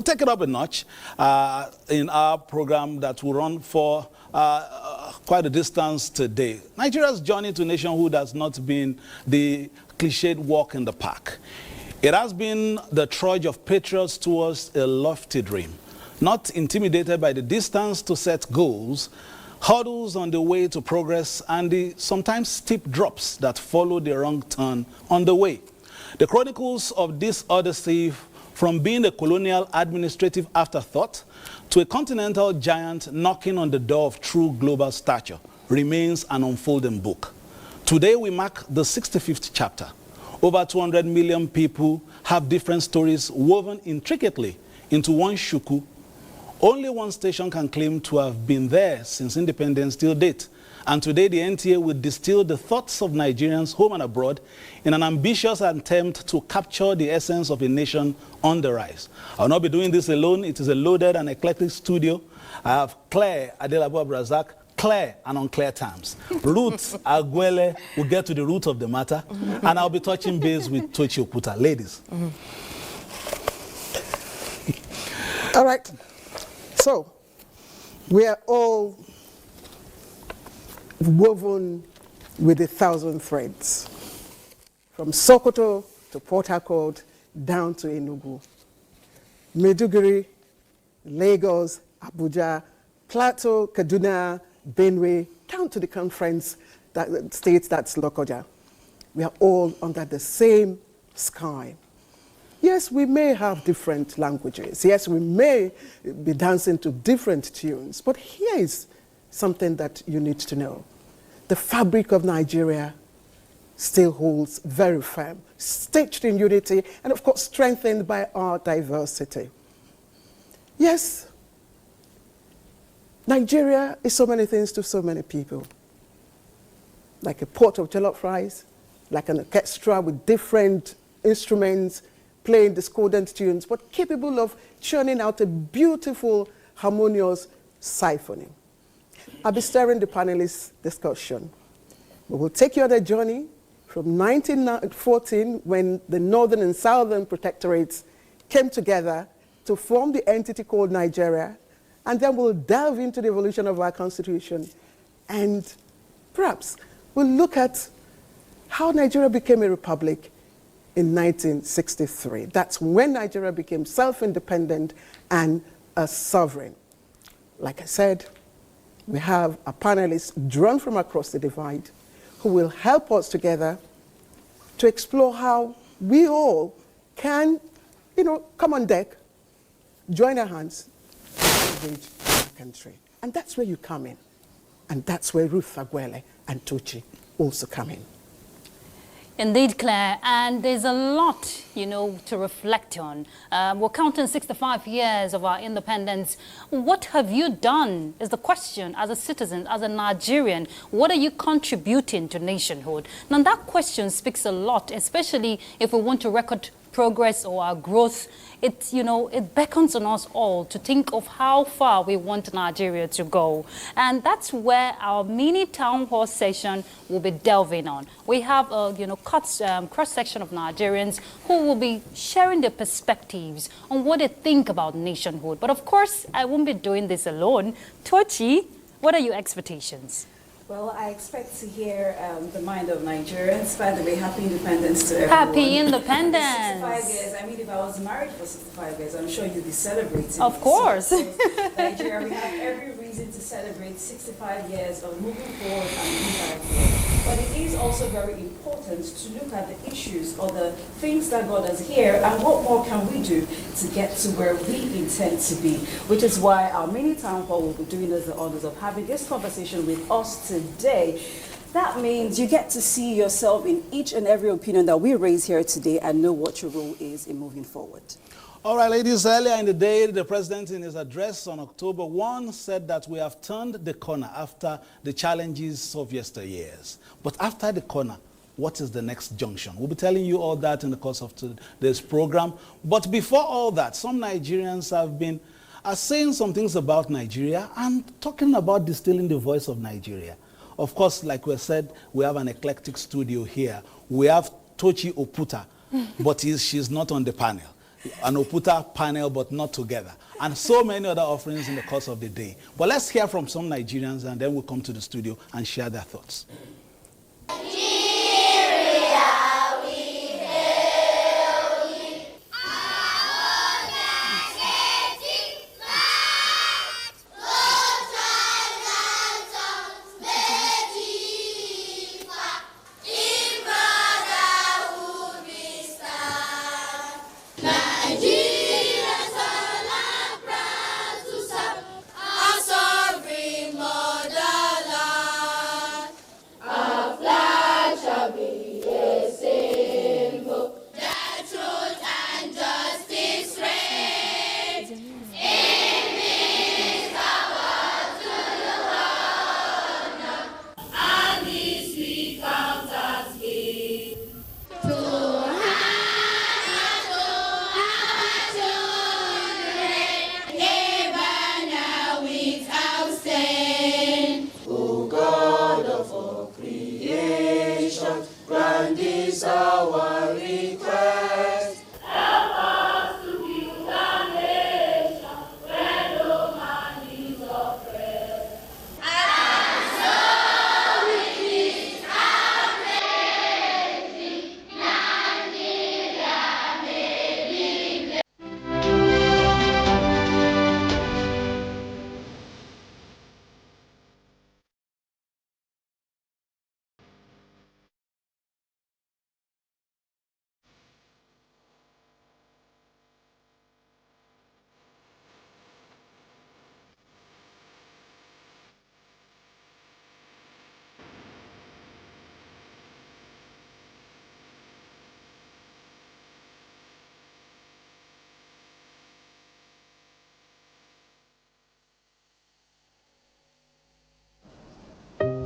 We'll take it up a notch in our program that will run for quite a distance today. Nigeria's journey to nationhood has not been the cliched walk in the park. It has been the trudge of patriots towards a lofty dream, not intimidated by the distance to set goals, hurdles on the way to progress, and the sometimes steep drops that follow the wrong turn on the way. The chronicles of this odyssey, from being a colonial administrative afterthought to a continental giant knocking on the door of true global stature, remains an unfolding book. Today we mark the 65th chapter. Over 200 million people have different stories woven intricately into one shuku. Only one station can claim to have been there since independence till date. And today the NTA will distill the thoughts of Nigerians home and abroad in an ambitious attempt to capture the essence of a nation on the rise. I will not be doing this alone. It is a loaded and eclectic studio. I have Claire Adelabu Abrazak, clear and unclear terms. Ruth Agwele will get to the root of the matter, and I'll be touching base with Tochi Oputa. Ladies. All right. So, we are all woven with 1,000 threads, from Sokoto to Port Harcourt down to Enugu, Maiduguri, Lagos, Abuja, Plateau, Kaduna, Benue, down to the conference states that's Lokoja. We are all under the same sky. Yes, we may have different languages. Yes, we may be dancing to different tunes. But here is something that you need to know. The fabric of Nigeria still holds very firm, stitched in unity, and of course strengthened by our diversity. Yes, Nigeria is so many things to so many people. Like a pot of jollof rice, like an orchestra with different instruments, playing discordant tunes, but capable of churning out a beautiful, harmonious symphony. I'll be steering the panelists' discussion. We will take you on a journey from 1914, when the Northern and Southern protectorates came together to form the entity called Nigeria, and then we'll delve into the evolution of our constitution, and perhaps we'll look at how Nigeria became a republic in 1963. That's when Nigeria became self-independent and a sovereign. Like I said, we have a panelist drawn from across the divide who will help us together to explore how we all can, come on deck, join our hands, and leverage our country. And that's where you come in. And that's where Ruth Agwele and Tochi also come in. Indeed, Claire, and there's a lot, to reflect on. We're counting 65 years of our independence. What have you done is the question as a citizen, as a Nigerian. What are you contributing to nationhood? Now, that question speaks a lot, especially if we want to record progress or our growth. It beckons on us all to think of how far we want Nigeria to go. And that's where our mini town hall session will be delving on. We have a cross-section of Nigerians who will be sharing their perspectives on what they think about nationhood. But of course, I won't be doing this alone. Tochi, what are your expectations? Well, I expect to hear the mind of Nigerians. By the way, happy independence to everyone. Happy independence. 65 years. I mean, if I was married for 65 years, I'm sure you'd be celebrating. Of course. So, Nigeria, we have every reason to celebrate 65 years of moving forward and moving forward. But it is also very important to look at the issues or the things that got us here and what more can we do to get to where we intend to be, which is why our mini town hall will be doing us the honors of having this conversation with us today. That means you get to see yourself in each and every opinion that we raise here today and know what your role is in moving forward. All right, ladies, earlier in the day, the president in his address on October 1 said that we have turned the corner after the challenges of yesteryears. But after the corner, what is the next junction? We'll be telling you all that in the course of today's program. But before all that, some Nigerians are saying some things about Nigeria and talking about distilling the voice of Nigeria. Of course, like we said, we have an eclectic studio here. We have Tochi Oputa, but she's not on the panel. an Oputa panel, but not together. And so many other offerings in the course of the day. But let's hear from some Nigerians, and then we'll come to the studio and share their thoughts.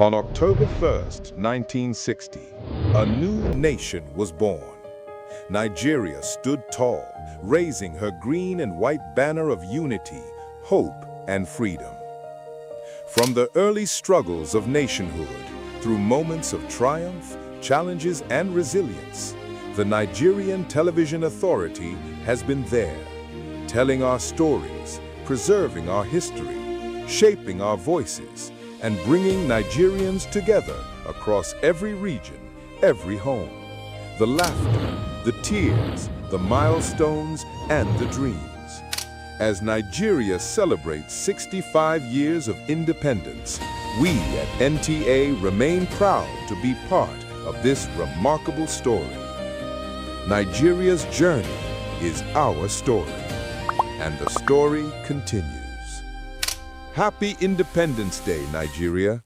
On October 1st, 1960, a new nation was born. Nigeria stood tall, raising her green and white banner of unity, hope, and freedom. From the early struggles of nationhood, through moments of triumph, challenges, and resilience, the Nigerian Television Authority has been there, telling our stories, preserving our history, shaping our voices, and bringing Nigerians together across every region, every home. The laughter, the tears, the milestones, and the dreams. As Nigeria celebrates 65 years of independence, we at NTA remain proud to be part of this remarkable story. Nigeria's journey is our story, and the story continues. Happy Independence Day, Nigeria.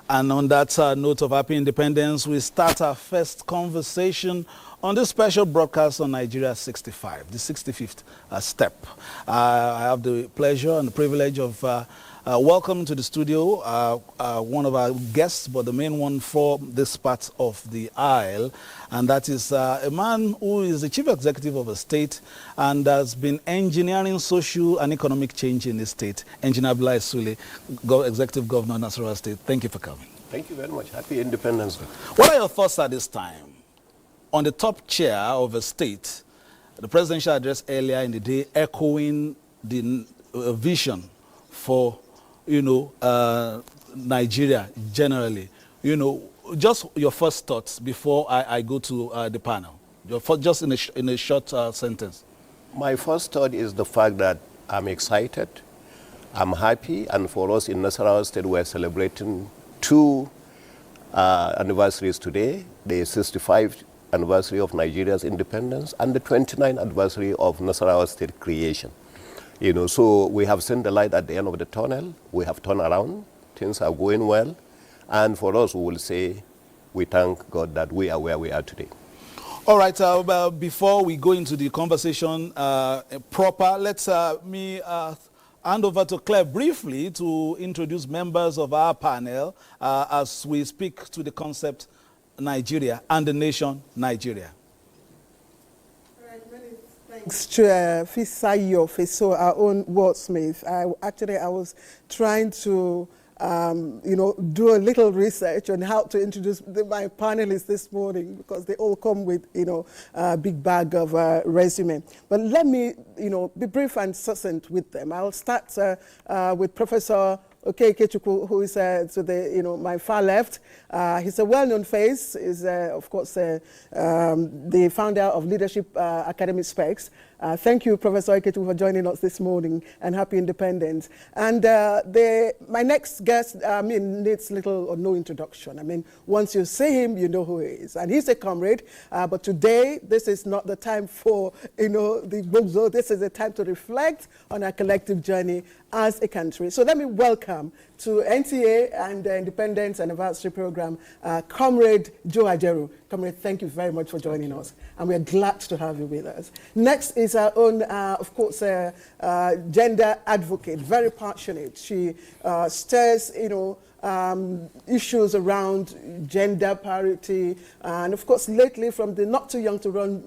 And on that note of happy independence, we start our first conversation on this special broadcast on Nigeria 65, the 65th step. I have the pleasure and the privilege of welcoming to the studio one of our guests, but the main one for this part of the aisle, and that is a man who is the chief executive of a state and has been engineering social and economic change in the state, Engineer Abdullahi Sule, Executive Governor of Nasarawa State. Thank you for coming. Thank you very much. Happy Independence Day. What are your thoughts at this time? On the top chair of a state, the presidential address earlier in the day echoing the vision for, Nigeria generally. Just your first thoughts before I go to the panel. Just in a short sentence. My first thought is the fact that I'm excited, I'm happy, and for us in Nasarawa State, we're celebrating two anniversaries today, the 65th anniversary of Nigeria's independence and the 29th anniversary of Nasarawa State creation. So we have seen the light at the end of the tunnel. We have turned around. Things are going well. And for us, we will say, we thank God that we are where we are today. All right, before we go into the conversation proper, let's hand over to Claire briefly to introduce members of our panel as we speak to the concept Nigeria and the nation Nigeria. Thanks to Fisayo Feso, our own wordsmith. I was trying to do a little research on how to introduce my panelists this morning, because they all come with, a big bag of resume. But let me, be brief and succinct with them. I'll start with Professor Ikechukwu, who is to my far left. He's a well-known face. He's, of course, the founder of Leadership Academy Specs. Thank you, Professor Ikechukwu, for joining us this morning, and happy Independence. And my next guest, needs little or no introduction. Once you see him, you know who he is. And he's a comrade, but today, this is not the time for, the bookzo. This is the time to reflect on our collective journey as a country. So let me welcome to NTA and the Independence Anniversary Program, Comrade Joe Ajeru. Comrade, thank you very much for joining us, and we're glad to have you with us. Next is our own, of course, gender advocate, very passionate. She stirs, issues around gender parity, and of course, lately from the Not Too Young to Run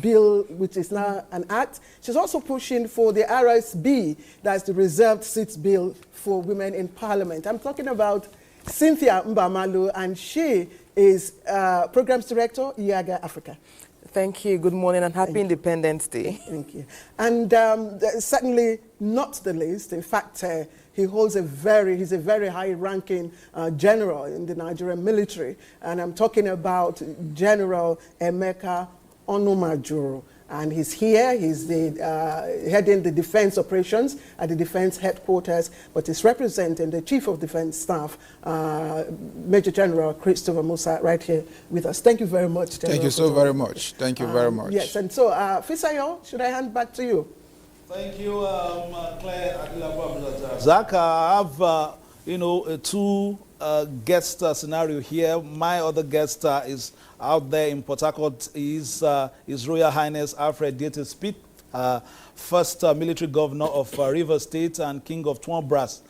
bill, which is now an act, she's also pushing for the RSB, that's the Reserved Seats Bill for women in Parliament. I'm talking about Cynthia Mbamalu, and she is Programs Director, IAGA Africa. Thank you. Good morning and happy Independence Day. Thank you. And certainly not the least, in fact, he's a very high-ranking general in the Nigerian military, and I'm talking about General Emeka Onumajuru. And he's here, he's heading the defense operations at the defense headquarters, but he's representing the Chief of Defense Staff, Major General Christopher Musa, right here with us. Thank you very much, General. Thank you so very much. Thank you very much. Yes, and so, Fisayo, should I hand back to you? Thank you, Claire. Zach, I have, two guest scenario here. My other guest is out there in Port Harcourt. Is His Royal Highness Alfred Dieter Spith, first military governor of Rivers State and King of Twan Brass.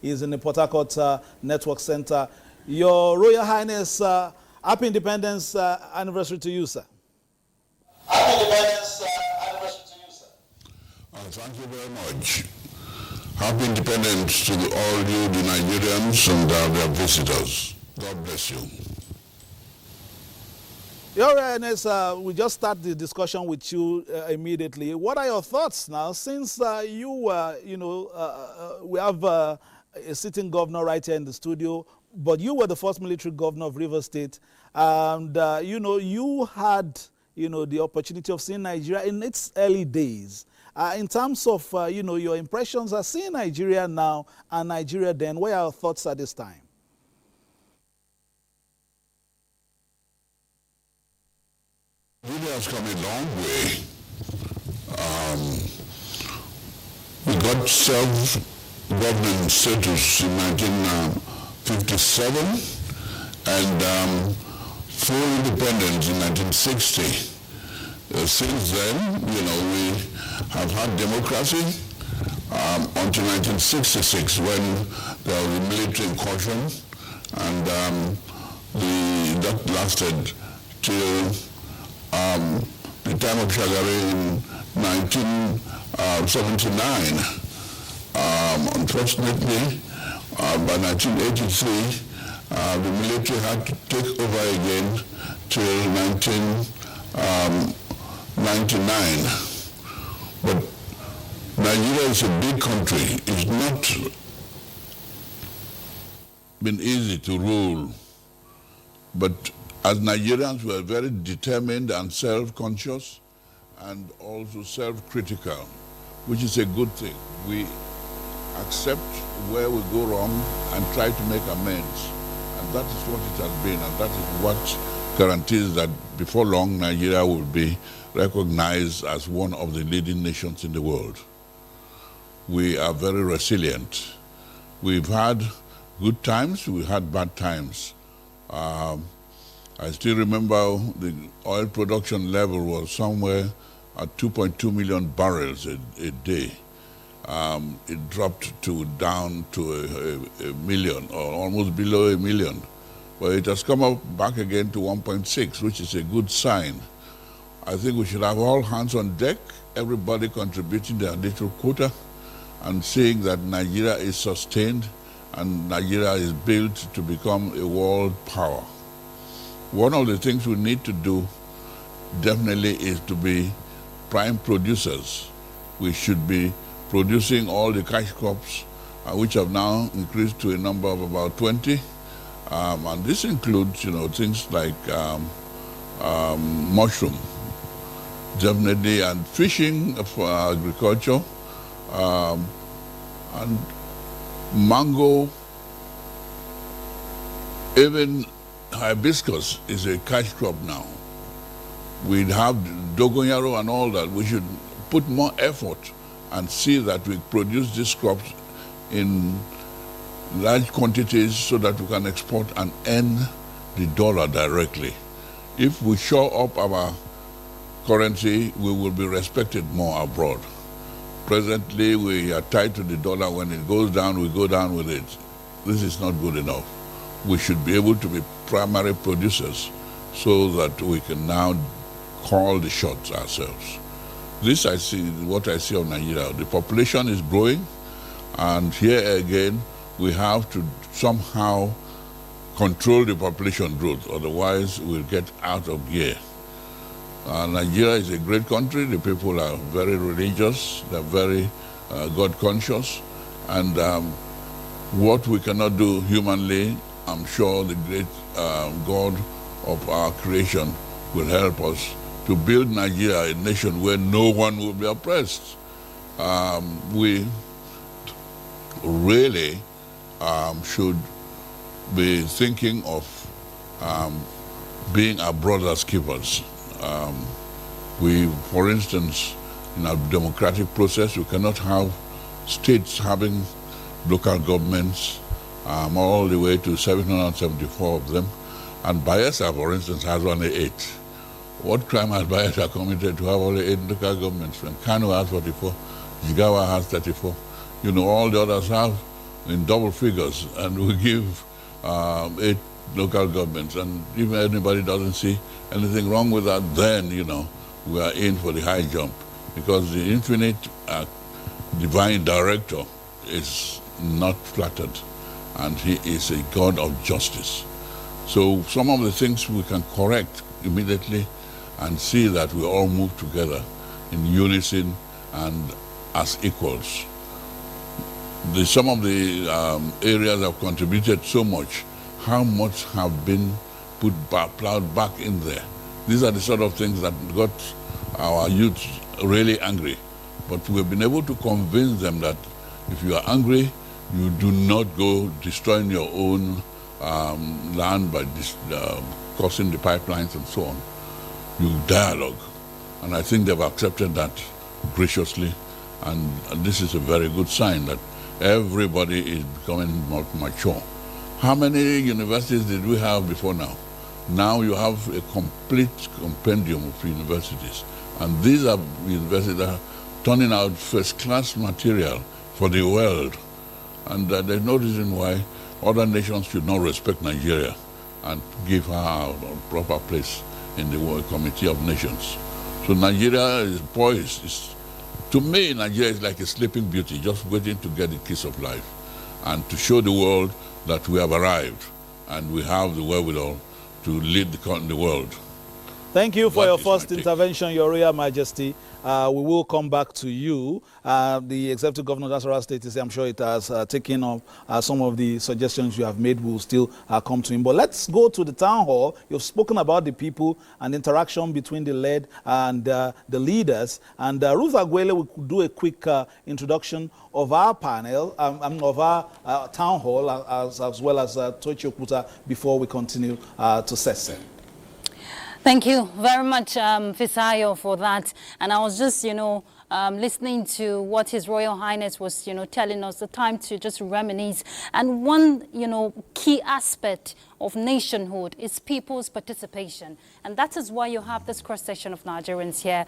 He's in the Port Harcourt Network Center. Your Royal Highness, happy Independence anniversary to you, sir. Happy Independence anniversary to you, sir. Thank you very much. Happy Independence to all you, the Nigerians, and their visitors. God bless you. Your Highness, we just start the discussion with you immediately. What are your thoughts now, since we have a sitting governor right here in the studio, but you were the first military governor of Rivers State, and you had the opportunity of seeing Nigeria in its early days. In terms of your impressions of seeing Nigeria now and Nigeria then, what are your thoughts at this time? Nigeria has come a long way. We got self-government status in 1957 and full independence in 1960. Since then, we have had democracy until 1966 when there was a military incursion, and that lasted till the time of Shagari in 1979. Unfortunately, by 1983, the military had to take over again till 1999. But Nigeria is a big country. It's not been easy to rule, but as Nigerians, we are very determined and self-conscious and also self-critical, which is a good thing. We accept where we go wrong and try to make amends. And that is what it has been, and that is what guarantees that before long, Nigeria will be recognized as one of the leading nations in the world. We are very resilient. We've had good times, we've had bad times. I still remember the oil production level was somewhere at 2.2 million barrels a day. It dropped down to a million, or almost below a million. But it has come up back again to 1.6, which is a good sign. I think we should have all hands on deck, everybody contributing their little quota, and seeing that Nigeria is sustained and Nigeria is built to become a world power. One of the things we need to do definitely is to be prime producers. We should be producing all the cash crops, which have now increased to a number of about 20. And this includes, things like mushroom, definitely, and fishing for agriculture, and mango, even hibiscus is a cash crop now. We have dogonyaro and all that. We should put more effort and see that we produce these crops in large quantities so that we can export and earn the dollar directly. If we shore up our currency, we will be respected more abroad. Presently, we are tied to the dollar. When it goes down, we go down with it. This is not good enough. We should be able to be primary producers so that we can now call the shots ourselves. This I see, what I see of Nigeria. The population is growing, and here again, we have to somehow control the population growth, otherwise we'll get out of gear. Nigeria is a great country. The people are very religious, they're very God conscious, and what we cannot do humanly, I'm sure the great God of our creation will help us to build Nigeria, a nation where no one will be oppressed. We really should be thinking of being our brother's keepers. We, for instance, in our democratic process, we cannot have states having local governments all the way to 774 of them. And Bayelsa, for instance, has only 8. What crime has Bayelsa committed to have only 8 local governments? When Kano has 44, Jigawa has 34. All the others have in double figures, and we give 8 local governments. And if anybody doesn't see anything wrong with that, then, we are in for the high jump, because the infinite divine director is not flattered, and he is a God of justice. So some of the things we can correct immediately and see that we all move together in unison and as equals. Some of the areas have contributed so much. How much have been plowed back in there? These are the sort of things that got our youth really angry. But we've been able to convince them that if you are angry, you do not go destroying your own land by crossing the pipelines and so on. You dialogue. And I think they've accepted that graciously. And this is a very good sign that everybody is becoming more mature. How many universities did we have before now? Now you have a complete compendium of universities. And these are universities that are turning out first-class material for the world. And there's no reason why other nations should not respect Nigeria and give her a proper place in the World Committee of Nations. So Nigeria is poised. To me, Nigeria is like a sleeping beauty, just waiting to get the kiss of life and to show the world that we have arrived and we have the wherewithal to lead the world. Thank you for your first intervention, Your Royal Majesty. We will come back to you. The Executive Governor of Nasarawa State, I'm sure it has taken up some of the suggestions you have made. Will still come to him. But let's go to the town hall. You've spoken about the people and interaction between the led and the leaders. And Ruth Aguele will do a quick introduction of our panel, of our town hall, as well as Tochi Okuta, before we continue to session. Thank you very much, Fisayo, for that. And I was just, listening to what His Royal Highness was, telling us, the time to just reminisce. And one, key aspect of nationhood is people's participation. And that is why you have this cross-section of Nigerians here.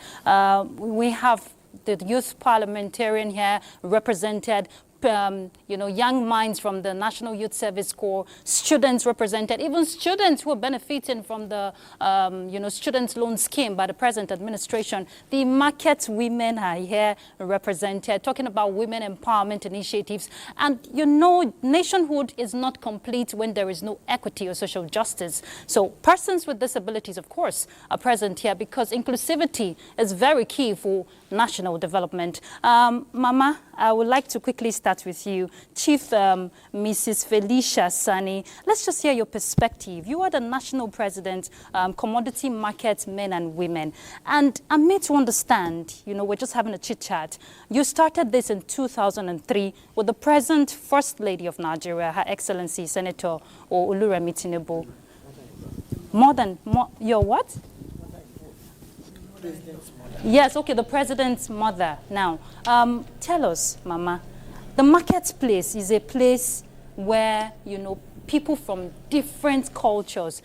We have the youth parliamentarian here represented, young minds from the National Youth Service Corps, students represented, even students who are benefiting from the, student loan scheme by the present administration. The market women are here represented, talking about women empowerment initiatives. And, nationhood is not complete when there is no equity or social justice. So persons with disabilities, of course, are present here because inclusivity is very key for national development. Mama, I would like to quickly start with you. Chief Mrs. Felicia Sani, let's just hear your perspective. You are the national president, Commodity Market Men and Women. And I'm made to understand, we're just having a chit-chat. You started this in 2003 with the present First Lady of Nigeria, Her Excellency Senator Oluremi Tinubu. Your what? Yes, okay, the president's mother. Now, tell us, Mama, the marketplace is a place where, people from different cultures,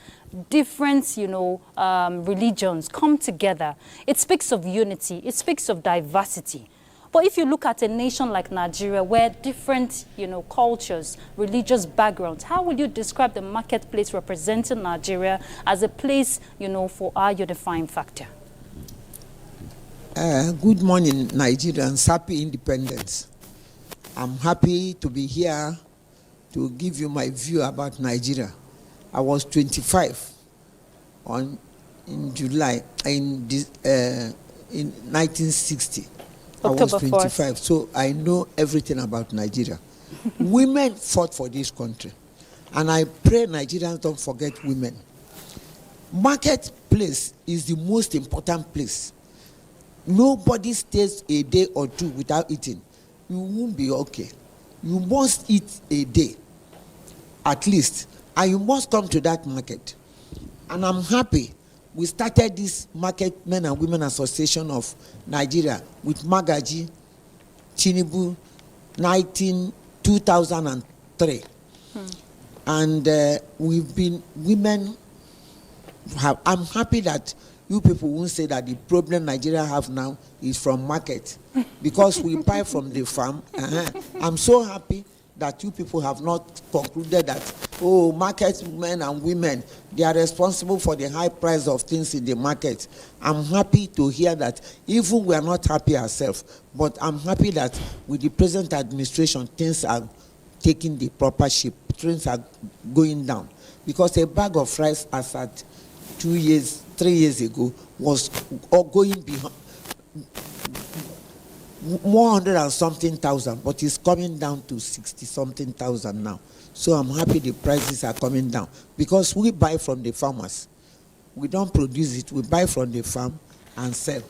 different, religions come together. It speaks of unity. It speaks of diversity. But if you look at a nation like Nigeria, where different, cultures, religious backgrounds, how would you describe the marketplace representing Nigeria as a place, for our unifying factor? Good morning, Nigerians. Happy independence. I'm happy to be here to give you my view about Nigeria. I was 25 in July in 1960. October I was 25, 4th. so I know everything about Nigeria. Women fought for this country, and I pray Nigerians don't forget women. Marketplace is the most important place. Nobody stays a day or two without eating. You won't be okay. You must eat a day, at least, and you must come to that market. And I'm happy we started this Market Men and Women Association of Nigeria with Magaji, Tinubu, 2003. And we've been I'm happy that you people won't say that the problem Nigeria have now is from market, because we buy from the farm. I'm so happy that you people have not concluded that, market men and women, they are responsible for the high price of things in the market. I'm happy to hear that. Even we are not happy ourselves, but I'm happy that with the present administration, things are taking the proper shape. Things are going down. Because a bag of rice as at 3 years ago was going behind 100 and something thousand, but it's coming down to 60 something thousand now. So I'm happy the prices are coming down because we buy from the farmers. We don't produce it, we buy from the farm and sell.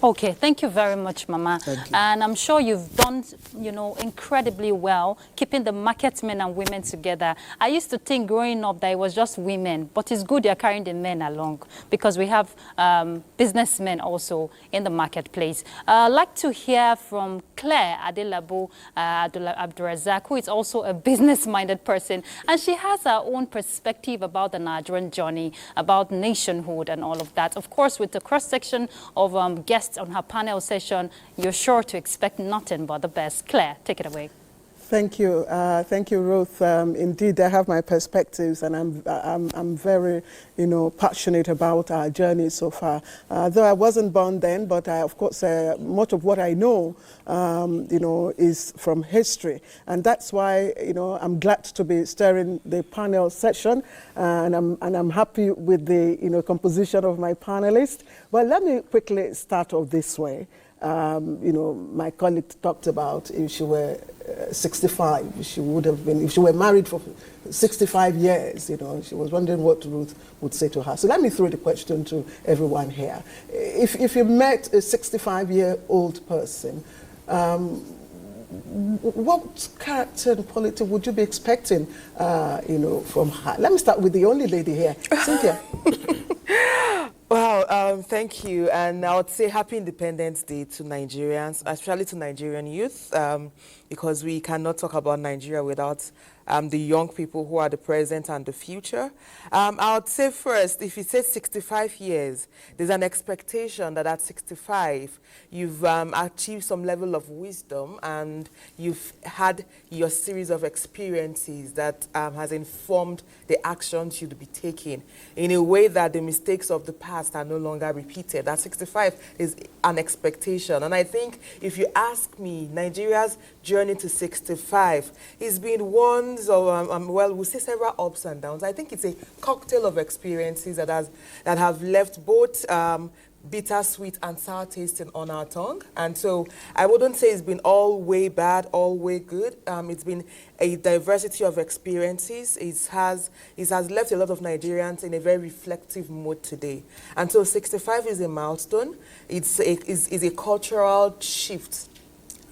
Okay, thank you very much, Mama. Thank you. And I'm sure you've done, incredibly well, keeping the market men and women together. I used to think growing up that it was just women, but it's good you're carrying the men along because we have businessmen also in the marketplace. I'd like to hear from Claire Adelabu Abdurazak, who is also a business-minded person, and she has her own perspective about the Nigerian journey, about nationhood and all of that. Of course, with the cross-section of guests on her panel session, you're sure to expect nothing but the best. Claire, take it away. Thank you, Ruth. Indeed, I have my perspectives, and I'm very, passionate about our journey so far. Though I wasn't born then, but of course, much of what I know, is from history, and that's why, I'm glad to be steering the panel session, and I'm happy with the, composition of my panelists. But let me quickly start off this way. My colleague talked about if she were 65, she would have been, if she were married for 65 years, she was wondering what Ruth would say to her. So let me throw the question to everyone here. If you met a 65-year-old person, what character and quality would you be expecting, from her? Let me start with the only lady here, Cynthia. Wow, thank you. And I would say Happy Independence Day to Nigerians, especially to Nigerian youth, because we cannot talk about Nigeria without the young people who are the present and the future. I would say first, if you say 65 years, there's an expectation that at 65, you've achieved some level of wisdom and you've had your series of experiences that has informed the actions you'd be taking in a way that the mistakes of the past are no longer repeated. At 65 is an expectation. And I think if you ask me, Nigeria's journey to 65 has been one of, well, we'll say several ups and downs. I think it's a cocktail of experiences that have left both bittersweet and sour tasting on our tongue. And so I wouldn't say it's been all way bad, all way good. It's been a diversity of experiences. It has left a lot of Nigerians in a very reflective mood today. And so 65 is a milestone. It's a cultural shift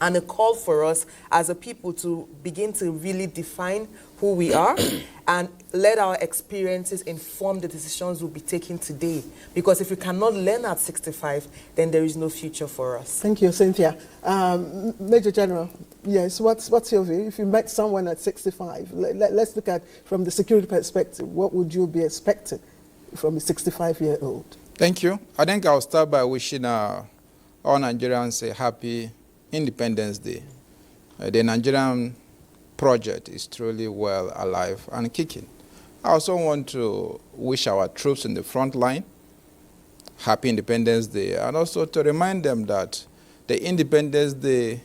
and a call for us as a people to begin to really define who we are and let our experiences inform the decisions we'll be taking today. Because if we cannot learn at 65, then there is no future for us. Thank you, Cynthia. Major General, yes, what's your view? If you met someone at 65, let's look at from the security perspective, what would you be expecting from a 65-year-old? Thank you. I think I'll start by wishing all Nigerians a happy Independence Day. The Nigerian project is truly well alive and kicking. I also want to wish our troops in the front line happy Independence Day, and also to remind them that the Independence Day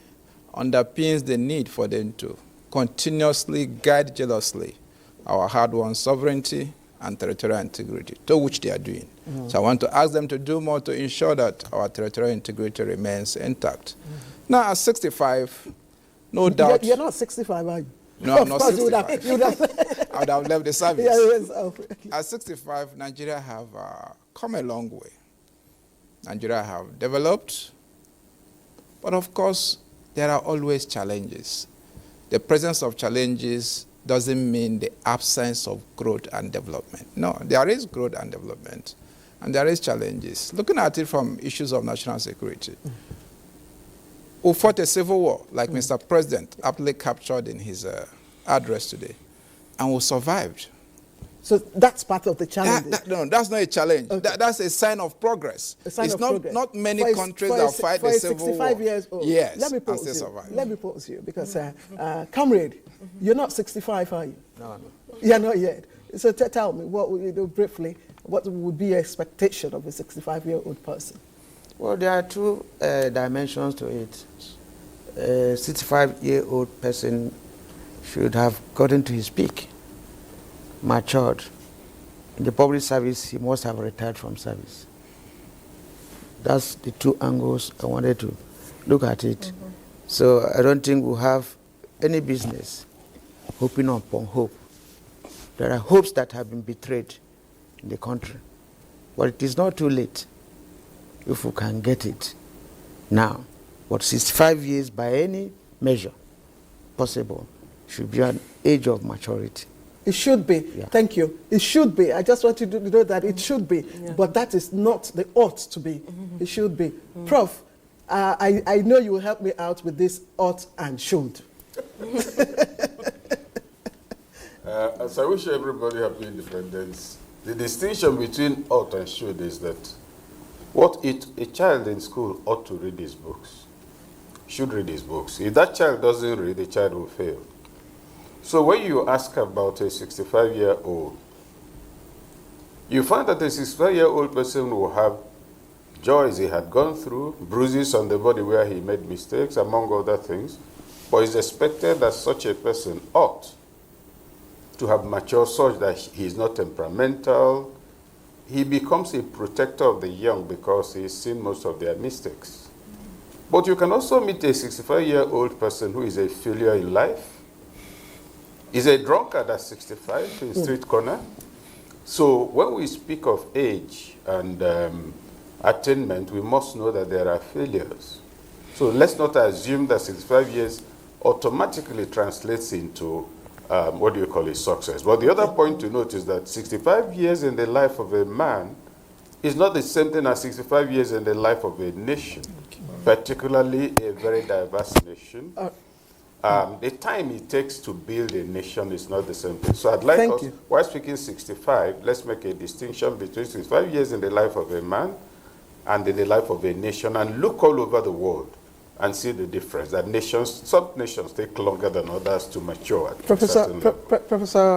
underpins the need for them to continuously guide jealously our hard-won sovereignty and territorial integrity, to which they are doing. So I want to ask them to do more to ensure that our territorial integrity remains intact. Now, at 65, no doubt... You're not 65, are you? No, I'm not 65. I would have left the service. Yes, okay. At 65, Nigeria have come a long way. Nigeria have developed, but of course, there are always challenges. The presence of challenges doesn't mean the absence of growth and development. No, there is growth and development, and there is challenges. Looking at it from issues of national security, who fought a civil war, like Mr. President aptly captured in his address today, and who survived. So that's part of the challenge. No, that's not a challenge. Okay. That's a sign of progress. A sign it's of not, progress. not many countries that fight the civil war. 65 years old. Yes, let me and still survive. Let me pause you, because, comrade, you're not 65, are you? No. You're not yet. So tell me, what would you do briefly, what would be your expectation of a 65-year-old person? Well, there are two dimensions to it. A 65-year-old person should have gotten to his peak, matured. In the public service, he must have retired from service. That's the two angles I wanted to look at it. So I don't think we'll have any business hoping upon hope. There are hopes that have been betrayed in the country. But it is not too late if we can get it now. But 65 years by any measure possible should be an age of maturity. It should be. Yeah. Thank you. It should be. I just want you to know that it should be. Yeah. But that is not the ought to be. It should be. Prof, I know you will help me out with this ought and should. As I wish everybody happy independence, the distinction between ought and should is that a child in school ought to read his books, should read his books. If that child doesn't read, the child will fail. So when you ask about a 65-year-old, you find that a 65-year-old person will have joys he had gone through, bruises on the body where he made mistakes, among other things. But it's expected that such a person ought to have matured such that he is not temperamental. He becomes a protector of the young because he's seen most of their mistakes. But you can also meet a 65-year-old person who is a failure in life. He's a drunkard at 65 in street corner. So when we speak of age and attainment, we must know that there are failures. So let's not assume that 65 years automatically translates into success. But the other point to note is that 65 years in the life of a man is not the same thing as 65 years in the life of a nation, particularly a very diverse nation. The time it takes to build a nation is not the same thing. So I'd like Thank us, you. while speaking 65, let's make a distinction between 65 years in the life of a man and in the life of a nation, and look all over the world and see the difference, that nations, some nations take longer than others to mature. At Professor,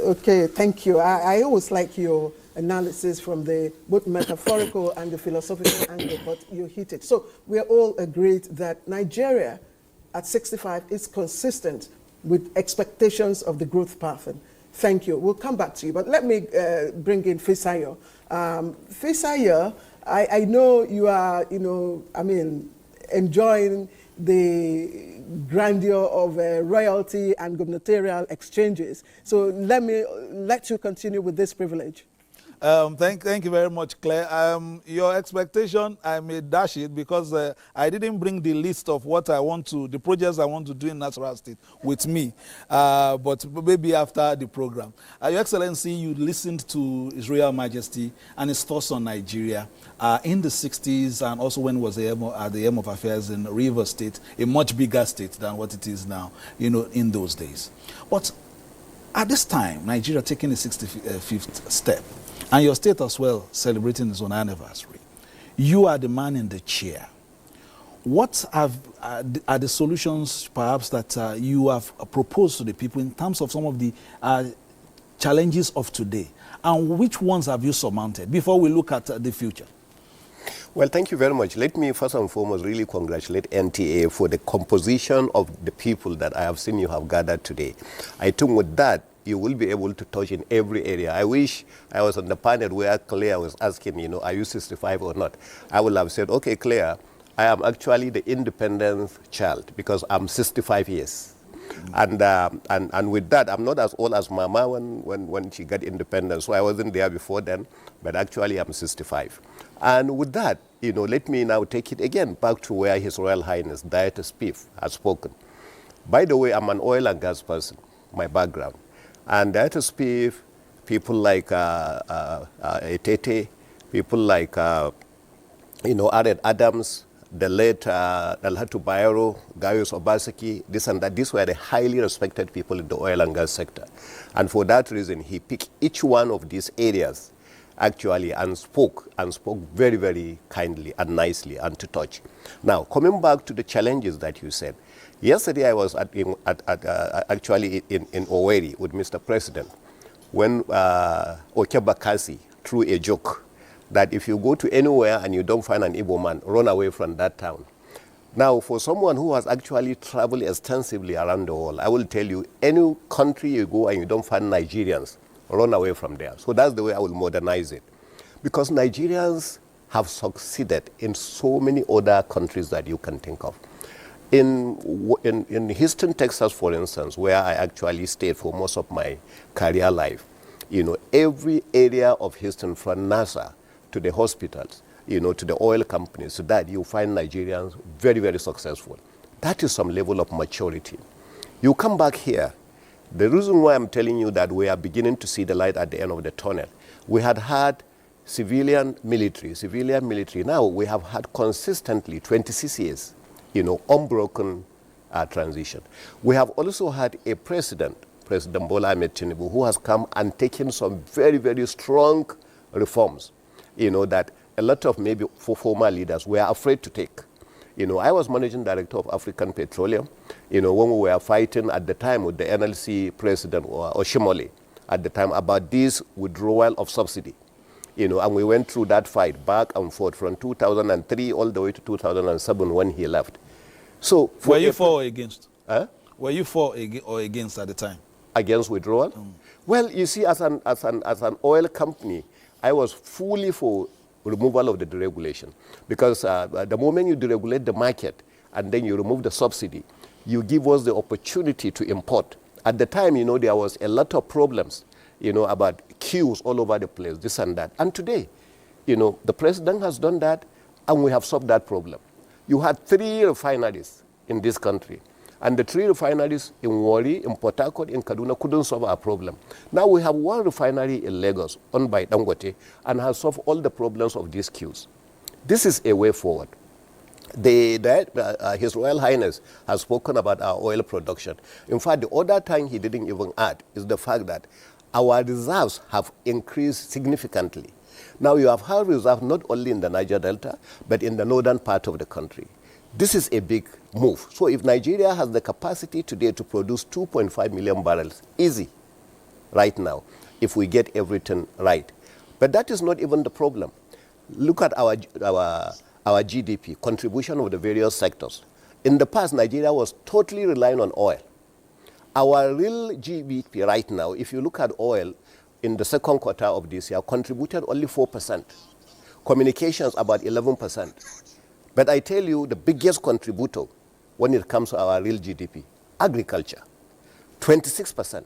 okay, thank you. I always like your analysis from the both metaphorical and the philosophical angle, but you hit it. So we are all agreed that Nigeria at 65 is consistent with expectations of the growth path. And thank you. We'll come back to you, but let me bring in Fisayo. Fisayo, I know you are, enjoying the grandeur of royalty and gubernatorial exchanges. So let you continue with this privilege. Thank you very much, Claire. Your expectation, I may dash it because I didn't bring the list of what I want to, the projects I want to do in Nasarawa State with me, but maybe after the program. Your Excellency, you listened to His Royal Majesty and his thoughts on Nigeria in the 60s, and also when it was at the helm of affairs in Rivers State, a much bigger state than what it is now, in those days. But at this time, Nigeria taking the 65th step, and your state as well celebrating its own anniversary. You are the man in the chair. What are the solutions perhaps that you have proposed to the people in terms of some of the challenges of today? And which ones have you surmounted before we look at the future? Well, thank you very much. Let me first and foremost really congratulate NTA for the composition of the people that I have seen you have gathered today. I think with that, you will be able to touch in every area. I wish I was on the panel where Claire was asking, are you 65 or not? I would have said, okay, Claire, I am actually the independent child because I'm 65 years. And with that, I'm not as old as Mama when she got independence, so I wasn't there before then, but actually I'm 65. And with that, let me now take it again back to where His Royal Highness, Dieter Spieth, has spoken. By the way, I'm an oil and gas person, my background. And Dieter Spieth, people like Etete, people like, Aaron Adams, the late Dalhatu Bayero, Gaius Obaseki, this and that. These were the highly respected people in the oil and gas sector. And for that reason, he picked each one of these areas actually and spoke very, very kindly and nicely and to touch. Now, coming back to the challenges that you said, yesterday I was actually in Owerri with Mr. President when Okebakasi threw a joke that if you go to anywhere and you don't find an Igbo man, run away from that town. Now, for someone who has actually traveled extensively around the world, I will tell you, any country you go and you don't find Nigerians, run away from there. So that's the way I will modernize it. Because Nigerians have succeeded in so many other countries that you can think of. In Houston, Texas, for instance, where I actually stayed for most of my career life, every area of Houston, from NASA to the hospitals, to the oil companies, so that you find Nigerians very, very successful. That is some level of maturity. You come back here, the reason why I'm telling you that we are beginning to see the light at the end of the tunnel, we had civilian military. Now we have had consistently 26 years, unbroken transition. We have also had a President Bola Ahmed Tinubu, who has come and taken some very, very strong reforms, that a lot of maybe former leaders were afraid to take. I was managing director of African Petroleum, when we were fighting at the time with the NLC president, Oshimole, at the time about this withdrawal of subsidy. And we went through that fight back and forth from 2003 all the way to 2007 when he left. So, were you for or against? Huh? Were you for or against at the time? Against withdrawal? Well, you see, as an oil company, I was fully for removal of the deregulation, because the moment you deregulate the market and then you remove the subsidy, you give us the opportunity to import. At the time, there was a lot of problems, about queues all over the place, this and that. And today, the president has done that, and we have solved that problem. You had 3 refineries in this country, and the 3 refineries in Warri, in Port Harcourt, in Kaduna couldn't solve our problem. Now we have 1 refinery in Lagos, owned by Dangote, and has solved all the problems of these queues. This is a way forward. His Royal Highness has spoken about our oil production. In fact, the other thing he didn't even add is the fact that our reserves have increased significantly. Now you have high reserves not only in the Niger Delta, but in the northern part of the country. This is a big move. So if Nigeria has the capacity today to produce 2.5 million barrels, easy, right now, if we get everything right. But that is not even the problem. Look at our GDP, contribution of the various sectors. In the past, Nigeria was totally relying on oil. Our real GDP right now, if you look at oil, in the second quarter of this year, contributed only 4%. Communications, about 11%. But I tell you, the biggest contributor when it comes to our real GDP, agriculture, 26%.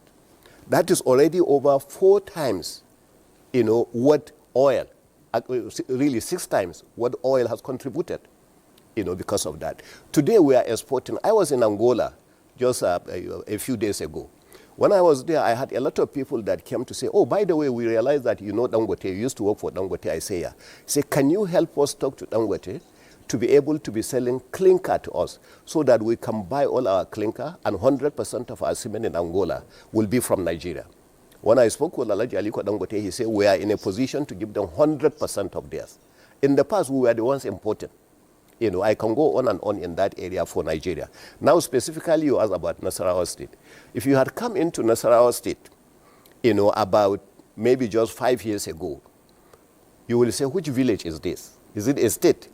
That is already over 4 times, what oil, really 6 times what oil has contributed, because of that. Today we are exporting. I was in Angola just a few days ago. When I was there, I had a lot of people that came to say, oh, by the way, we realized that Dangote, you used to work for Dangote. I say, yeah. Say, can you help us talk to Dangote to be able to be selling clinker to us so that we can buy all our clinker and 100% of our cement in Angola will be from Nigeria. When I spoke with Alhaji Aliko Dangote, he said we are in a position to give them 100% of theirs. In the past, we were the ones importing. I can go on and on in that area for Nigeria. Now, specifically, you asked about Nasarawa State. If you had come into Nasarawa State, about maybe just 5 years ago, you will say, which village is this? Is it a state?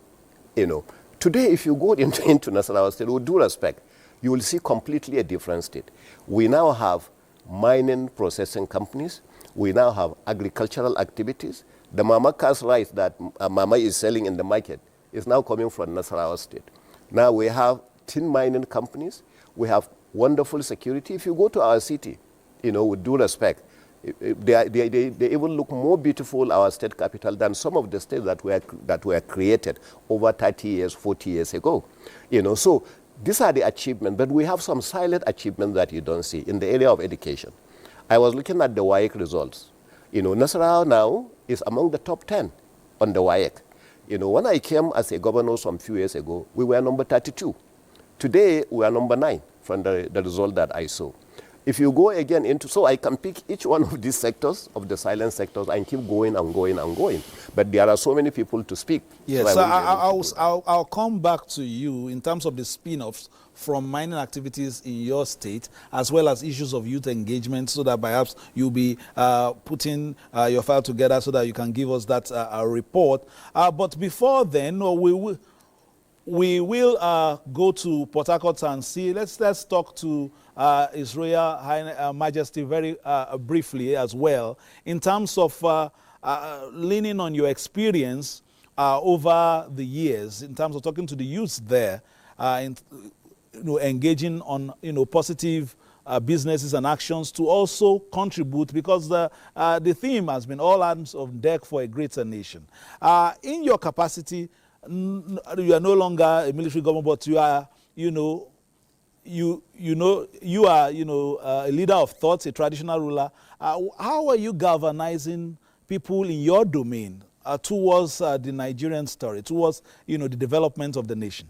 Today, if you go into Nasarawa State, with due respect, you will see completely a different state. We now have mining processing companies. We now have agricultural activities. The Mama Cass rice that Mama is selling in the market is now coming from Nasarawa State. Now we have tin mining companies. We have wonderful security. If you go to our city, with due respect, they even look more beautiful, our state capital, than some of the states that were created over 30 years, 40 years ago. So these are the achievements, but we have some silent achievements that you don't see in the area of education. I was looking at the WAEC results. Nasarawa now is among the top 10 on the WAEC. When I came as a governor some few years ago, we were number 32. Today, we are number 9 from the result that I saw. If you go again so I can pick each one of these sectors, of the silent sectors, and keep going and going and going. But there are so many people to speak. Yes, so I'll come back to you in terms of the spin-offs from mining activities in your state, as well as issues of youth engagement, so that perhaps you'll be putting your file together so that you can give us that report. But before then, we will go to Port Harcourt and see. Let's talk to His Royal Majesty very briefly as well, in terms of leaning on your experience over the years, in terms of talking to the youths there, engaging on positive businesses and actions to also contribute, because the theme has been all hands on deck for a greater nation. In your capacity, you are no longer a military government, but you are, you are a leader of thoughts, a traditional ruler. How are you galvanizing people in your domain towards the Nigerian story, towards the development of the nation?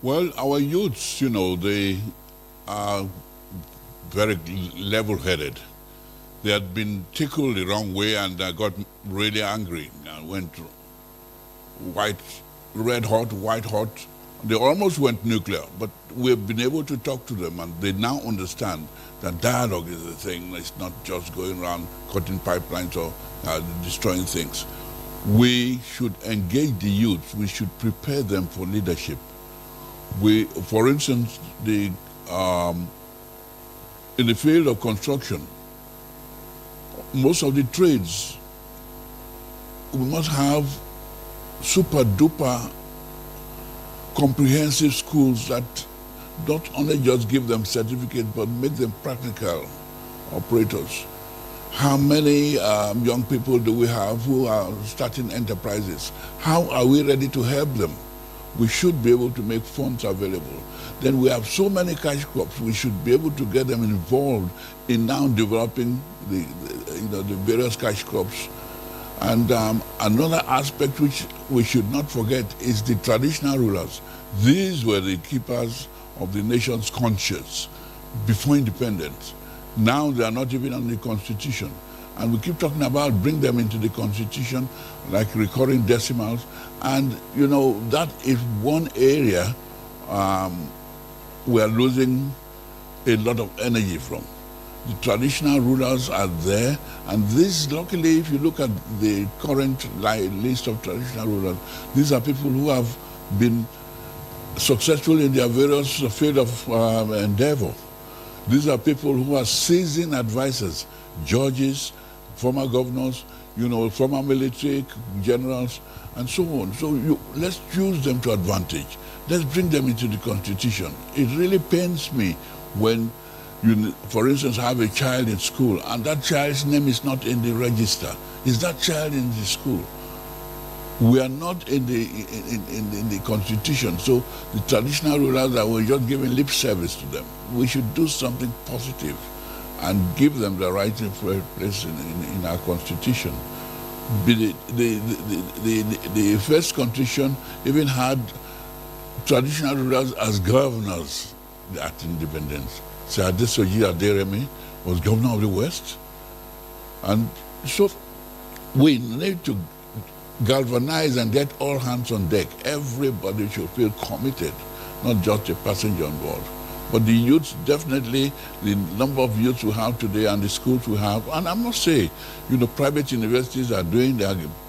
Well, our youths, they are very level-headed. They had been tickled the wrong way and got really angry and went red hot, white hot. They almost went nuclear, but we've been able to talk to them, and they now understand that dialogue is the thing. It's not just going around cutting pipelines or destroying things. We should engage the youth. We should prepare them for leadership. For instance, in the field of construction, most of the trades, we must have super duper comprehensive schools that not only just give them certificates, but make them practical operators. How many young people do we have who are starting enterprises? How are we ready to help them? We should be able to make funds available. Then we have so many cash crops, we should be able to get them involved in now developing the various cash crops And another aspect which we should not forget is the traditional rulers. These were the keepers of the nation's conscience before independence. Now they are not even on the constitution. And we keep talking about bring them into the constitution, like recurring decimals. And, you know, that is one area we are losing a lot of energy from. The traditional rulers are there, and this, luckily, if you look at the current list of traditional rulers, these are people who have been successful in their various field of endeavor. These are people who are seasoned advisors, judges, former governors, you know, former military generals, and so on. So let's use them to advantage. Let's bring them into the constitution. It really pains me when you, for instance, have a child in school and that child's name is not in the register. Is that child in the school? We are not in the constitution, so the traditional rulers that we're just giving lip service to them. We should do something positive and give them the right place in our constitution. The first constitution even had traditional rulers as governors at independence. Sir Adesoji Aderemi was governor of the West. And so we need to galvanize and get all hands on deck. Everybody should feel committed, not just a passenger on board. But the youths, definitely, the number of youths we have today and the schools we have, and I must say, you know, private universities are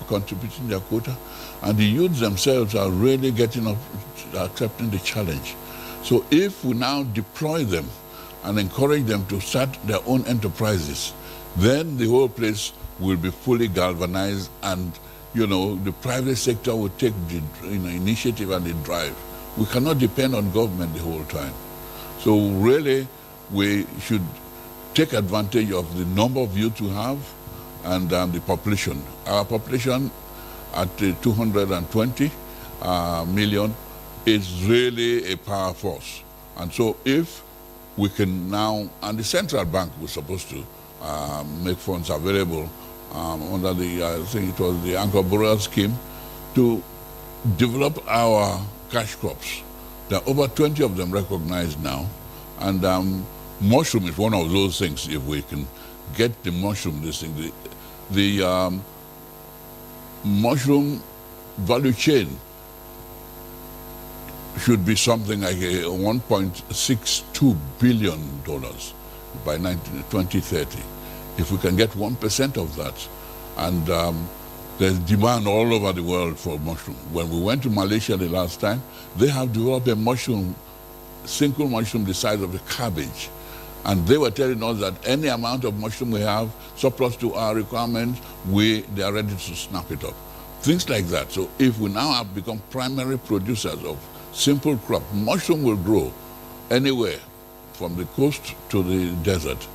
contributing their quota, and the youths themselves are really getting up, accepting the challenge. So if we now deploy them and encourage them to start their own enterprises, then the whole place will be fully galvanized, and you know, the private sector will take the initiative and the drive. We cannot depend on government the whole time. So really, we should take advantage of the number of youth we have and the population. Our population at 220 million is really a power force. And so if we can now, and the central bank was supposed to make funds available under the, I think it was the Anchor Borrower scheme, to develop our cash crops. There are over 20 of them recognized now. And mushroom is one of those things. If we can get the mushroom, the mushroom value chain should be something like $1.62 billion by 2030. If we can get 1% of that, and there's demand all over the world for mushroom. When we went to Malaysia the last time, they have developed a mushroom, single mushroom the size of a cabbage. And they were telling us that any amount of mushroom we have, surplus to our requirements, they are ready to snap it up. Things like that. So if we now have become primary producers of simple crop, mushroom will grow anywhere from the coast to the desert.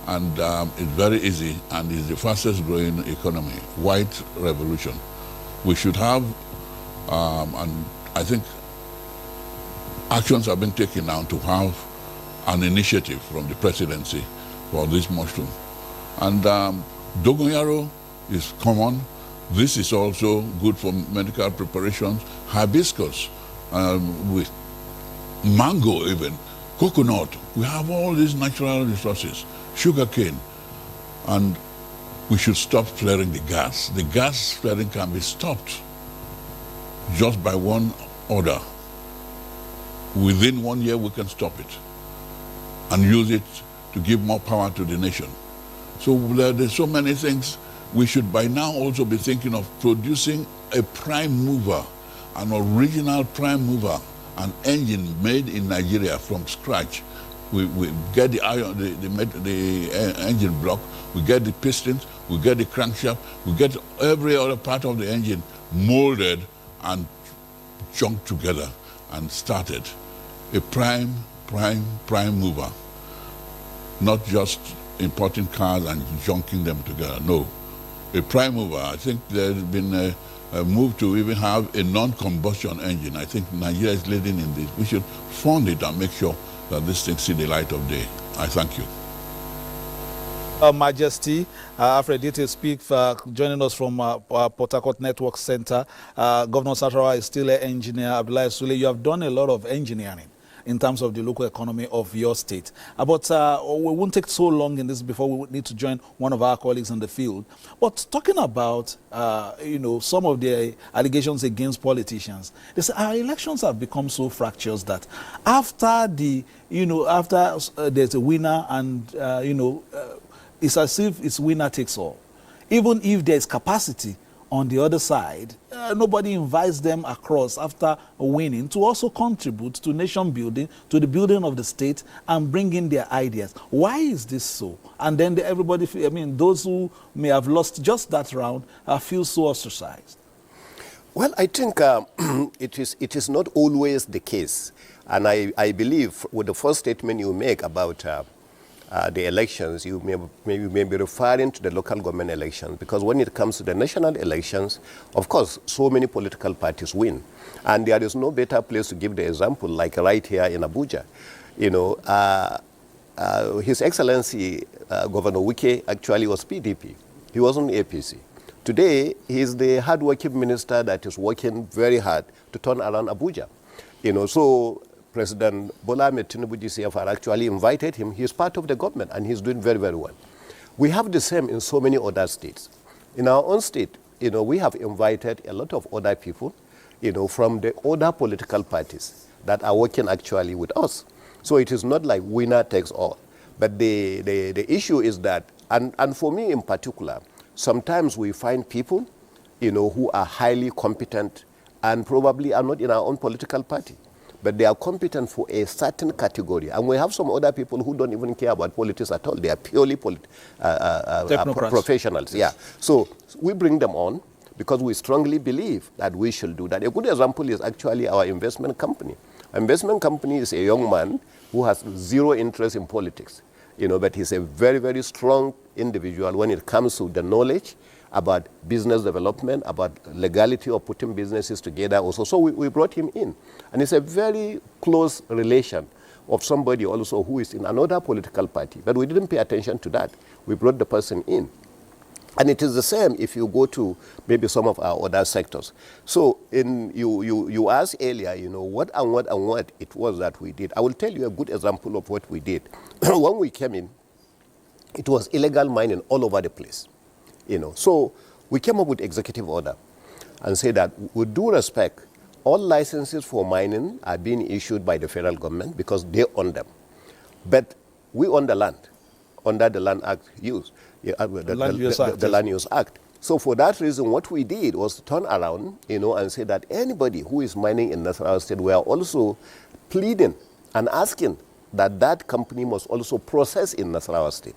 And it's very easy, and it's the fastest growing economy, white revolution. We should have, and I think actions have been taken now to have an initiative from the presidency for this mushroom. And Dogoyaro is common. This is also good for medical preparations. Hibiscus, with mango even, coconut. We have all these natural resources. Sugarcane, and we should stop flaring the gas. The gas flaring can be stopped just by one order. Within 1 year, we can stop it and use it to give more power to the nation. So there's so many things. We should by now also be thinking of producing a prime mover, an original prime mover, an engine made in Nigeria from scratch. We get the iron, the engine block, we get the pistons, we get the crankshaft, we get every other part of the engine molded and chunked together and started. A prime mover. Not just importing cars and junking them together, no. A prime mover. I think there's been a move to even have a non-combustion engine. I think Nigeria is leading in this. We should fund it and make sure that this thing see the light of day. I thank you. Majesty, Aphrodite speak for joining us from Port Harcourt Network Center. Governor Satarawa is still an engineer. Abdullahi Sule, you have done a lot of engineering in terms of the local economy of your state. But we won't take so long in this before we need to join one of our colleagues in the field. But talking about, you know, some of the allegations against politicians, they say our elections have become so fractious that after the, you know, after there's a winner and, you know, it's as if it's winner takes all. Even if there's capacity on the other side, nobody invites them across after winning to also contribute to nation building, to the building of the state, and bring in their ideas. Why is this so? And then everybody, I mean, those who may have lost just that round feel so ostracized. Well, I think it is not always the case. And I believe with the first statement you make about the elections, you may be referring to the local government elections, because when it comes to the national elections, of course, so many political parties win. And there is no better place to give the example, like right here in Abuja. You know, His Excellency Governor Wike actually was PDP. He wasn't APC. Today, he's the hard-working minister that is working very hard to turn around Abuja. You know, so President Bola Ahmed Tinubu GCFR actually invited him. He's part of the government, and he's doing very, very well. We have the same in so many other states. In our own state, you know, we have invited a lot of other people, you know, from the other political parties that are working actually with us. So it is not like winner takes all. But the issue is that, and for me in particular, sometimes we find people, you know, who are highly competent and probably are not in our own political party, but they are competent for a certain category. And we have some other people who don't even care about politics at all. They are purely professionals. Yeah. So we bring them on because we strongly believe that we should do that. A good example is actually our investment company. Our investment company is a young man who has zero interest in politics, you know, but he's a very, very strong individual when it comes to the knowledge about business development, about legality of putting businesses together also. So we brought him in. And it's a very close relation of somebody also who is in another political party. But we didn't pay attention to that. We brought the person in. And it is the same if you go to maybe some of our other sectors. So you asked earlier, you know, what it was that we did. I will tell you a good example of what we did. When we came in, it was illegal mining all over the place. You know, so we came up with executive order and said that with due respect, all licenses for mining are being issued by the federal government because they own them. But we own the land under the Land Act use, the Land Use Act. So for that reason, what we did was to turn around, you know, and say that anybody who is mining in Nasarawa State, we are also pleading and asking that that company must also process in Nasarawa State.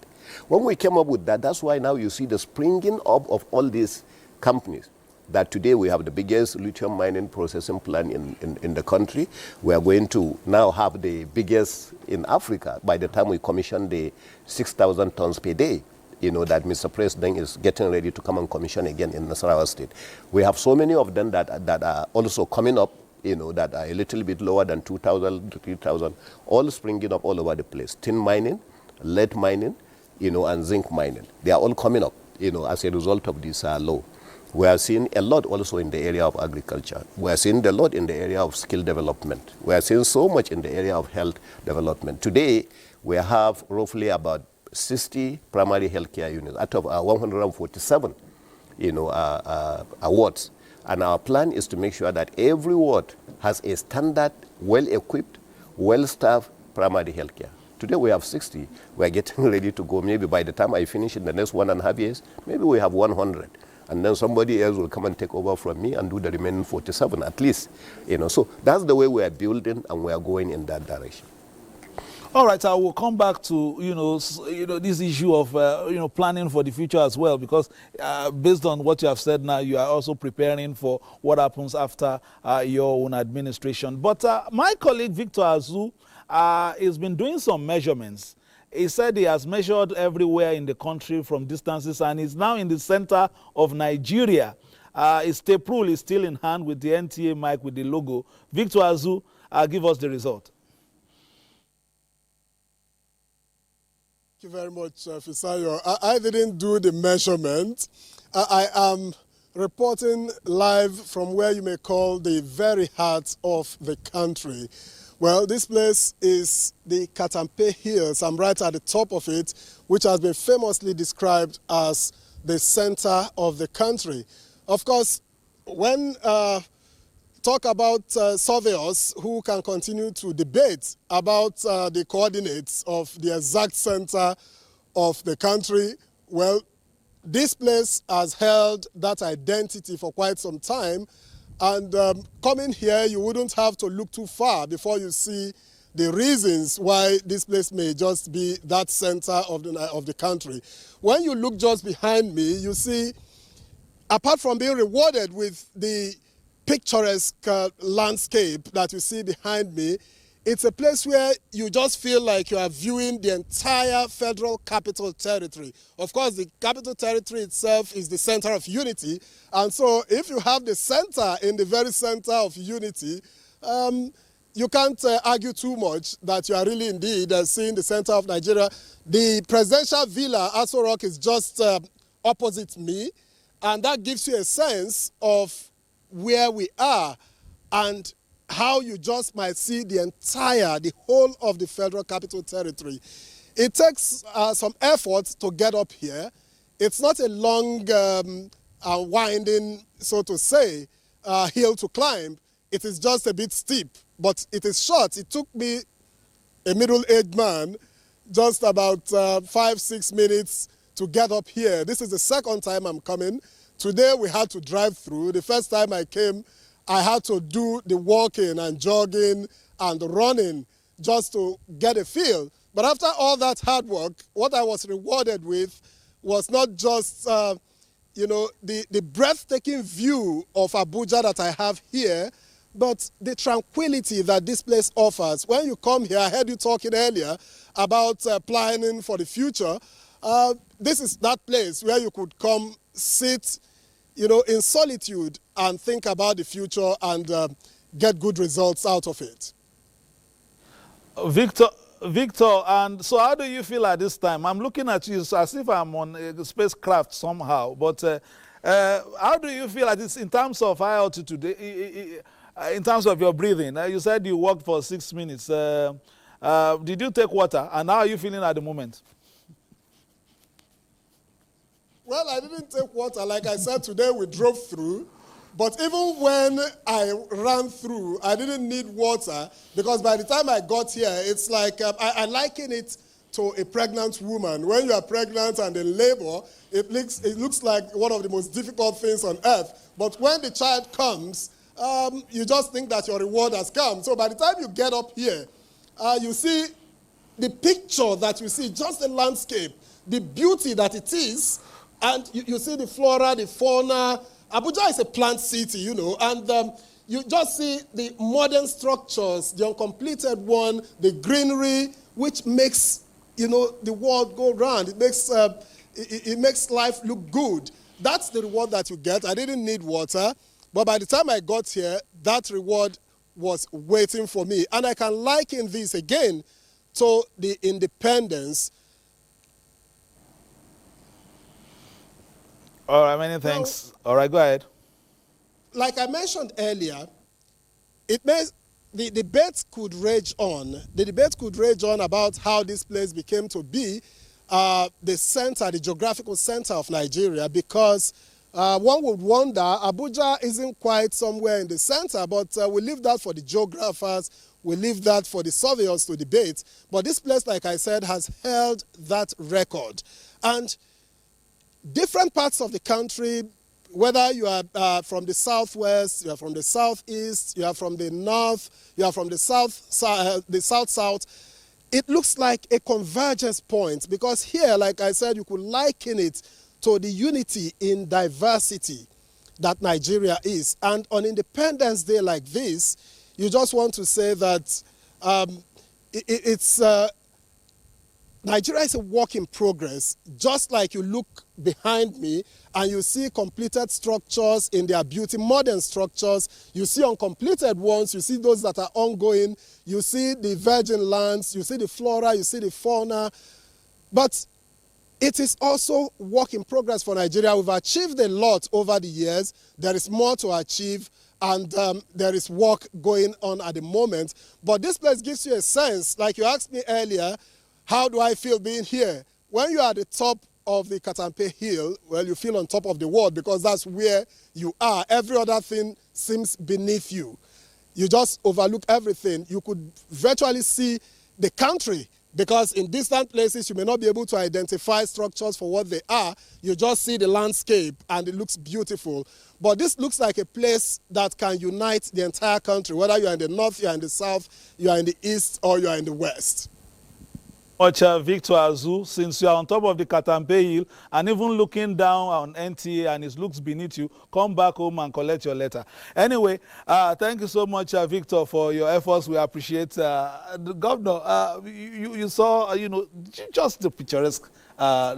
When we came up with that, that's why now you see the springing up of all these companies. That today we have the biggest lithium mining processing plant in the country. We are going to now have the biggest in Africa by the time we commission the 6,000 tons per day, you know, that Mr. President is getting ready to come and commission again in Nasarawa State. We have so many of them that are also coming up, you know, that are a little bit lower than 2,000 to 3,000, all springing up all over the place. Tin mining, lead mining, you know, and zinc mining. They are all coming up, you know, as a result of this law. We are seeing a lot also in the area of agriculture. We are seeing a lot in the area of skill development. We are seeing so much in the area of health development. Today, we have roughly about 60 primary healthcare units out of our 147, you know, wards. And our plan is to make sure that every ward has a standard, well-equipped, well-staffed primary healthcare. Today we have 60. We are getting ready to go. Maybe by the time I finish in the next 1.5 years, maybe we have 100. And then somebody else will come and take over from me and do the remaining 47 at least. You know, so that's the way we are building, and we are going in that direction. All right, I will come back to, you know, this issue of, you know, planning for the future as well, because based on what you have said now, you are also preparing for what happens after your own administration. But my colleague, Victor Azu, has been doing some measurements. He said he has measured everywhere in the country from distances, and is now in the center of Nigeria. His tape rule is still in hand with the NTA mic with the logo. Victor Azu, give us the result. Thank you very much, Fisayo. I didn't do the measurement. I am reporting live from where you may call the very heart of the country. Well, this place is the Katampe Hills. I'm right at the top of it, which has been famously described as the center of the country. Of course, when talk about surveyors who can continue to debate about the coordinates of the exact center of the country, well, this place has held that identity for quite some time. And coming here, you wouldn't have to look too far before you see the reasons why this place may just be that center of the country. When you look just behind me, you see, apart from being rewarded with the picturesque landscape that you see behind me, it's a place where you just feel like you are viewing the entire Federal Capital Territory. Of course, the Capital Territory itself is the center of unity. And so if you have the center in the very center of unity, you can't argue too much that you are really indeed seeing the center of Nigeria. The presidential villa, Aso Rock, is just opposite me. And that gives you a sense of where we are and how you just might see the whole of the Federal Capital Territory. It takes some effort to get up here. It's not a long winding, so to say, hill to climb. It is just a bit steep, but it is short. It took me, a middle-aged man, just about 5-6 minutes to get up here. This is the second time I'm coming. Today we had to drive through. The first time I came, I had to do the walking and jogging and running just to get a feel. But after all that hard work, what I was rewarded with was not just, the breathtaking view of Abuja that I have here, but the tranquility that this place offers. When you come here, I heard you talking earlier about planning for the future. This is that place where you could come sit, in solitude and think about the future and get good results out of it. Victor, and so how do you feel at this time? I'm looking at you as if I'm on a spacecraft somehow, but how do you feel at this in terms of high altitude, in terms of your breathing? You said you walked for 6 minutes. Did you take water? And how are you feeling at the moment? Well, I didn't take water. Like I said, today we drove through. But even when I ran through, I didn't need water because by the time I got here, it's like I liken it to a pregnant woman. When you are pregnant and in labor, it looks like one of the most difficult things on earth. But when the child comes, you just think that your reward has come. So by the time you get up here, you see the picture that you see, just the landscape, the beauty that it is. And you see the flora, the fauna. Abuja is a plant city, and you just see the modern structures, the uncompleted one, the greenery, which makes, the world go round. It makes life look good. That's the reward that you get. I didn't need water, but by the time I got here, that reward was waiting for me. And I can liken this again to the independence. All right, many thanks. All right, go ahead. Like I mentioned earlier, the debate could rage on. The debate could rage on about how this place became to be the center, the geographical center of Nigeria, because one would wonder, Abuja isn't quite somewhere in the center, but we leave that for the geographers, we leave that for the surveyors to debate. But this place, like I said, has held that record. And different parts of the country, whether you are from the southwest, you are from the southeast, you are from the north, you are from the south-south, it looks like a convergence point because here, like I said, you could liken it to the unity in diversity that Nigeria is. And on Independence Day like this, you just want to say that Nigeria is a work in progress, just like you look behind me and you see completed structures in their beauty, modern structures, you see uncompleted ones, you see those that are ongoing, you see the virgin lands, you see the flora, you see the fauna. But it is also work in progress for Nigeria. We've achieved a lot over the years. There is more to achieve, and there is work going on at the moment. But this place gives you a sense, like you asked me earlier, how do I feel being here? When you are at the top of the Katampe Hill, well, you feel on top of the world because that's where you are. Every other thing seems beneath you. You just overlook everything. You could virtually see the country, because in distant places, you may not be able to identify structures for what they are. You just see the landscape, and it looks beautiful. But this looks like a place that can unite the entire country, whether you are in the north, you are in the south, you are in the east, or you are in the west. Victor Azu, since you are on top of the Katampe Hill and even looking down on NTA and it looks beneath you, come back home and collect your letter. Anyway, thank you so much, Victor, for your efforts. We appreciate the governor. You saw, just the picturesque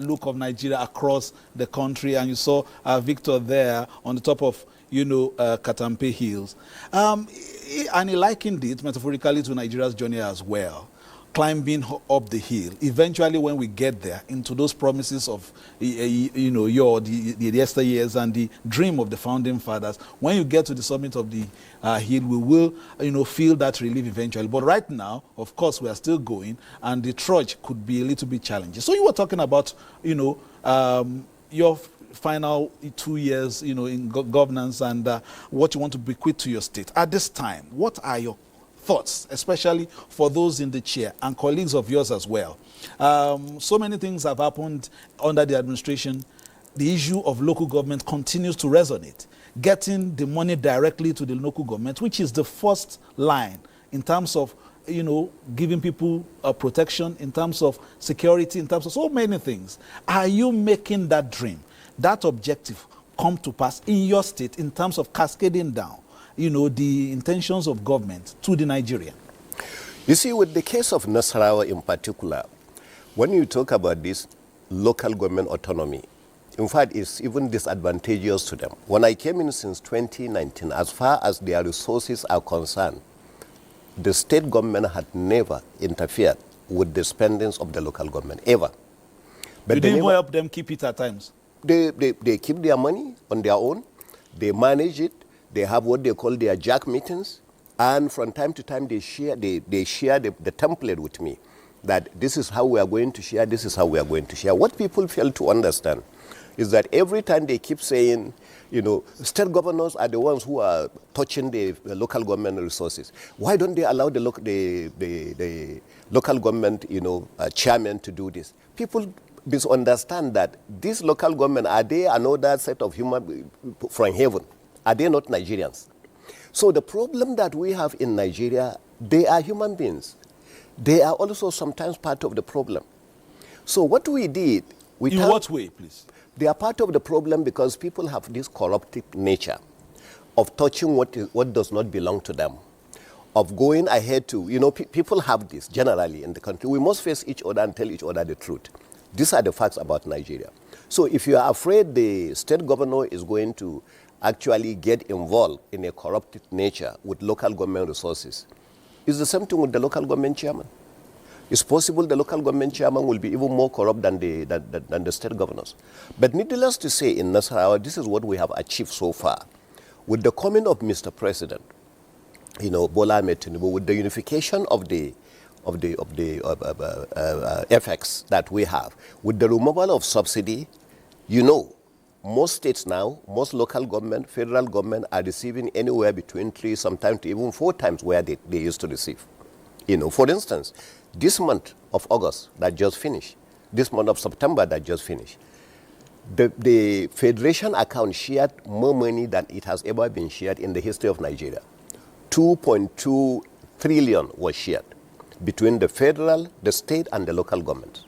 look of Nigeria across the country, and you saw Victor there on the top of, Katampe Hills. And he likened it metaphorically to Nigeria's journey as well. Climbing up the hill, eventually when we get there, into those promises of the yesteryears and the dream of the founding fathers, when you get to the summit of the hill, we will feel that relief eventually. But right now, of course, we are still going, and the trudge could be a little bit challenging. So you were talking about your final 2 years in governance and what you want to bequeath to your state. At this time, what are your thoughts, especially for those in the chair and colleagues of yours as well? So many things have happened under the administration. The issue of local government continues to resonate. Getting the money directly to the local government, which is the first line in terms of, giving people protection, in terms of security, in terms of so many things. Are you making that dream, that objective come to pass in your state in terms of cascading down the intentions of government to the Nigerian? You see, with the case of Nasarawa in particular, when you talk about this local government autonomy, in fact, it's even disadvantageous to them. When I came in since 2019, as far as their resources are concerned, the state government had never interfered with the spendings of the local government, ever. But you didn't help them keep it at times? They keep their money on their own. They manage it. They have what they call their jack meetings, and from time to time they share the template with me, that this is how we are going to share, this is how we are going to share. What people fail to understand is that every time they keep saying, state governors are the ones who are touching the local government resources. Why don't they allow the local government, chairman to do this? People misunderstand that these local government, are they another set of human from heaven? Are they not Nigerians? So the problem that we have in Nigeria, they are human beings. They are also sometimes part of the problem. So what we did... In what way, please? They are part of the problem because people have this corruptive nature of touching what does not belong to them, of going ahead to... people have this generally in the country. We must face each other and tell each other the truth. These are the facts about Nigeria. So if you are afraid the state governor is going to actually get involved in a corrupted nature with local government resources, it's the same thing with the local government chairman. It's possible the local government chairman will be even more corrupt than the state governors. But needless to say, in Nasarawa, this is what we have achieved so far. With the coming of Mr. President, Bola Ahmed Tinubu, with the unification of the FX that we have, with the removal of subsidy, most states now, most local government, federal government are receiving anywhere between 3, sometimes to even 4 times where they used to receive. For instance, this month of August that just finished, this month of September that just finished, the federation account shared more money than it has ever been shared in the history of Nigeria. 2.2 trillion was shared between the federal, the state, and the local government.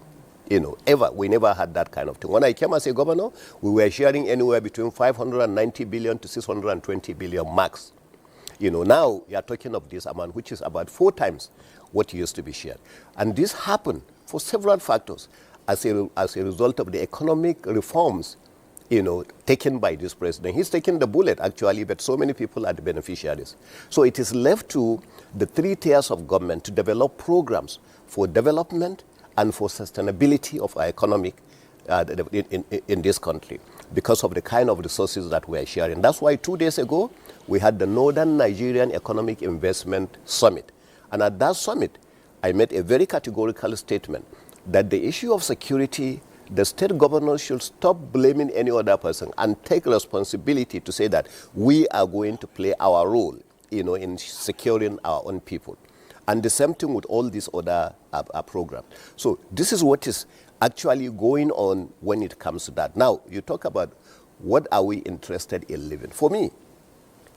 We never had that kind of thing. When I came as a governor, we were sharing anywhere between 590 billion to 620 billion max. Now you are talking of this amount, which is about 4 times what used to be shared. And this happened for several factors as a result of the economic reforms, taken by this president. He's taken the bullet, actually, but so many people are the beneficiaries. So it is left to the 3 tiers of government to develop programs for development and for sustainability of our economic in this country because of the kind of resources that we are sharing. That's why 2 days ago, we had the Northern Nigerian Economic Investment Summit. And at that summit, I made a very categorical statement that the issue of security, the state governors should stop blaming any other person and take responsibility to say that we are going to play our role, in securing our own people. And the same thing with all these other programs. So this is what is actually going on when it comes to that. Now, you talk about what are we interested in living. For me,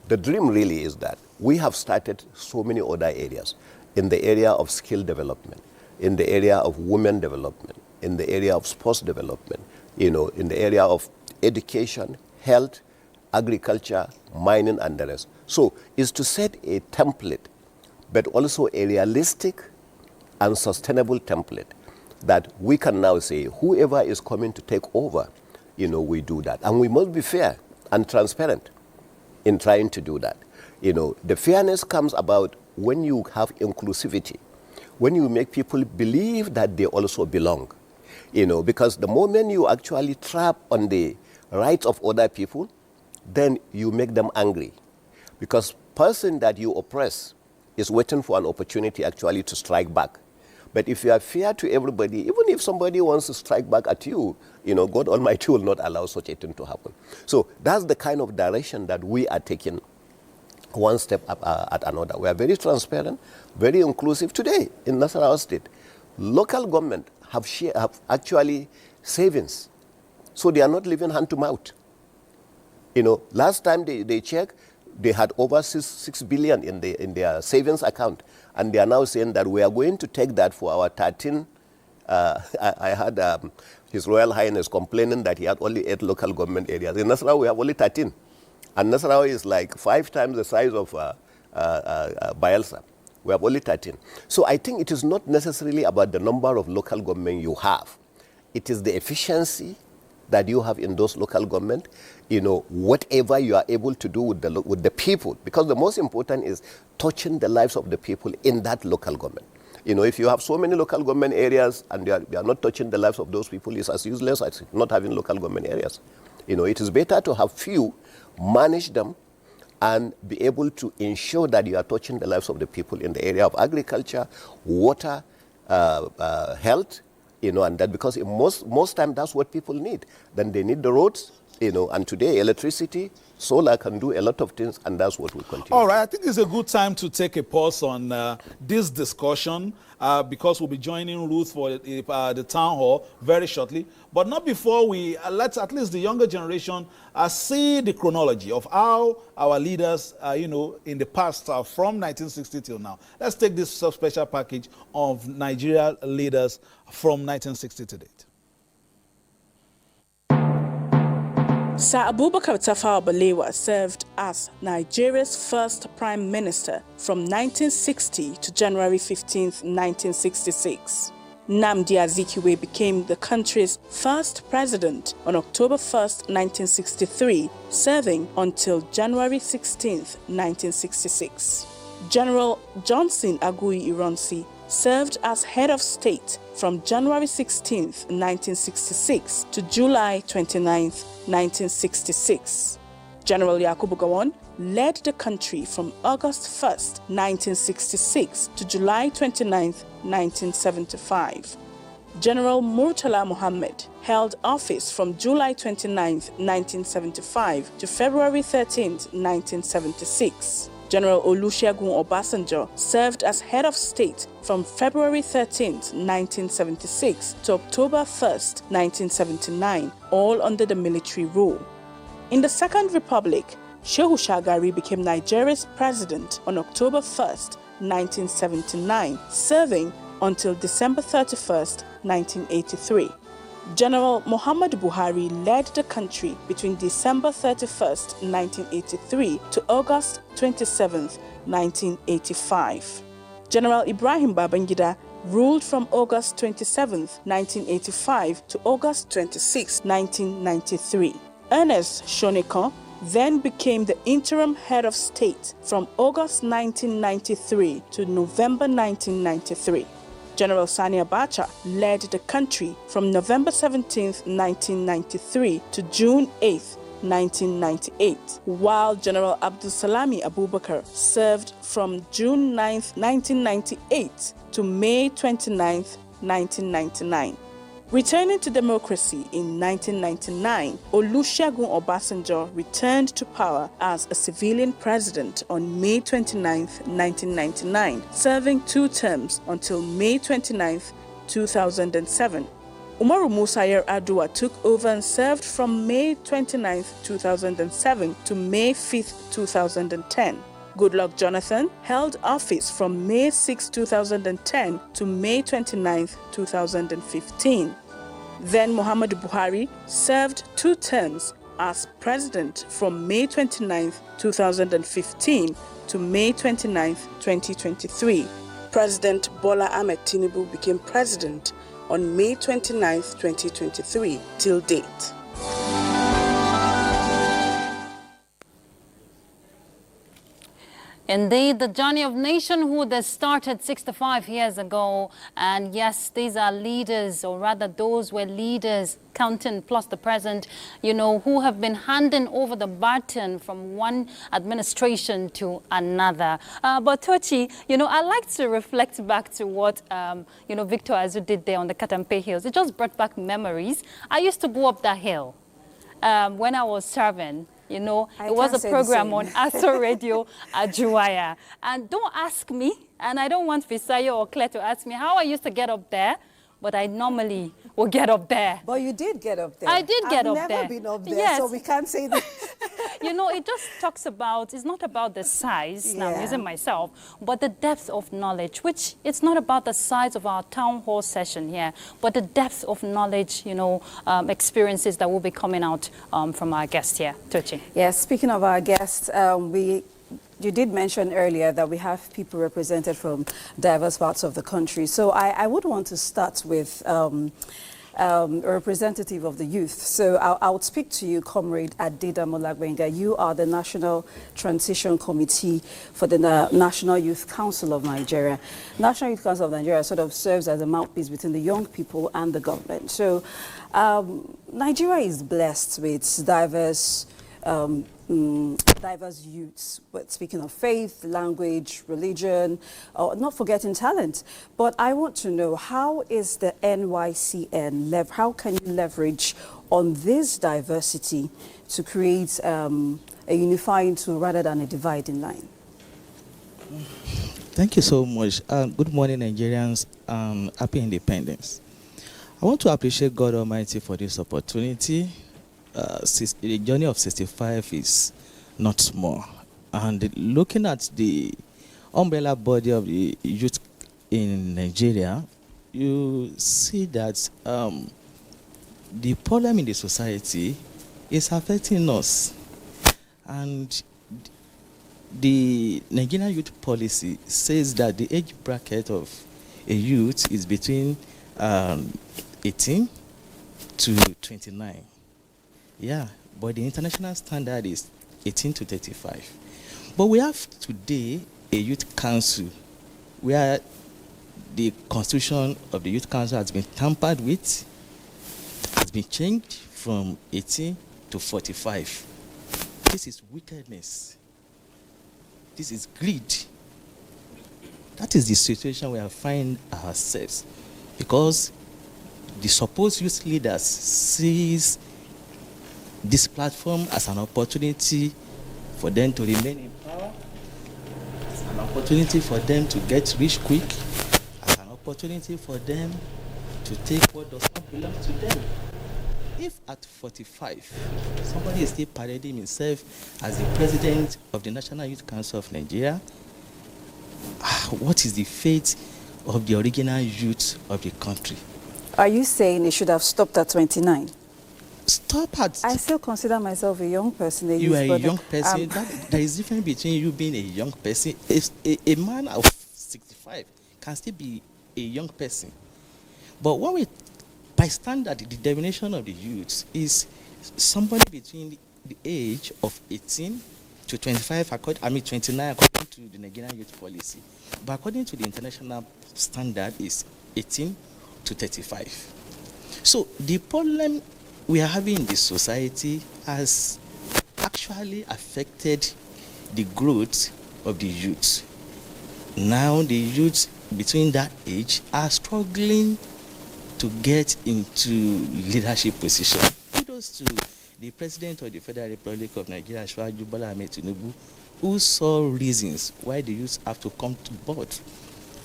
the dream really is that we have started so many other areas, in the area of skill development, in the area of women development, in the area of sports development, in the area of education, health, agriculture, mining, and the rest. So it's to set a template, but also a realistic and sustainable template that we can now say, whoever is coming to take over, we do that. And we must be fair and transparent in trying to do that. The fairness comes about when you have inclusivity, when you make people believe that they also belong. Because the moment you actually trap on the rights of other people, then you make them angry. Because person that you oppress is waiting for an opportunity actually to strike back. But if you are fair to everybody, even if somebody wants to strike back at you, God Almighty will not allow such a thing to happen. So that's the kind of direction that we are taking one step up at another. We are very transparent, very inclusive. Today in Nasarawa State, local government have actually savings. So they are not living hand to mouth. Last time they checked, they had over 6 billion in their savings account. And they are now saying that we are going to take that for our 13. I had His Royal Highness complaining that he had only 8 local government areas. In Nasarawa, we have only 13. And Nasarawa is like 5 times the size of Bayelsa. We have only 13. So I think it is not necessarily about the number of local government you have. It is the efficiency that you have in those local government, whatever you are able to do with the people. Because the most important is touching the lives of the people in that local government. If you have so many local government areas and you are not touching the lives of those people, it's as useless as not having local government areas. It is better to have few, manage them, and be able to ensure that you are touching the lives of the people in the area of agriculture, water, health, and that, because in most time that's what people need. Then they need the roads, and today electricity, solar can do a lot of things, and that's what we continue. All right, I think it's a good time to take a pause on this discussion because we'll be joining Ruth for the town hall very shortly. But not before we let at least the younger generation see the chronology of how our leaders, in the past from 1960 till now. Let's take this special package of Nigeria leaders from 1960 to date. Sir Abubakar Tafawa Balewa served as Nigeria's first Prime Minister from 1960 to January 15, 1966. Nnamdi Azikiwe became the country's first president on October 1, 1963, serving until January 16, 1966. General Johnson Agui Ironsi served as head of state from January 16, 1966 to July 29, 1966. General Yakubu Gowon led the country from August 1, 1966 to July 29, 1975. General Murtala Muhammad held office from July 29, 1975 to February 13, 1976. General Olusegun Obasanjo served as head of state from February 13, 1976 to October 1, 1979, all under the military rule. In the Second Republic, Shehu Shagari became Nigeria's president on October 1, 1979, serving until December 31, 1983. General Muhammadu Buhari led the country between December 31, 1983 to August 27, 1985. General Ibrahim Babangida ruled from August 27, 1985 to August 26, 1993. Ernest Shonekan then became the interim head of state from August 1993 to November 1993. General Sani Abacha led the country from November 17, 1993 to June 8, 1998, while General Abdulsalami Abubakar served from June 9, 1998 to May 29, 1999. Returning to democracy in 1999, Olusegun Obasanjo returned to power as a civilian president on May 29, 1999, serving 2 terms until May 29, 2007. Umaru Musa Yar'Adua took over and served from May 29, 2007 to May 5, 2010. Goodluck Jonathan held office from May 6, 2010 to May 29, 2015. Then Muhammadu Buhari served 2 terms as president from May 29, 2015 to May 29, 2023. President Bola Ahmed Tinubu became president on May 29, 2023 till date. Indeed, the journey of nationhood that started 65 years ago. And yes, these are leaders, or rather those were leaders, counting plus the present, who have been handing over the baton from one administration to another. But Tochi, I like to reflect back to what, Victor Azu did there on the Katampe Hills. It just brought back memories. I used to go up that hill when I was serving. It was a program on Aso Radio Ajuwaya. And don't ask me, and I don't want Fisayo or Claire to ask me how I used to get up there, but I normally will get up there. But you did get up there. I did get up there. I've never been up there, yes. So we can't say that. It just talks about, it's not about the size, now I'm using myself, but the depth of knowledge, which it's not about the size of our town hall session here, but the depth of knowledge, experiences that will be coming out from our guest here. Tochi. Yes, speaking of our guests, you did mention earlier that we have people represented from diverse parts of the country. So I would want to start with a representative of the youth. So I would speak to you, Comrade Adida Molagbenga. You are the National Transition Committee for the National Youth Council of Nigeria. National Youth Council of Nigeria sort of serves as a mouthpiece between the young people and the government. So Nigeria is blessed with diverse youths, but speaking of faith, language, religion, not forgetting talent. But I want to know, how is the NYCN, how can you leverage on this diversity to create a unifying tool rather than a dividing line? Thank you so much. Good morning, Nigerians. Happy independence. I want to appreciate God Almighty for this opportunity. The journey of 65 is not small, and looking at the umbrella body of the youth in Nigeria, you see that the problem in the society is affecting us, and the Nigerian youth policy says that the age bracket of a youth is between 18 to 29. Yeah, but the international standard is 18 to 35. But we have today a youth council where the constitution of the youth council has been tampered with, has been changed from 18 to 45. This is wickedness. This is greed. That is the situation we are finding ourselves, because the supposed youth leaders sees this platform as an opportunity for them to remain in power, as an opportunity for them to get rich quick, as an opportunity for them to take what does not belong to them. If at 45, somebody is still parading himself as the president of the National Youth Council of Nigeria, what is the fate of the original youth of the country? Are you saying it should have stopped at 29? Stop at... I still consider myself a young person. You are a young person. There is a difference between you being a young person. A man of 65 can still be a young person. But what we, by standard, the definition of the youth is somebody between the age of 18 to 25, 29 according to the Nigerian youth policy. But according to the international standard is 18 to 35. So the problem we are having in the society has actually affected the growth of the youth. Now the youth between that age are struggling to get into leadership position. Kudos to the President of the Federal Republic of Nigeria, Asiwaju Bola Ahmed Tinubu, who saw reasons why the youth have to come to board.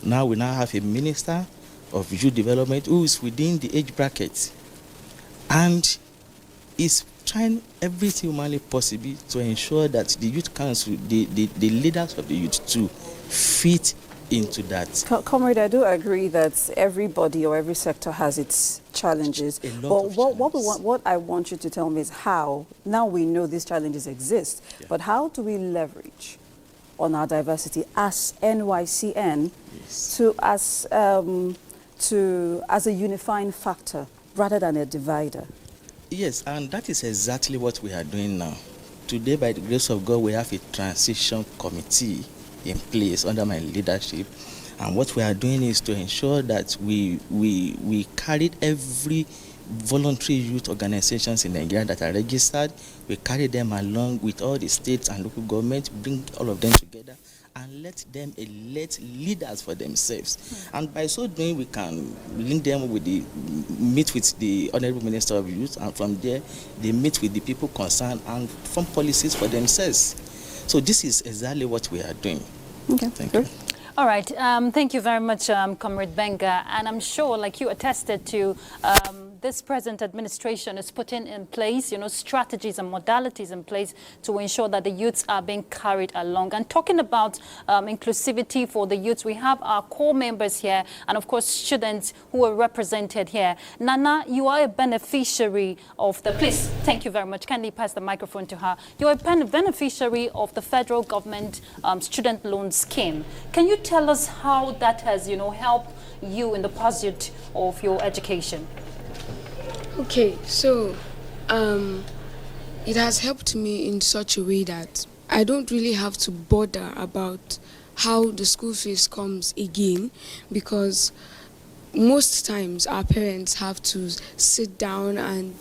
Now we have a Minister of Youth Development who is within the age bracket and is trying everything humanly possible to ensure that the youth council, the leaders of the youth too, fit into that. Comrade, I do agree that everybody or every sector has its challenges. But what I want you to tell me is how, now we know these challenges exist, but how do we leverage on our diversity as NYCN as a unifying factor rather than a divider? Yes, and that is exactly what we are doing now. Today, by the grace of God, we have a transition committee in place under my leadership, and what we are doing is to ensure that we carried every voluntary youth organizations in Nigeria that are registered. We carry them along with all the states and local governments, bring all of them together and let them elect leaders for themselves. And by so doing, we can link them with meet with the Honorable Minister of Youth, and from there they meet with the people concerned and form policies for themselves. So this is exactly what we are doing. Okay, thank you. All right, thank you very much, Comrade Benga. And I'm sure, like you attested to, this present administration is putting in place, strategies and modalities in place to ensure that the youths are being carried along. And talking about inclusivity for the youths, we have our core members here and, of course, students who are represented here. Nana, you are a beneficiary of the... Please, thank you very much. Kindly pass the microphone to her. You're a beneficiary of the federal government student loan scheme. Can you tell us how that has, helped you in the pursuit of your education? Okay, so it has helped me in such a way that I don't really have to bother about how the school fees comes again, because most times our parents have to sit down and,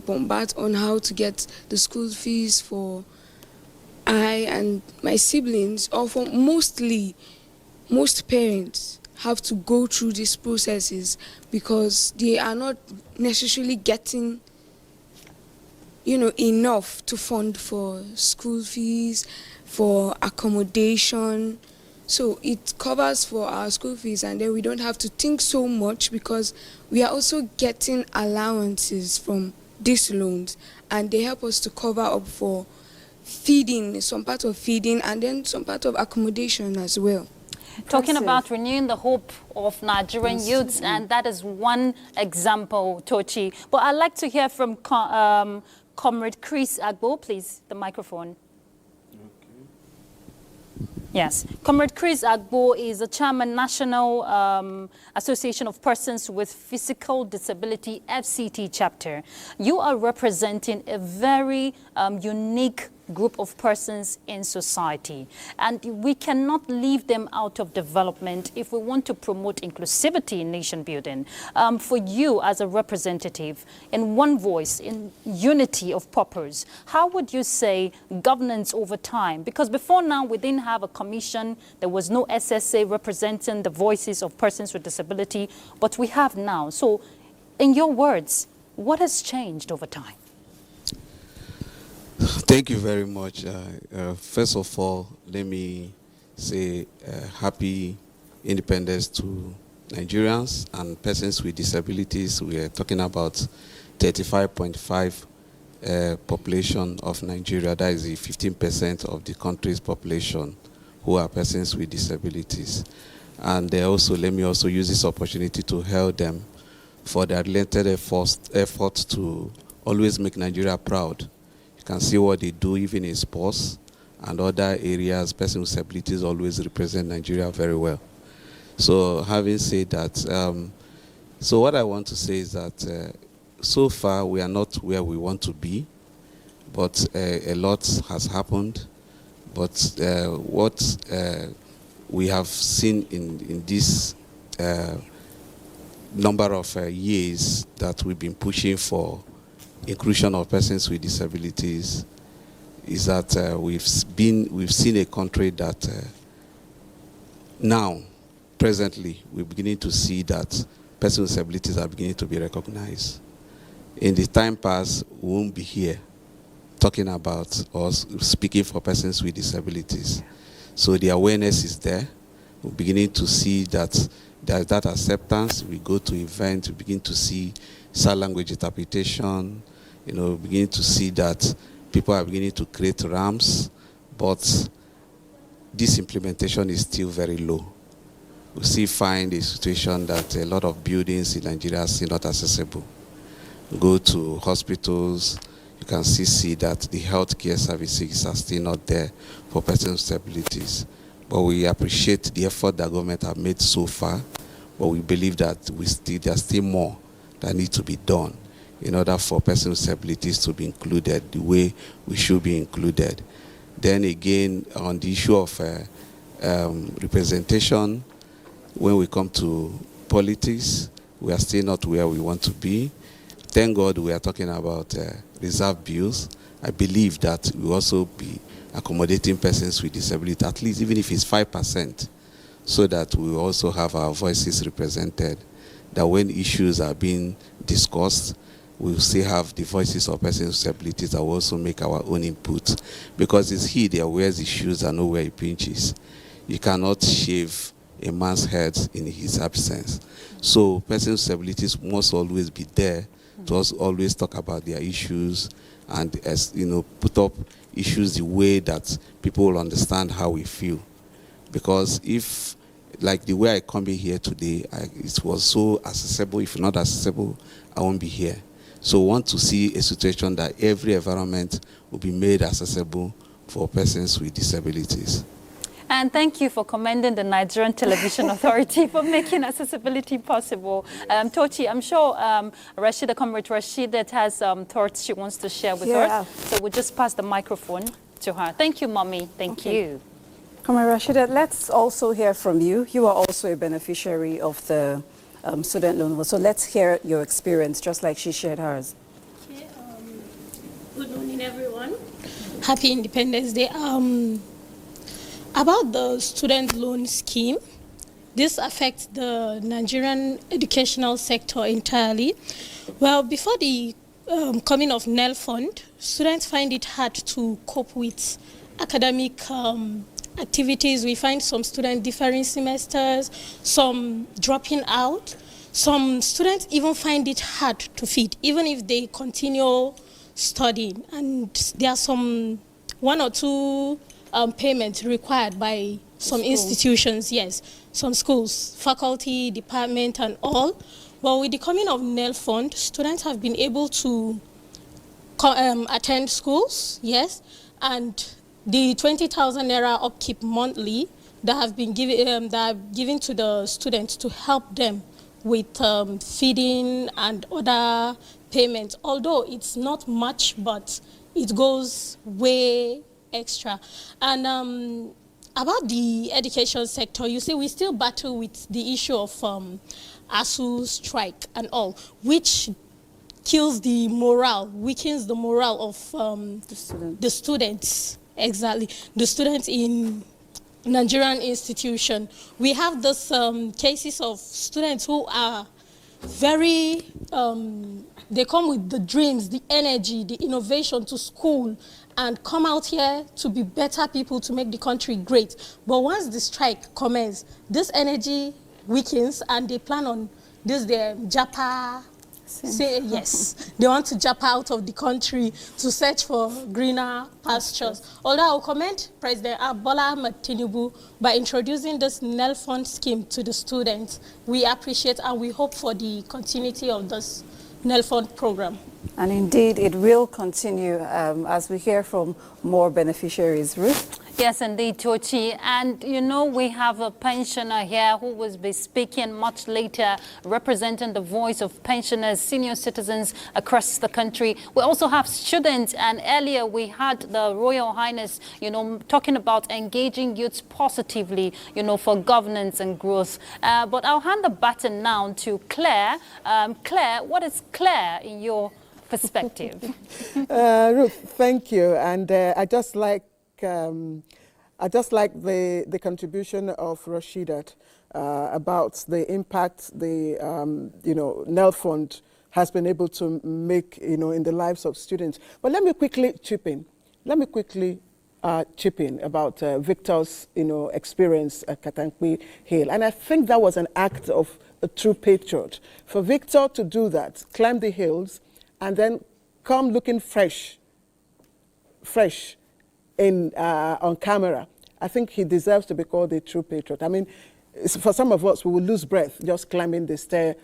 bombard on how to get the school fees for I and my siblings, or for most parents have to go through these processes because they are not necessarily getting, enough to fund for school fees, for accommodation. So it covers for our school fees, and then we don't have to think so much because we are also getting allowances from these loans, and they help us to cover up for feeding, some part of feeding, and then some part of accommodation as well. Talking about renewing the hope of Nigerian youths, and that is one example, Tochi. But I'd like to hear from Comrade Chris Agbo, please, the microphone. Yes. Comrade Chris Agbo is the Chairman, National Association of Persons with Physical Disability, FCT chapter. You are representing a very unique group of persons in society, and we cannot leave them out of development if we want to promote inclusivity in nation building. For you as a representative, in one voice, in unity of purpose, how would you say governance over time? Because before now we didn't have a commission, there was no SSA representing the voices of persons with disability, but we have now. So in your words, what has changed over time? Thank you very much. First of all, let me say happy independence to Nigerians and persons with disabilities. We are talking about 35.5 population of Nigeria. That is the 15% of the country's population who are persons with disabilities. And also, let me also use this opportunity to hail them for their relentless efforts to always make Nigeria proud. You can see what they do even in sports and other areas. Persons with disabilities always represent Nigeria very well. So having said that, so what I want to say is that so far we are not where we want to be, but a lot has happened. But what we have seen in this number of years that we've been pushing for inclusion of persons with disabilities is that we've seen a country that now, presently, we're beginning to see that persons with disabilities are beginning to be recognized. In the time past, we won't be here talking about or speaking for persons with disabilities. So the awareness is there. We're beginning to see that there's that acceptance. We go to events, we begin to see sign language interpretation, beginning to see that people are beginning to create ramps, but this implementation is still very low. We still find a situation that a lot of buildings in Nigeria are still not accessible. Go to hospitals, you can still see that the healthcare services are still not there for persons with disabilities. But we appreciate the effort that government have made so far, but we believe that there's still more that needs to be done in order for persons with disabilities to be included the way we should be included. Then again, on the issue of representation, when we come to politics, we are still not where we want to be. Thank God we are talking about reserve bills. I believe that we will also be accommodating persons with disability, at least even if it's 5%, so that we will also have our voices represented, that when issues are being discussed, we will still have the voices of persons with disabilities that will also make our own input. Because it's he that wears his shoes and know where he pinches. You cannot shave a man's head in his absence. So persons with disabilities must always be there to always talk about their issues and put up issues the way that people will understand how we feel. Because if, like the way I come in here today, it was so accessible. If not accessible, I won't be here. So we want to see a situation that every environment will be made accessible for persons with disabilities. And thank you for commending the Nigerian Television Authority for making accessibility possible. Tochi, I'm sure Rashida, Comrade Rashida, has thoughts she wants to share with us. So we'll just pass the microphone to her. Thank you, Mommy. Thank you. Comrade Rashida, let's also hear from you. You are also a beneficiary of the student loan. So let's hear your experience, just like she shared hers. Okay, good morning, everyone. Happy Independence Day. About the student loan scheme, this affects the Nigerian educational sector entirely. Well, before the coming of NEL Fund, students find it hard to cope with academic activities. We find some students differing semesters, some dropping out. Some students even find it hard to feed, even if they continue studying. And there are some 1 or 2 payments required by some institutions, yes, some schools, faculty, department, and all. Well, with the coming of NEL Fund, students have been able to attend schools, yes, and the 20,000 naira upkeep monthly that have been given to the students to help them with feeding and other payments. Although it's not much, but it goes way extra. And about the education sector, you see, we still battle with the issue of ASU strike and all, which kills the morale, weakens the morale of the students. Exactly, the students in Nigerian institution. We have this cases of students who are very, they come with the dreams, the energy, the innovation to school, and come out here to be better people, to make the country great. But once the strike commences, this energy weakens, and they plan on this, their Japa, say yes, they want to jump out of the country to search for greener pastures. Although I will commend President Bola Ahmed Tinubu by introducing this NEL Fund scheme to the students. We appreciate and we hope for the continuity of this NEL Fund program. And indeed, it will continue as we hear from more beneficiaries. Ruth? Yes, indeed, Tochi. And, you know, we have a pensioner here who will be speaking much later, representing the voice of pensioners, senior citizens across the country. We also have students, and earlier we had the Royal Highness, you know, talking about engaging youths positively, you know, for governance and growth. But I'll hand the baton now to Claire. Claire, what is Claire in your perspective? Ruth, thank you. And I just like the contribution of Rashidat about the impact the Nel Fund has been able to make in the lives of students. But let me quickly chip in. About Victor's experience at Katankwi Hill, and I think that was an act of a true patriot for Victor to do that, climb the hills, and then come looking fresh on camera. I think he deserves to be called a true patriot. I mean, for some of us, we will lose breath just climbing the stairs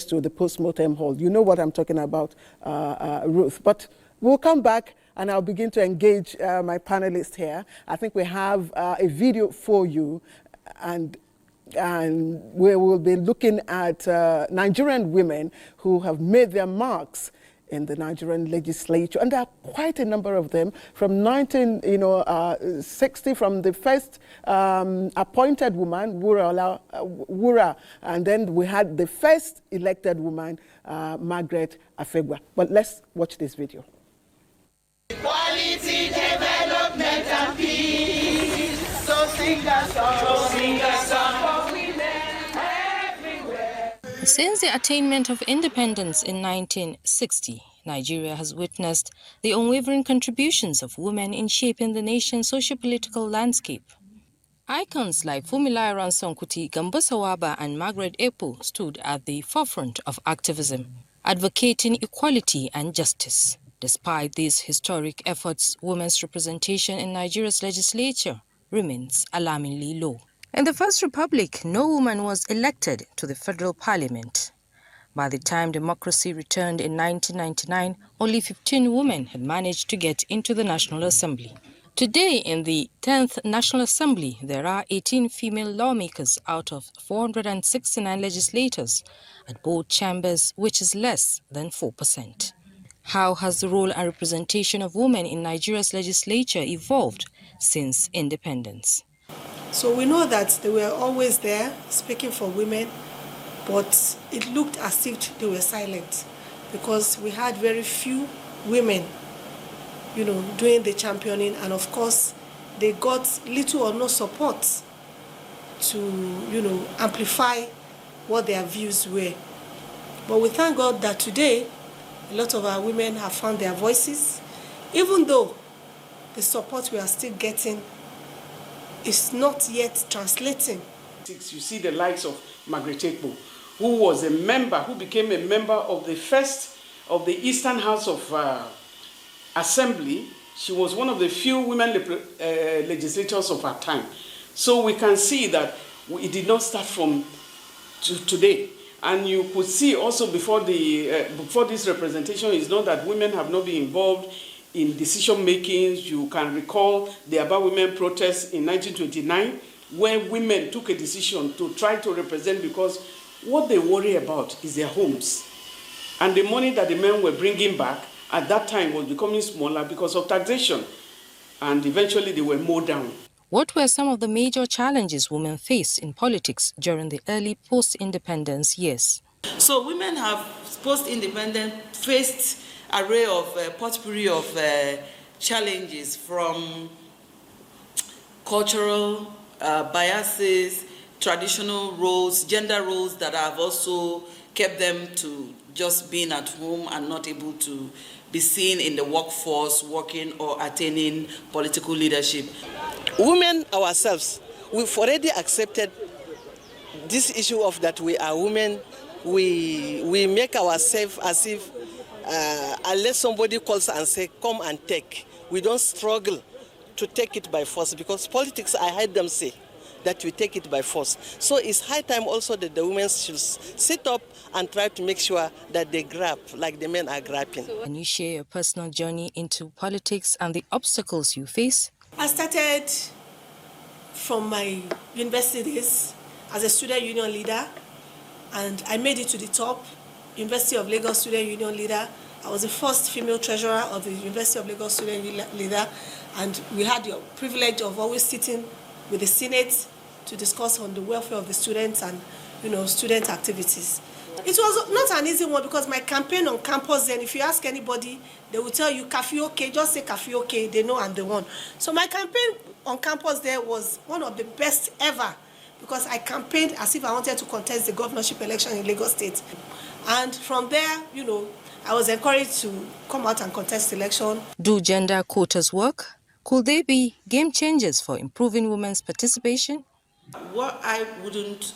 to the post-mortem hall. You know what I'm talking about, Ruth. But we'll come back and I'll begin to engage my panelists here. I think we have a video for you, and we will be looking at Nigerian women who have made their marks in the Nigerian legislature, and there are quite a number of them from 1960, from the first appointed woman, Wura, and then we had the first elected woman, Margaret Afegwa. But let's watch this video. Quality development and peace. So sing a song for women everywhere. Since the attainment of independence in 1960, Nigeria has witnessed the unwavering contributions of women in shaping the nation's socio-political landscape. Icons like Fumilayo Ransome-Kuti, Gambo Sawaba, and Margaret Epo stood at the forefront of activism, advocating equality and justice. Despite these historic efforts, women's representation in Nigeria's legislature remains alarmingly low. In the First Republic, no woman was elected to the federal parliament. By the time democracy returned in 1999, only 15 women had managed to get into the National Assembly. Today, in the 10th National Assembly, there are 18 female lawmakers out of 469 legislators at both chambers, which is less than 4%. How has the role and representation of women in Nigeria's legislature evolved since independence? So we know that they were always there speaking for women, but it looked as if they were silent because we had very few women, doing the championing, and of course they got little or no support to, amplify what their views were. But we thank God that today a lot of our women have found their voices, even though the support we are still getting is not yet translating. You see the likes of Margaret Ekpo, who became a member of the Eastern House of Assembly. She was one of the few women legislators of our time. So we can see that it did not start from today. And you could see also before this representation is not that women have not been involved in decision making. You can recall the Aba Women protests in 1929, where women took a decision to try to represent, because what they worry about is their homes. And the money that the men were bringing back at that time was becoming smaller because of taxation. And eventually they were mowed down. What were some of the major challenges women faced in politics during the early post-independence years? So women have, post-independent, faced an array of potpourri of challenges, from cultural biases, traditional roles, gender roles that have also kept them to just being at home and not able to be seen in the workforce, working or attaining political leadership. Women ourselves, we've already accepted this issue of that we are women. We make ourselves as if unless somebody calls and say, come and take, we don't struggle to take it by force, because politics, I heard them say that we take it by force. So it's high time also that the women should sit up and try to make sure that they grab like the men are grabbing. Can you share your personal journey into politics and the obstacles you face? I started from my university days as a student union leader, and I made it to the top. University of Lagos Student Union leader. I was the first female treasurer of the University of Lagos Student leader, and we had the privilege of always sitting with the Senate to discuss on the welfare of the students and, student activities. It was not an easy one because my campaign on campus then, if you ask anybody, they will tell you, "Kafi okay," just say "Kafi okay," they know I'm the one. So my campaign on campus there was one of the best ever because I campaigned as if I wanted to contest the governorship election in Lagos State. And from there, I was encouraged to come out and contest the election. Do gender quotas work? Could they be game changers for improving women's participation? What I wouldn't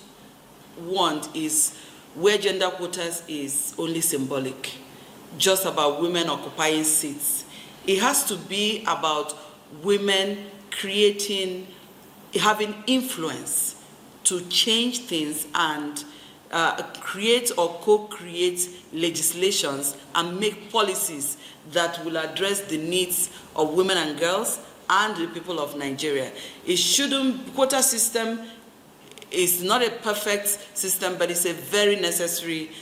want is where gender quotas is only symbolic, just about women occupying seats. It has to be about women having influence to change things and create or co-create legislations and make policies that will address the needs of women and girls and the people of Nigeria. Quota system is not a perfect system, but it's a very necessary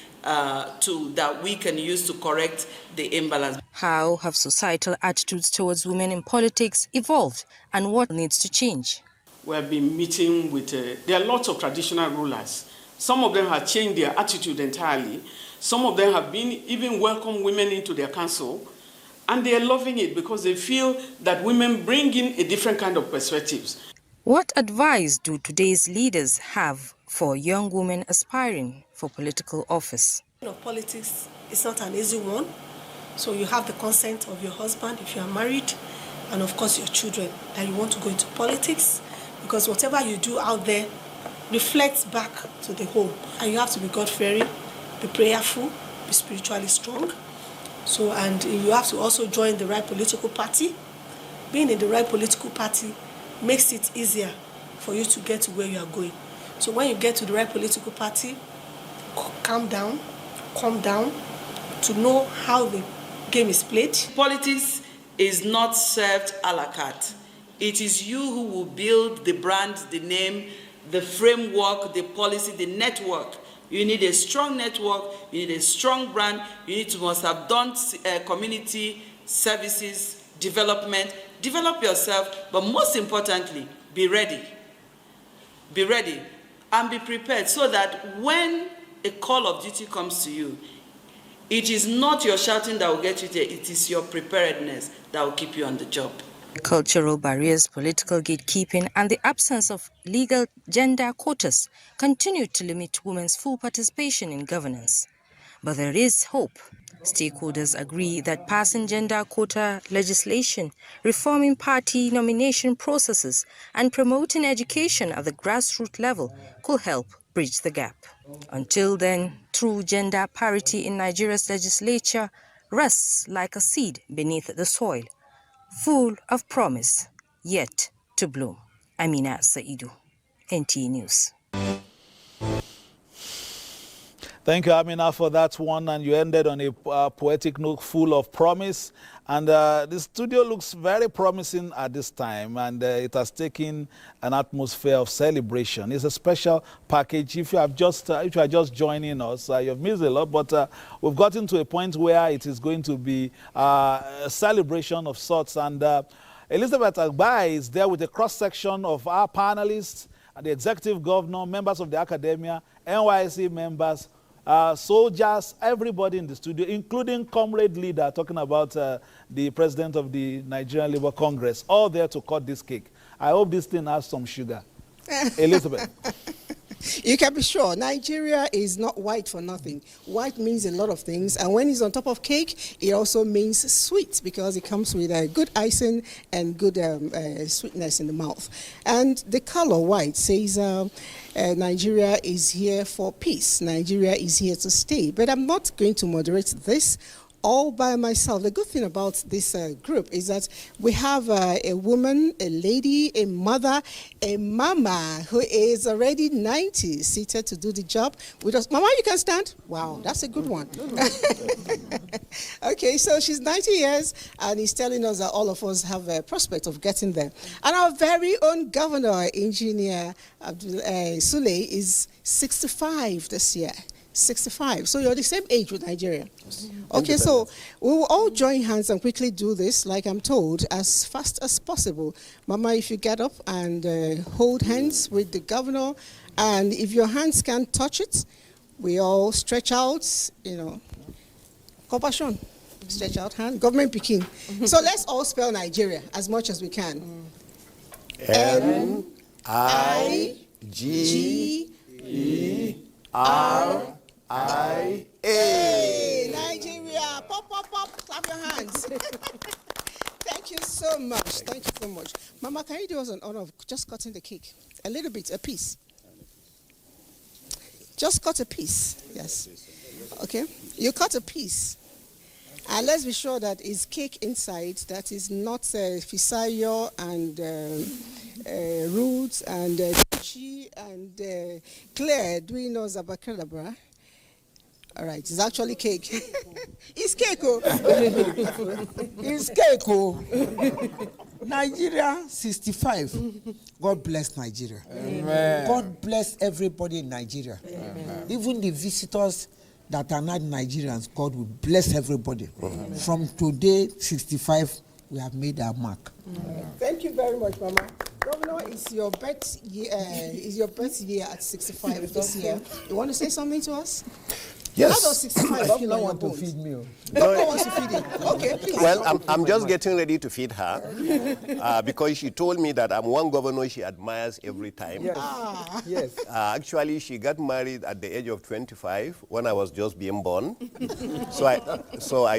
tool that we can use to correct the imbalance. How have societal attitudes towards women in politics evolved, and what needs to change? We have been meeting with, there are lots of traditional rulers. Some of them have changed their attitude entirely. Some of them have even welcomed women into their council, and they are loving it because they feel that women bring in a different kind of perspectives. What advice do today's leaders have for young women aspiring for political office? Politics is not an easy one. So you have the consent of your husband if you are married, and of course your children, that you want to go into politics, because whatever you do out there reflects back to the home. And you have to be God-fearing, be prayerful, be spiritually strong. So, and you have to also join the right political party. Being in the right political party makes it easier for you to get to where you are going. So when you get to the right political party, calm down to know how the game is played. Politics is not served a la carte. It is you who will build the brand, the name, the framework, the policy, the network. You need a strong network, you need a strong brand, must have done community services, development, develop yourself, but most importantly, be ready. Be ready and be prepared so that when a call of duty comes to you, it is not your shouting that will get you there, it is your preparedness that will keep you on the job. Cultural barriers, political gatekeeping, and the absence of legal gender quotas continue to limit women's full participation in governance. But there is hope. Stakeholders agree that passing gender quota legislation, reforming party nomination processes, and promoting education at the grassroots level could help bridge the gap. Until then, true gender parity in Nigeria's legislature rests like a seed beneath the soil, full of promise, yet to bloom. Amina Saidu, NTA News. Thank you, Amina, for that one. And you ended on a poetic note full of promise. And the studio looks very promising at this time. And it has taken an atmosphere of celebration. It's a special package. If you are just joining us, you've missed a lot. But we've gotten to a point where it is going to be a celebration of sorts. And Elizabeth Agbai is there with a cross-section of our panelists, the executive governor, members of the academia, NYC members, soldiers, everybody in the studio, including comrade leader, talking about the president of the Nigerian Labour Congress, all there to cut this cake. I hope this thing has some sugar. Elizabeth. You can be sure Nigeria is not white for nothing. White means a lot of things, and when it's on top of cake, it also means sweet because it comes with a good icing and good sweetness in the mouth. And the color white says Nigeria is here for peace. Nigeria is here to stay. But I'm not going to moderate this all by myself. The good thing about this group is that we have a woman, a lady, a mother, a mama who is already 90, seated to do the job with us. Mama, you can stand? Wow, that's a good one. Okay, so she's 90 years and he's telling us that all of us have a prospect of getting there. And our very own governor, Engineer Sule, is 65 this year. 65. So you're the same age with Nigeria. Okay, so we will all join hands and quickly do this, like I'm told, as fast as possible. Mama, if you get up and hold hands with the governor, and if your hands can't touch it, we all stretch out, you know, compassion, stretch out hand, government Peking. So let's all spell Nigeria as much as we can. N-I-G-E-R-I-A. Nigeria. Pop, pop, pop. Clap your hands. Thank you so much. Thank you so much. Mama, can you do us an honor of just cutting the cake? A little bit, a piece. Just cut a piece. Yes. Okay. You cut a piece. And let's be sure that it's cake inside that is not fisayo and roots and chi and Claire doing us abacadabra. All right, it's actually cake. It's cake, oh. It's cake, oh. Nigeria 65. God bless Nigeria. Amen. God bless everybody in Nigeria. Amen. Even the visitors that are not Nigerians, God will bless everybody. Amen. From today, 65, we have made our mark. Thank you very much, Mama. Governor, it's your birth year at 65 this year. You want to say something to us? Yes. How does 65 Governor don't want to feed me. Governor wants to feed him. Okay, please. Well, I'm just getting ready to feed her because she told me that I'm one governor she admires every time. Yes. Yes. Actually, she got married at the age of 25 when I was just being born.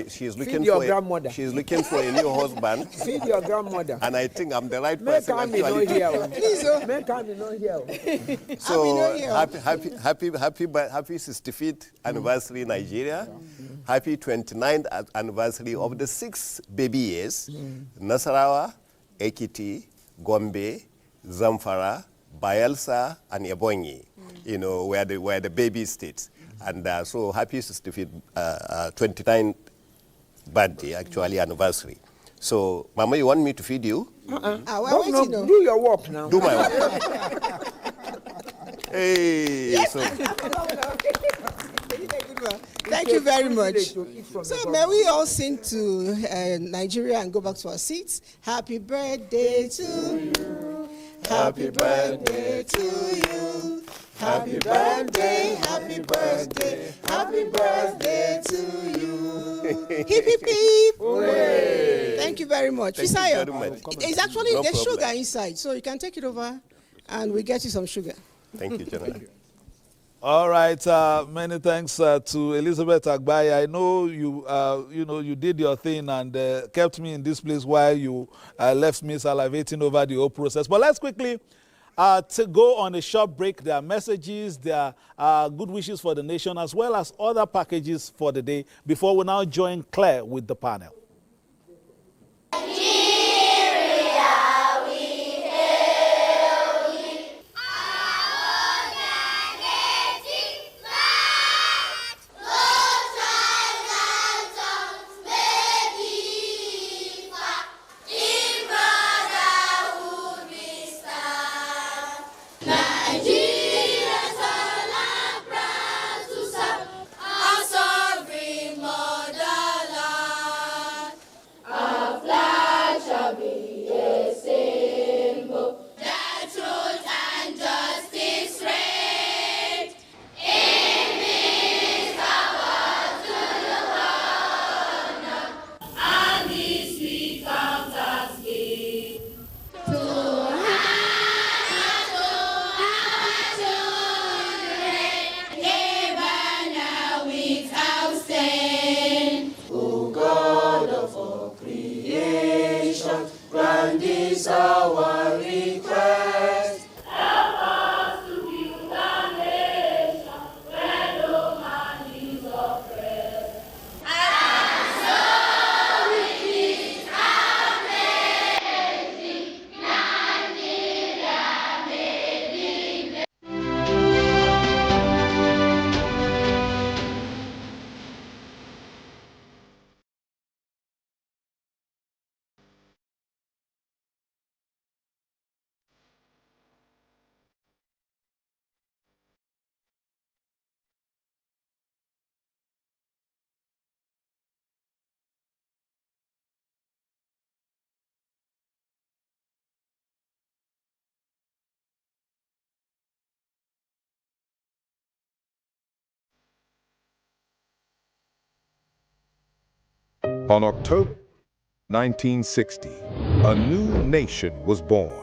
She's looking for grandmother. She's looking for a new husband. Feed your grandmother. And I think I'm the right person actually. Please, make her not here. So happy 65th anniversary, Nigeria. Happy 29th anniversary of the 6 baby years. Nasarawa, Ekiti, Gombe, Zamfara, Bayelsa, and Ebonyi. You know, where the baby states. And so happy 65th, 29th birthday, actually anniversary. So, Mama, you want me to feed you? Governor, do your work now. Do my work. Hey, Yes. so. Thank you very much. So may we all sing to Nigeria and go back to our seats. Happy birthday to you. Happy birthday to you. Happy birthday, happy birthday, happy birthday to you. Hip, hip, hip. Hooray. Thank you very much. Thank you Fisayo, very much. it's actually No there's problem. sugar inside, so you can take it over and we'll get you some sugar. Thank you, General. All right, many thanks to Elizabeth Agbaye. I know you, you did your thing and kept me in this place while you left me salivating over the whole process. But let's quickly to go on a short break. There are messages, there are good wishes for the nation, as well as other packages for the day before we now join Claire with the panel. On October 1960, a new nation was born.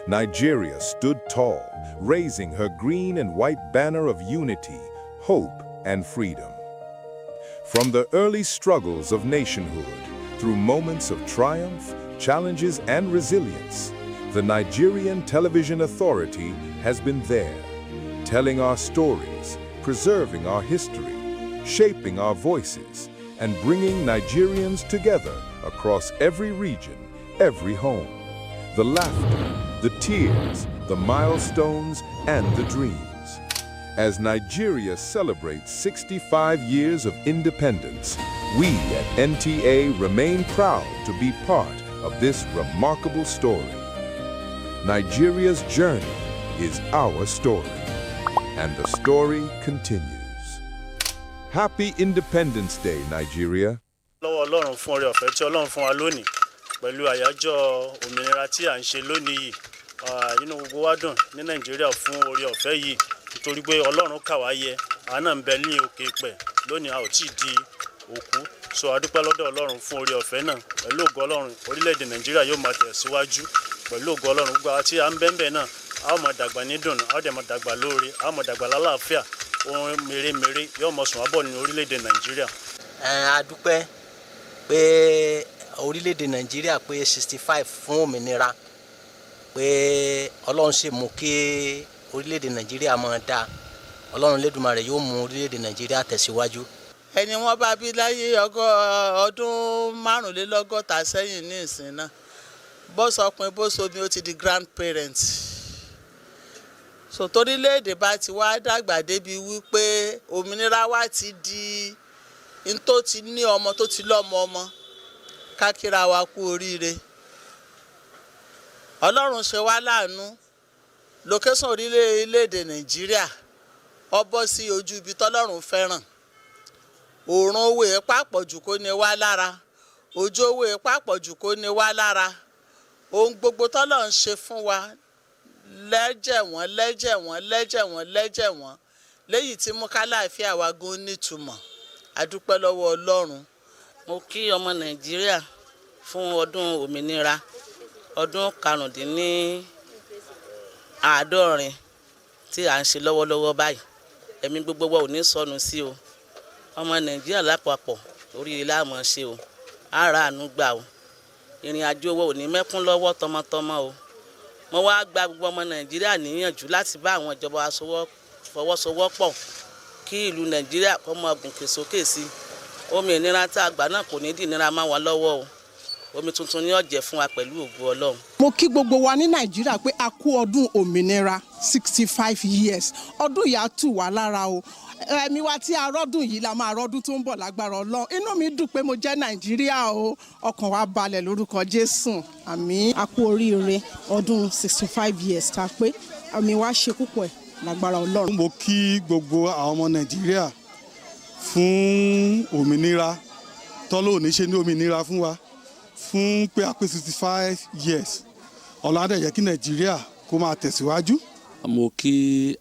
Nigeria stood tall, raising her green and white banner of unity, hope, and freedom. From the early struggles of nationhood, through moments of triumph, challenges, and resilience, the Nigerian Television Authority has been there, telling our stories, preserving our history, shaping our voices, and bringing Nigerians together across every region, every home. The laughter, the tears, the milestones, and the dreams. As Nigeria celebrates 65 years of independence, we at NTA remain proud to be part of this remarkable story. Nigeria's journey is our story, and the story continues. Happy Independence Day, Nigeria. Lọ́wọ́ Ọlọ́run fún oore ọ̀fẹ́ tí Ọlọ́run fún wa lónìí pẹ̀lú àyájọ́ òmìnira tí à ń ṣe lónìí yìí. Inú gbogbo wa dùn ní Nàìjíríà fún oore ọ̀fẹ́ yìí nítorí pé Ọlọ́run kà wá yẹ. Àwa náà ń bẹ ní òkè pẹ̀ lónìí, a ò tí ì di òkú. So a dúpẹ́ lọ́dọ̀ Ọlọ́run fún oore ọ̀fẹ́ náà. Pẹ̀lú ògo Ọlọ́run, orílẹ̀-èdè Nàìjíríà yóò máa tẹ̀síwájú. Pẹ̀lú ògo Ọlọ́run, gbogbo àwa tí à ń bẹ́ẹ̀ náà, a ó máa dàgbà ní dùn, a ó dẹ̀ máa dàgbà lóore, a ó máa dàgbà lálàáfíà. Ohun mèremère yóò máa sùn wá bọ̀ ní orílẹ̀-èdè Nàìjíríà. A dúpẹ́ pé orílẹ̀-èdè Nàìjíríà pé 65 fún òmìnira, pé Ọlọ́run ṣe mú kí orílẹ̀-èdè Nàìjíríà máa dáa. Ọlọ́run Lédùmarè yóò mú orílẹ̀-èdè Nàìjíríà tẹ̀síwájú. Ẹni wọ́n bá bí láyé ọdún 45 sẹ́yìn ní ìsìn náà, bó sọkùnrin bó sobi ó ti di grandparent. So torílẹ̀-èdè bá ti wá dàgbà débi wípé òmìnira wa ti di n tó ti ní ọmọ tó ti lọ́mọ ọmọ, ká kíra wa kú oríire. Ọlọ́run ṣe wá láàánú, location orílẹ̀-èdè Nàìjíríà ó bọ́ sí ojú ibi tọ́lọ́run fẹ́ràn. Òòrùn owó ìpapọ̀ jù kó ní wá lára, òjò owó ìpapọ̀ jù kó ní wá lára. Ohun gbogbo tọ́lọ́run ṣe fún wa lẹ́jẹ̀wọ̀n léyìí tí mú kálàáfíà wa gan nítumọ̀. A dúpẹ́ lọ́wọ́ Ọlọ́run. Mo kí ọmọ Nàìjíríà fún ọdún òmìnira ọdún 75 tí à ń ṣe lọ́wọ́lọ́wọ́ báyìí. Ẹ̀mí gbogbo wa ò ní sọnù sí o. Ọmọ Nàìjíríà lápapọ̀ oríire la máa ṣe o. Ara àánú gbà o. Ìrìn àjò wa ò ní mẹ́kún lọ́wọ́ tọmọtọmọ o. Mo wá gba gbogbo ọmọ Nàìjíríà níyànjú láti bá àwọn ìjọba fọwọ́sowọ́pọ̀ kí ìlú Nàìjíríà kó máa gòkè sókè sí. Òmìnira tá a gbà náà kò ní dìnira máa wà lọ́wọ́ o. Omi tuntun ni ó jẹ́ fún wa pẹ̀lú ògo Ọlọ́run. Mo kí gbogbo wa ní Nàìjíríà pé a kú ọdún òmìnira 65 years. Ọdún yìí á tù wá lára o. Ẹ̀mí wa tí a rọ́dún yìí la máa rọ́dún tó ń bọ̀ lágbára Ọlọ́run. Inú mi dùn pé mo jẹ́ Nàìjíríà o. Ọkàn wa balẹ̀ lórúkọ Jésù. Àmín. A kú oríire ọdún 65 years tá pé àmì wa ṣe púpọ̀ ẹ̀ lágbára Ọlọ́run. Mo kí gbogbo àwọn ọmọ Nàìjíríà fún òmìnira tọ́lọ́ òní ṣe ní òmìnira fún wa fún pé a pé 65 years. Ọlọ́run á dẹ̀ jẹ́ kí Nàìjíríà kó máa tẹ̀síwájú. Mo kí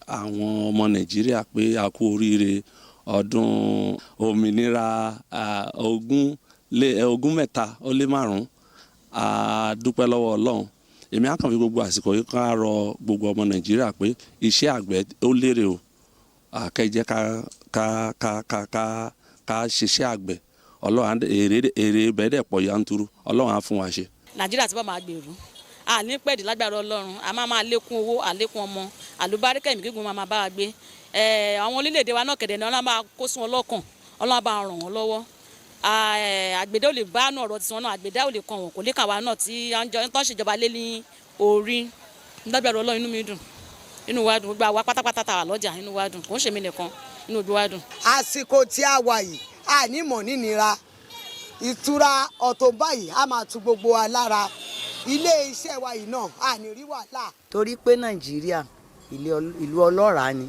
àwọn ọmọ Nàìjíríà pé a kú oríire ọdún òmìnira 2015. A dúpẹ́ lọ́wọ́ Ọlọ́run. Èmi á kàn fi gbogbo àsìkò yìí ká rọ gbogbo ọmọ Nàìjíríà pé iṣẹ́ àgbẹ̀ ó lérè o. Kẹ́jẹ́ ká ṣiṣẹ́ àgbẹ̀. Ọlọ́run èrè bẹ́ẹ̀ pọ̀ yanturu. Ọlọ́run á fún wa ṣe. Nàìjíríà ti bá máa gbèrú. A ní pẹ̀dí lágbára Ọlọ́run. A máa lékún owó, àlékún ọmọ, àlùbáríkà ẹ̀mí gígùn máa bá wa gbé. Àwọn orílẹ̀-èdè wa náà kẹ̀dẹ̀ ni Ọlọ́run máa kó sí wọn lọ́kàn. Ọlọ́run bá ràn wọ́n lọ́wọ́. Àgbẹ̀dẹ ò lè bá àánú ọ̀rọ̀ tiwọn náà, àgbẹ̀dẹ ò lè kàn wọ́n, kò lè kàn wá náà tí wọ́n ṣèjọba lé ní orí. Lágbára Ọlọ́run inú mi dùn. Inú wa dùn. Gbogbo àwa pátápátá tá wà lọ́jà inú wa dùn. Kò ń ṣe mí nìkan. Inú gbogbo wa dùn. Àsìkò tí a wà yìí, a ní mọ̀ nínira. Ìtura ọ̀tọ̀ báyìí a máa tu gbogbo wa lára. Ilé iṣẹ́ wa yìí náà a ní rí wàhálà. Torí pé Nàìjíríà ìlú ọlọ́ràá ni,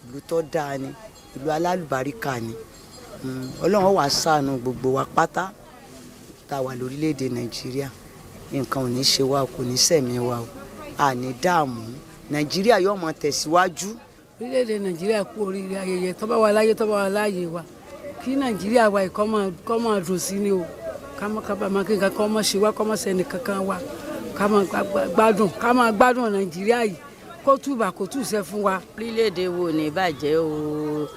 ìlú tó dáa ni, ìlú alálùbáríkà ni. Ọlọ́run wá ṣàánú gbogbo wa pátá tá wà lórílẹ̀‐èdè Nàìjíríà. Nǹkan ò ní ṣe wa, kò ní ṣẹ̀mí wa o. A ní dààmú. Nàìjíríà yóò máa tẹ̀síwájú. Orílẹ̀‐èdè Nàìjíríà kú oríire ayẹyẹ tó bá wà láyé tó bá wà láàyè wa. Kí Nàìjíríà wa kó máa dùn sí ni o. ká máa kí nǹkan kan mọ̀ sí wa kọ́ mọ̀ sẹ́ni kankan wa ká máa gbádùn Nàìjíríà yìí kó túbà kó túṣẹ́ fún wa. Orílẹ̀-èdè wo ní ìbàjẹ́ o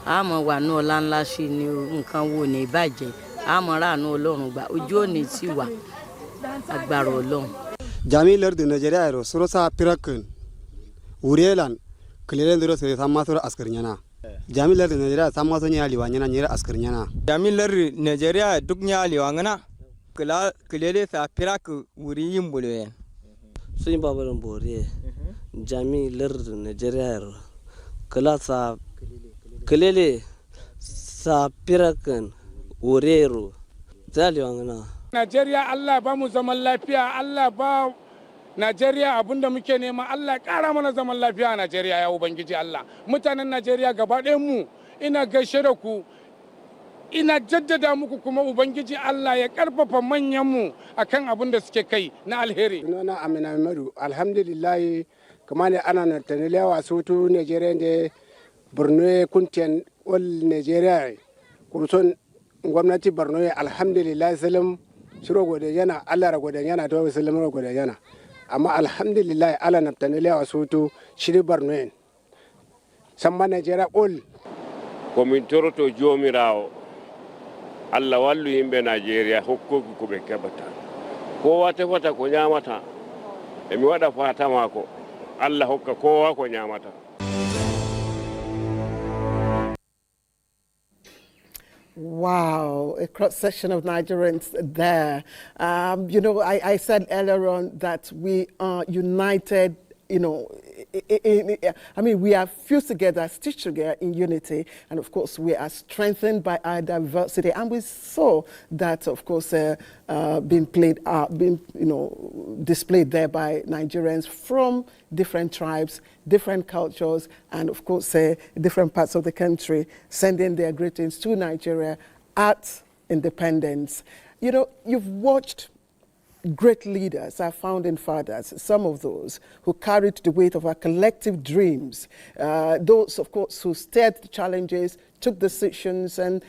àmọ́ wà ní ọlá ńlá sí ni nǹkan wo ní ìbàjẹ́ àmọ́ ráàánú Ọlọ́run gbà ojú òní tí wà agbára Ọlọ́run. Jamilar de Nigeria ro sorosa pirakun urelan klelen dro se samasoro askarnyana Jamilar de Nigeria samaso nya liwanyana nyira askarnyana Jamilar Nigeria duk nya liwangana kala klele sa pirak uri yimbulen sun babaran bore Jamilar de Nigeria ro kala sa klele sa pirakun urero zaliwangana Najeriya Allah ba mu zaman lafiya, Allah ba Najeriya abinda muke nema, Allah ƙara mana zaman lafiya a Najeriya ya Ubangiji Allah. Mutanen Najeriya gaba ɗayan mu ina gaishe da ku, ina jaddada muku kuma Ubangiji Allah ya ƙarfafa manyan mu akan abin da suke kai na alheri. Sunana Amina Madu, alhamdulillah kuma ne ana na taniliyawa sotu Najeriya da Borno kuntiyan ol Najeriya kurson gwamnati Borno alhamdulillah salam shiro gode yana Allah ra gode yana to salam ra gode yana amma alhamdulillah ala nabtanile wasutu shiri Borno samma Nigeria ol komintoro to jomirawo Allah wallu yimbe Nigeria hokko ko be kebata ko wata fata ko nyamata e mi wada fata mako Allah hokka kowa ko nyamata. Wow, a cross-section of Nigerians there. You know, I said earlier on that we are united, you know, I mean, we are fused together, stitched together in unity, and of course, we are strengthened by our diversity. And we saw that, of course, being displayed there by Nigerians from different tribes, different cultures, and of course, different parts of the country, sending their greetings to Nigeria at independence. You know, you've watched great leaders, our founding fathers, some of those who carried the weight of our collective dreams, those, of course, who stared the challenges, took decisions, and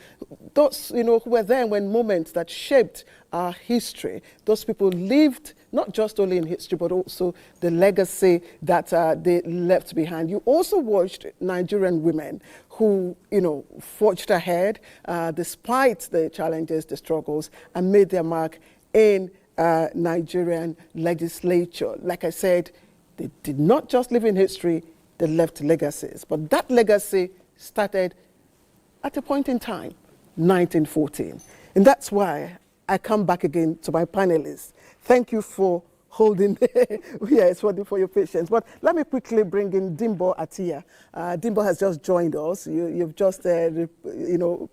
those, you know, who were there when moments that shaped our history. Those people lived not just only in history, but also the legacy that they left behind. You also watched Nigerian women who, you know, forged ahead despite the challenges, the struggles, and made their mark in Nigerian legislature. Like I said, they did not just live in history, they left legacies. But that legacy started at a point in time, 1914. And that's why I come back again to my panelists. Thank you for holding, yes, for your patience. But let me quickly bring in Dimbo Atia. Dimbo has just joined us. You've just, you know,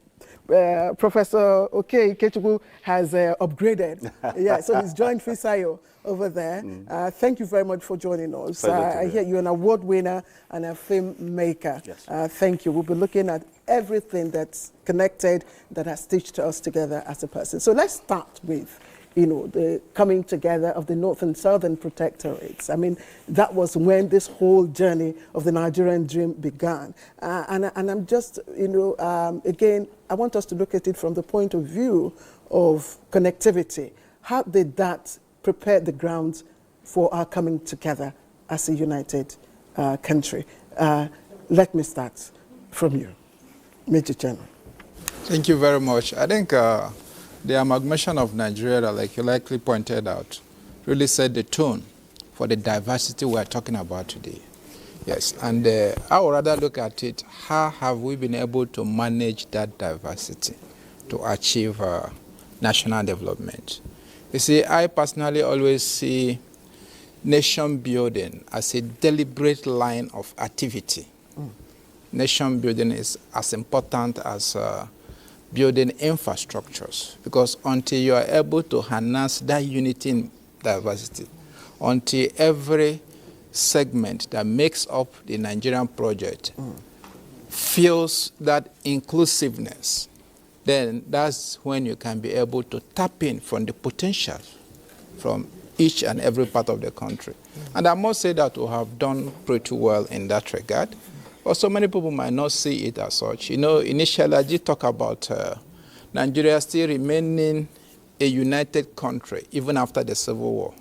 Professor Ikechukwu has upgraded. Yeah, so he's joined Fisayo over there. Thank you very much for joining us. I hear you're an award winner and a filmmaker. Yes. Thank you. We'll be looking at everything that's connected, that has stitched us together as a person. So let's start with, you know, the coming together of the North and Southern Protectorates. I mean, that was when this whole journey of the Nigerian dream began. And I'm just, you know, again, I want us to look at it from the point of view of connectivity. How did that prepare the grounds for our coming together as a united country? Let me start from you, Major General. Thank you very much. I think the amalgamation of Nigeria, like you likely pointed out, really set the tone for the diversity we're talking about today. Yes, and I would rather look at it, how have we been able to manage that diversity to achieve national development? You see, I personally always see nation building as a deliberate line of activity. Nation building is as important as building infrastructures, because until you are able to harness that unity in diversity, until every segment that makes up the Nigerian project feels that inclusiveness, then that's when you can be able to tap in from the potential from each and every part of the country. And I must say that we have done pretty well in that regard. Also, many people might not see it as such. You know, initially I did talk about Nigeria still remaining a united country, even after the Civil War,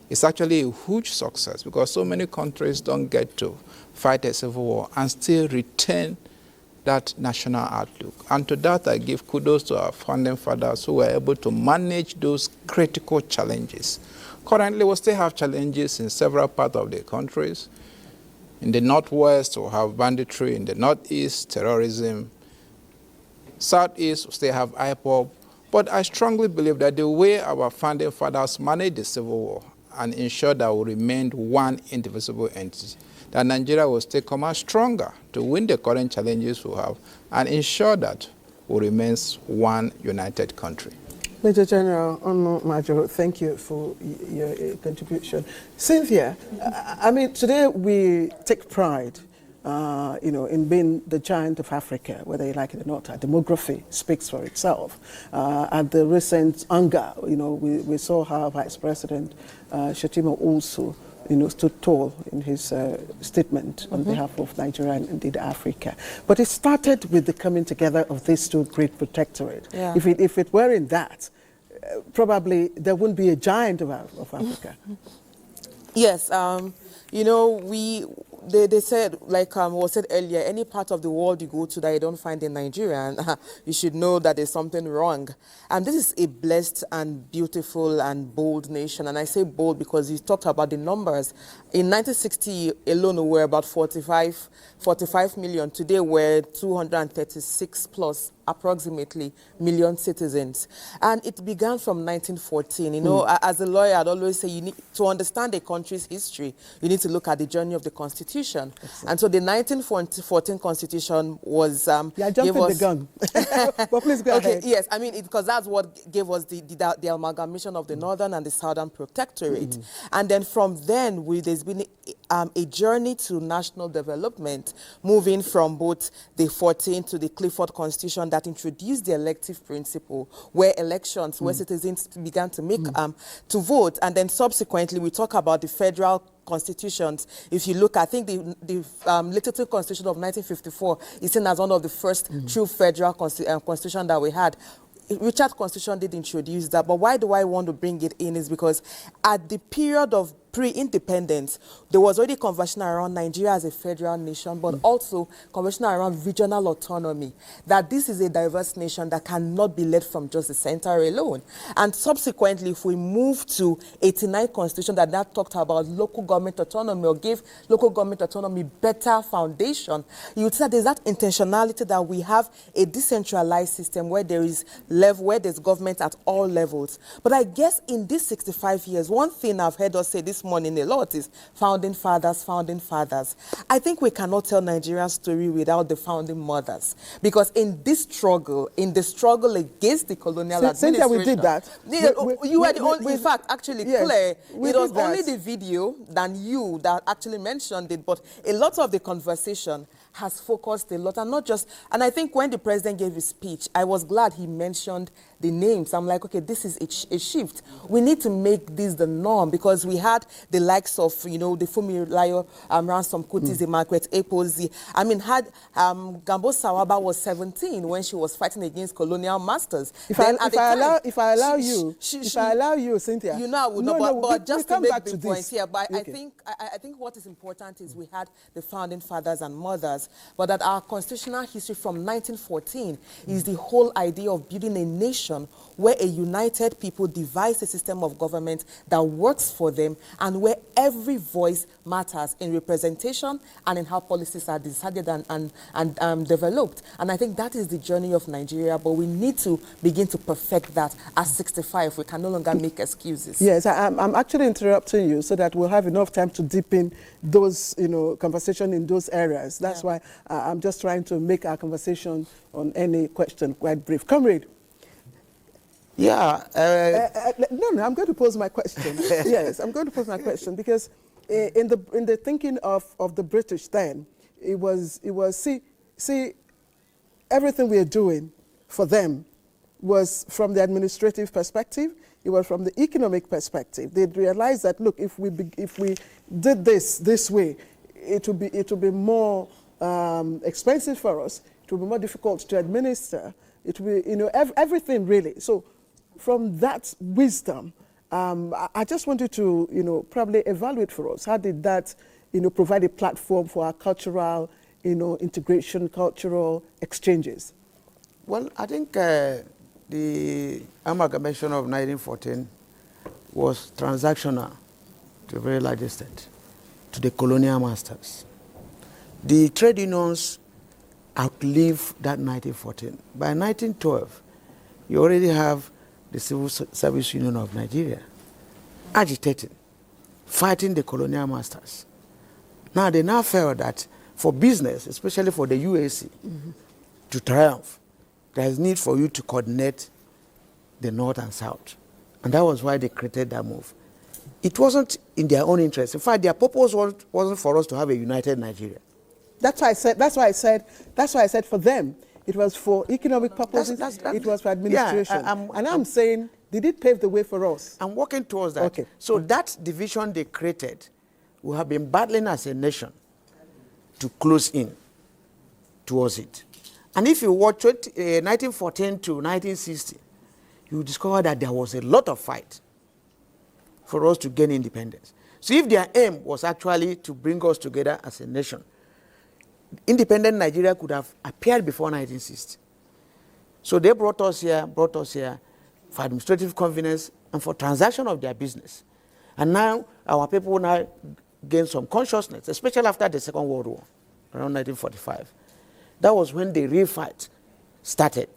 is actually a huge success because so many countries don't get to fight a civil war and still retain that national outlook. And to that, I give kudos to our founding fathers who were able to manage those critical challenges. Currently, we still have challenges in several parts of the countries. In the northwest, we have banditry. In the northeast, terrorism. Southeast, we still have IPOB. But I strongly believe that the way our founding fathers managed the Civil War and ensured that we remained one indivisible entity, that Nigeria will still come out stronger to win the current challenges we have and ensure that we remain one united country. Major General Ono Majoro, thank you for your contribution. Cynthia, I mean, today we take pride, in being the giant of Africa, whether you like it or not. Our demography speaks for itself. At the recent UNGA, we saw how Vice President Shettima also, stood tall in his statement on behalf of Nigeria and indeed Africa. But it started with the coming together of these two great protectorates. Yeah. If it weren't that, probably there wouldn't be a giant of Africa. Yes, they said, like was said earlier, any part of the world you go to that you don't find a Nigerian, you should know that there's something wrong. And this is a blessed and beautiful and bold nation. And I say bold because you talked about the numbers. In 1960 alone, we were about 45 million. Today, we're 236 plus approximately million citizens. And it began from 1914. As a lawyer, I'd always say you need to understand a country's history. You need to look at the journey of the Constitution. Excellent. And so the 1914 Constitution was... Yeah, jumping the gun. But please go ahead. Yes, I mean, because that's what gave us the amalgamation of the Northern and the Southern Protectorate. And then from then, there's been a journey to national development, moving from both the 14th to the Clifford Constitution that introduced the elective principle, where elections, where citizens began to make to vote. And then subsequently, we talk about the federal constitutions. If you look, I think the Little Constitution of 1954 is seen as one of the first true federal constitution that we had. Richard's Constitution did introduce that, but why do I want to bring it in is because at the period of pre-independence, there was already conversation around Nigeria as a federal nation, but also conversation around regional autonomy, that this is a diverse nation that cannot be led from just the center alone. And subsequently, if we move to 89 Constitution that talked about local government autonomy or gave local government autonomy better foundation, you would say there's that intentionality that we have a decentralized system where there's government at all levels. But I guess in these 65 years, one thing I've heard us say this morning a lot is founding fathers, founding fathers. I think we cannot tell Nigeria's story without the founding mothers. Because in the struggle against the colonial administration... Cynthia, we did that. You were the only, in fact, actually, yes, Claire, it was that. only the video than you that actually mentioned it, but a lot of the conversation has focused a lot, and not just, and I think when the president gave his speech, I was glad he mentioned the names. I'm like, okay, this is a shift. We need to make this the norm, because we had the likes of, the Funmilayo, Ransom Kuti, the Margaret Epozi. I mean, Gambo Sawaba was 17 when she was fighting against colonial masters. If I allow you, Cynthia. I would not, but just to make the point here, but okay. I think what is important is we had the founding fathers and mothers, but that our constitutional history from 1914 is the whole idea of building a nation where a united people devise a system of government that works for them and where every voice matters in representation and in how policies are decided and developed. And I think that is the journey of Nigeria, but we need to begin to perfect that at 65. We can no longer make excuses. Yes, I'm actually interrupting you so that we'll have enough time to deepen those, conversation in those areas. That's why I'm just trying to make our conversation on any question quite brief. Comrade. Yeah. No, I'm going to pose my question. Yes, I'm going to pose my question because in the thinking of the British then, it was see everything we are doing for them was from the administrative perspective. It was from the economic perspective. They'd realized that, look, if we did this way, it would be more expensive for us. It would be more difficult to administer. It will be, everything really. So from that wisdom, I just wanted to, probably evaluate for us. How did that, provide a platform for our cultural, integration, cultural exchanges? Well, I think the amalgamation of 1914 was transactional to a very large extent to the colonial masters. The trade unions outlived that 1914. By 1912, you already have the Civil Service Union of Nigeria agitating, fighting the colonial masters. Now, they now felt that for business, especially for the UAC, to triumph, there is need for you to coordinate the North and South. And that was why they created that move. It wasn't in their own interest. In fact, their purpose wasn't for us to have a united Nigeria. That's why I said for them, it was for economic purposes, it was for administration. Yeah, I'm saying, did it pave the way for us? I'm working towards that. Okay. So that division they created, we have been battling as a nation to close in towards it. And if you watch 1914 to 1960, you discover that there was a lot of fight for us to gain independence. So if their aim was actually to bring us together as a nation, independent Nigeria could have appeared before 1960. So they brought us here for administrative convenience and for transaction of their business. And now our people now gain some consciousness, especially after the Second World War, around 1945. That was when the real fight started.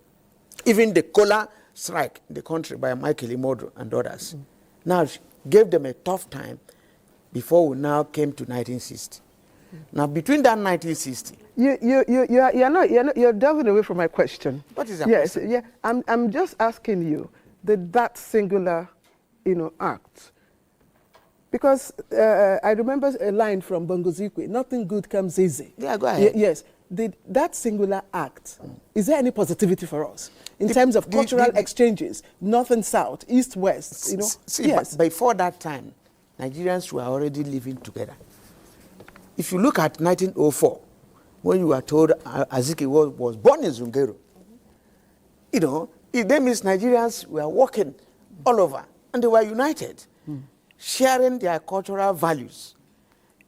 Even the Kola strike in the country by Michael Imodo and others now gave them a tough time before we now came to 1960. Now, between that 1960, you're delving away from my question. What is that? Yes, yeah. I'm just asking you that singular, act, because I remember a line from Bongozikwe: "Nothing good comes easy." Yeah, go ahead. Yes, that singular act. Is there any positivity for us in terms of cultural exchanges, north and south, east west? See, yes. But before that time, Nigerians were already living together. If you look at 1904, when you were told Azikiwe was born in Zungeru, it then means Nigerians were working all over and they were united, sharing their cultural values.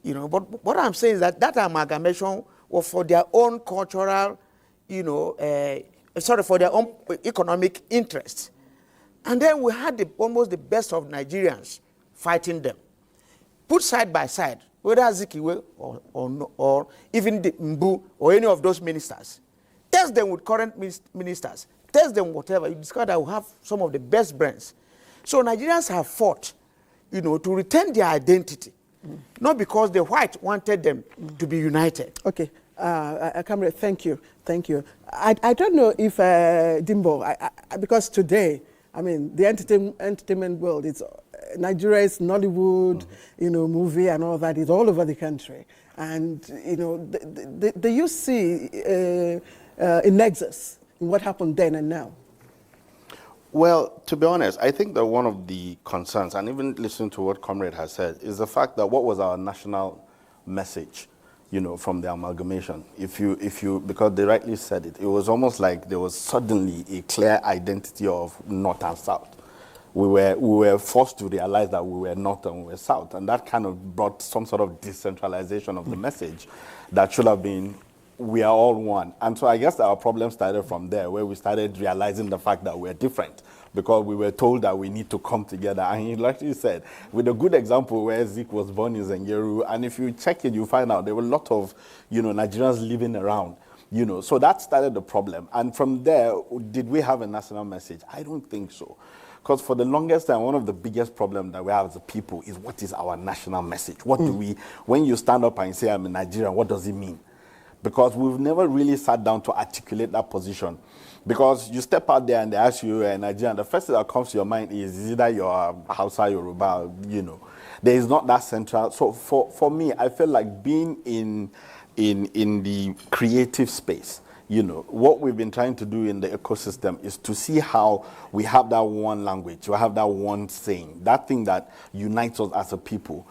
But what I'm saying is that amalgamation was for their own cultural, for their own economic interests. And then we had almost the best of Nigerians fighting them. Put side by side, whether Azikiwe or even the Mbu or any of those ministers. Test them with current ministers. Test them whatever. You discover that we have some of the best brains. So Nigerians have fought, to retain their identity. Not because the white wanted them to be united. Okay. Comrade, thank you. I don't know if, Dimbo, because today, the entertainment world, Nigeria is Nollywood, movie and all that is all over the country. And, do you see a nexus in what happened then and now? Well, to be honest, I think that one of the concerns, and even listening to what Comrade has said, is the fact that what was our national message, from the amalgamation? Because they rightly said it, it was almost like there was suddenly a clear identity of North and South. We were forced to realize that we were North and we were South, and that kind of brought some sort of decentralization of the message that should have been, we are all one. And so I guess our problem started from there, where we started realizing the fact that we're different, because we were told that we need to come together. And he actually said, with a good example where Zeke was born in Zengeru, and if you check it, you find out there were a lot of, Nigerians living around, so that started the problem. And from there, did we have a national message? I don't think so. Because for the longest time, one of the biggest problems that we have as a people is, what is our national message? What do we, when you stand up and say, I'm a Nigerian, what does it mean? Because we've never really sat down to articulate that position. Because you step out there and they ask you, Nigerian, the first thing that comes to your mind is either you're Hausa, Yoruba, There is not that central. So for me, I feel like being in the creative space, what we've been trying to do in the ecosystem is to see how we have that one language, we have that one saying, that thing that unites us as a people,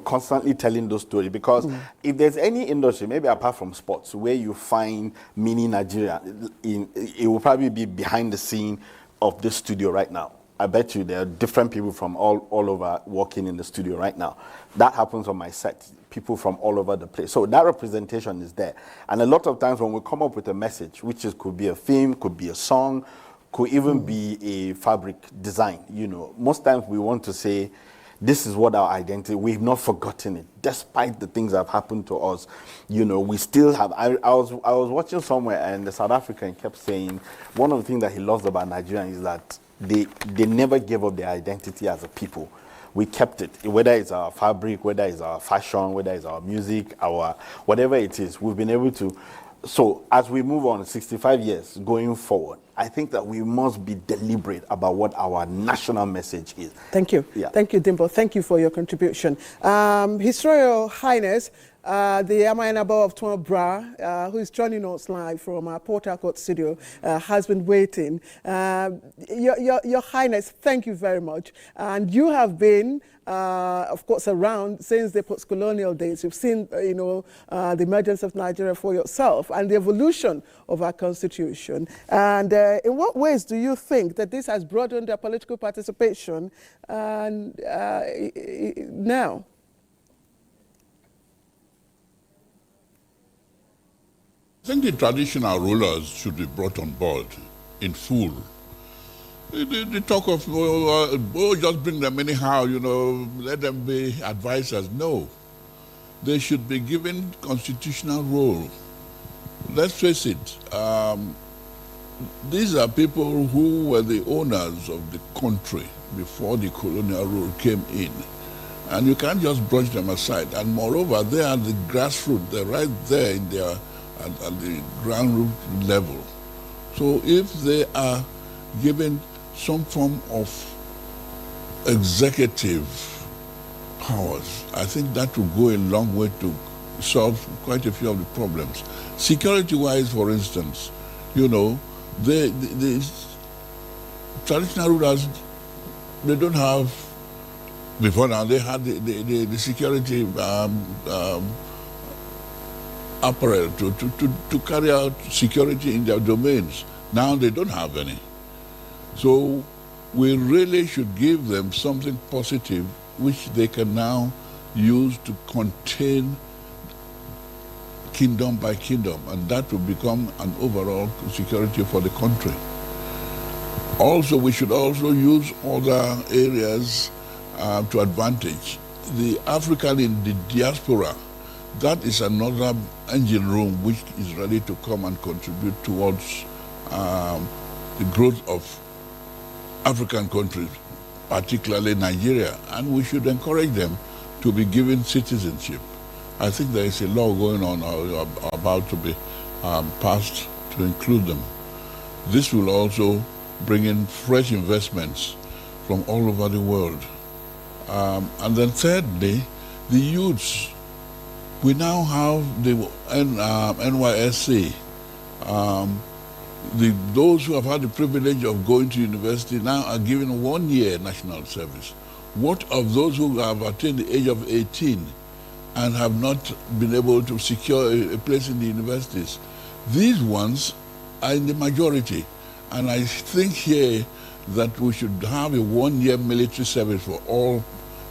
constantly telling those stories. Because if there's any industry, maybe apart from sports, where you find mini Nigeria, it will probably be behind the scene of this studio right now. I bet you there are different people from all over working in the studio right now. That happens on my set, people from all over the place. So that representation is there. And a lot of times when we come up with a message, which could be a theme, could be a song, could even be a fabric design, you know, most times we want to say, this is what our identity, we've not forgotten it. Despite the things that have happened to us, you know, we still have, I was watching somewhere and the South African kept saying, one of the things that he loves about Nigeria is that they never gave up their identity as a people. We kept it, whether it's our fabric, whether it's our fashion, whether it's our music, our whatever it is, we've been able to. So as we move on 65 years going forward, I think that we must be deliberate about what our national message is. Thank you. Yeah. Thank you, Dimple. Thank you for your contribution. His Royal Highness, the Amainabo of Tuan Bra, who is joining us live from our Port Harcourt studio, has been waiting. Your Highness, thank you very much. And you have been, of course, around since the post-colonial days. You've seen, the emergence of Nigeria for yourself and the evolution of our constitution. And in what ways do you think that this has broadened their political participation now? I think the traditional rulers should be brought on board in full. The talk of, just bring them anyhow, let them be advisors. No. They should be given constitutional role. Let's face it, these are people who were the owners of the country before the colonial rule came in. And you can't just brush them aside. And moreover, they are the grassroots. They're right there in their at the ground root level. So if they are given some form of executive powers, I think that will go a long way to solve quite a few of the problems. Security-wise, for instance, the traditional rulers, they don't have, before now, they had the security apparel to carry out security in their domains. Now they don't have any. So we really should give them something positive which they can now use to contain kingdom by kingdom, and that will become an overall security for the country. Also, we should also use other areas to advantage. The African in the diaspora, that is another engine room which is ready to come and contribute towards the growth of African countries, particularly Nigeria, and we should encourage them to be given citizenship. I think there is a law going on about to be passed to include them. This will also bring in fresh investments from all over the world. And then thirdly, the youths. We now have the NYSC. Those who have had the privilege of going to university now are given 1 year national service. What of those who have attained the age of 18 and have not been able to secure a place in the universities? These ones are in the majority. And I think here that we should have a 1 year military service for all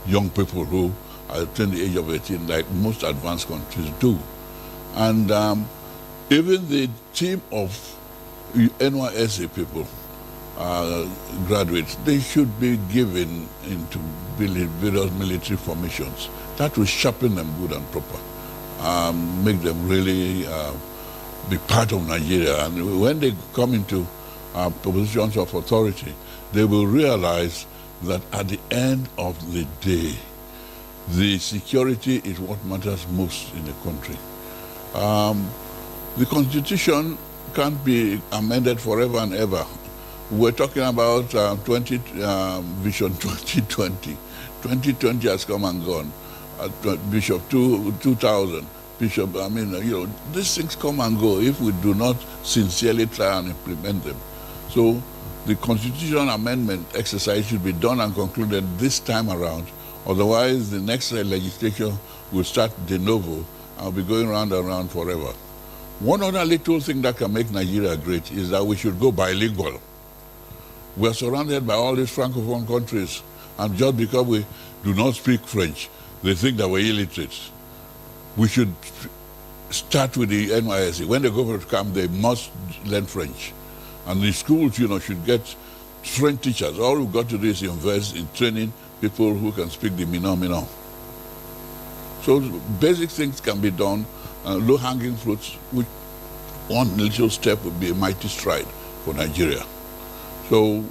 young people who attain the age of 18, like most advanced countries do. And even the team of NYSC people, graduates, they should be given into various military formations. That will sharpen them good and proper, make them really be part of Nigeria. And when they come into positions of authority, they will realize that at the end of the day, the security is what matters most in the country. The Constitution can't be amended forever and ever. We're talking about Vision 2020. 2020 has come and gone. Bishop 2000. Bishop, these things come and go if we do not sincerely try and implement them. So the constitutional amendment exercise should be done and concluded this time around. Otherwise, the next legislature will start de novo and will be going round and round forever. One other little thing that can make Nigeria great is that we should go bilingual. We're surrounded by all these Francophone countries, and just because we do not speak French, they think that we're illiterate. We should start with the NYSC. When they go to camp, they must learn French. And the schools, should get French teachers. All we've got to do is invest in training people who can speak the Minot. So basic things can be done, low-hanging fruits, which one little step would be a mighty stride for Nigeria. So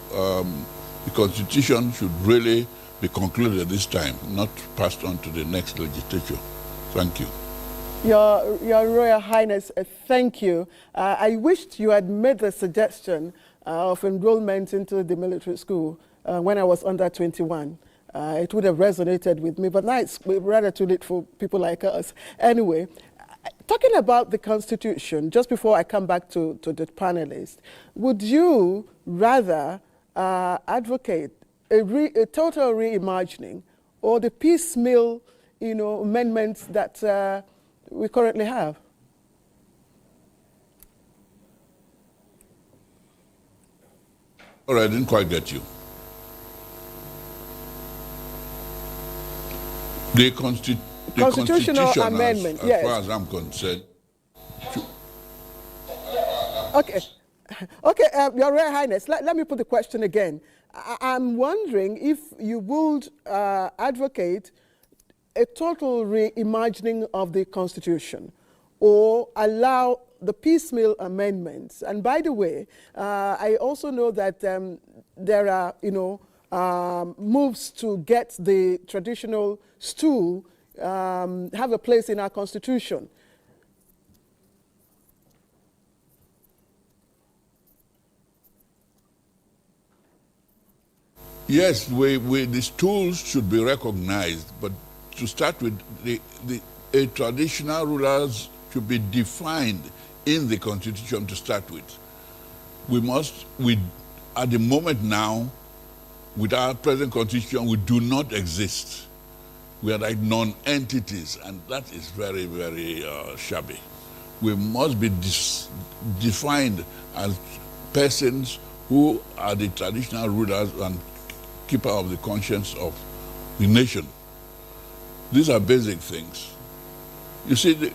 the Constitution should really be concluded this time, not passed on to the next legislature. Thank you. Your Royal Highness, thank you. I wished you had made the suggestion of enrollment into the military school when I was under 21. It would have resonated with me, but now it's rather too late for people like us. Anyway, talking about the Constitution, just before I come back to the panelists, would you rather advocate a total reimagining or the piecemeal, amendments that we currently have? All right, I didn't quite get you. The constitutional amendment, as far as I'm concerned. Okay, Your Royal Highness, let me put the question again. I'm wondering if you would advocate a total reimagining of the Constitution or allow the piecemeal amendments. And by the way, I also know that there are, moves to get the traditional stool have a place in our Constitution. Yes, the stools should be recognized, but to start with, a traditional rulers should be defined in the Constitution to start with. At the moment now, with our present Constitution, we do not exist. We are like non-entities, and that is very, very shabby. We must be defined as persons who are the traditional rulers and keeper of the conscience of the nation. These are basic things. You see,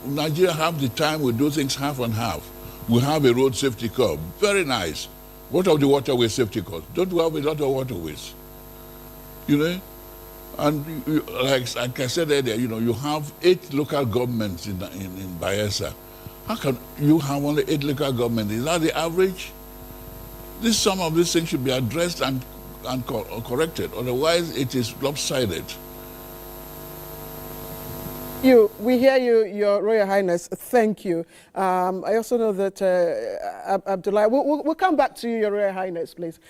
Nigeria half the time we do things half and half. We have a road safety corps, very nice. What of the waterway safety corps? Don't we have a lot of waterways? And like I said earlier, you have 8 local governments in Bayelsa. How can you have only 8 local governments? Is that the average? Some of these things should be addressed and corrected. Otherwise, it is lopsided. We hear you, Your Royal Highness. Thank you. I also know that Abdullahi, we'll come back to you, Your Royal Highness, please.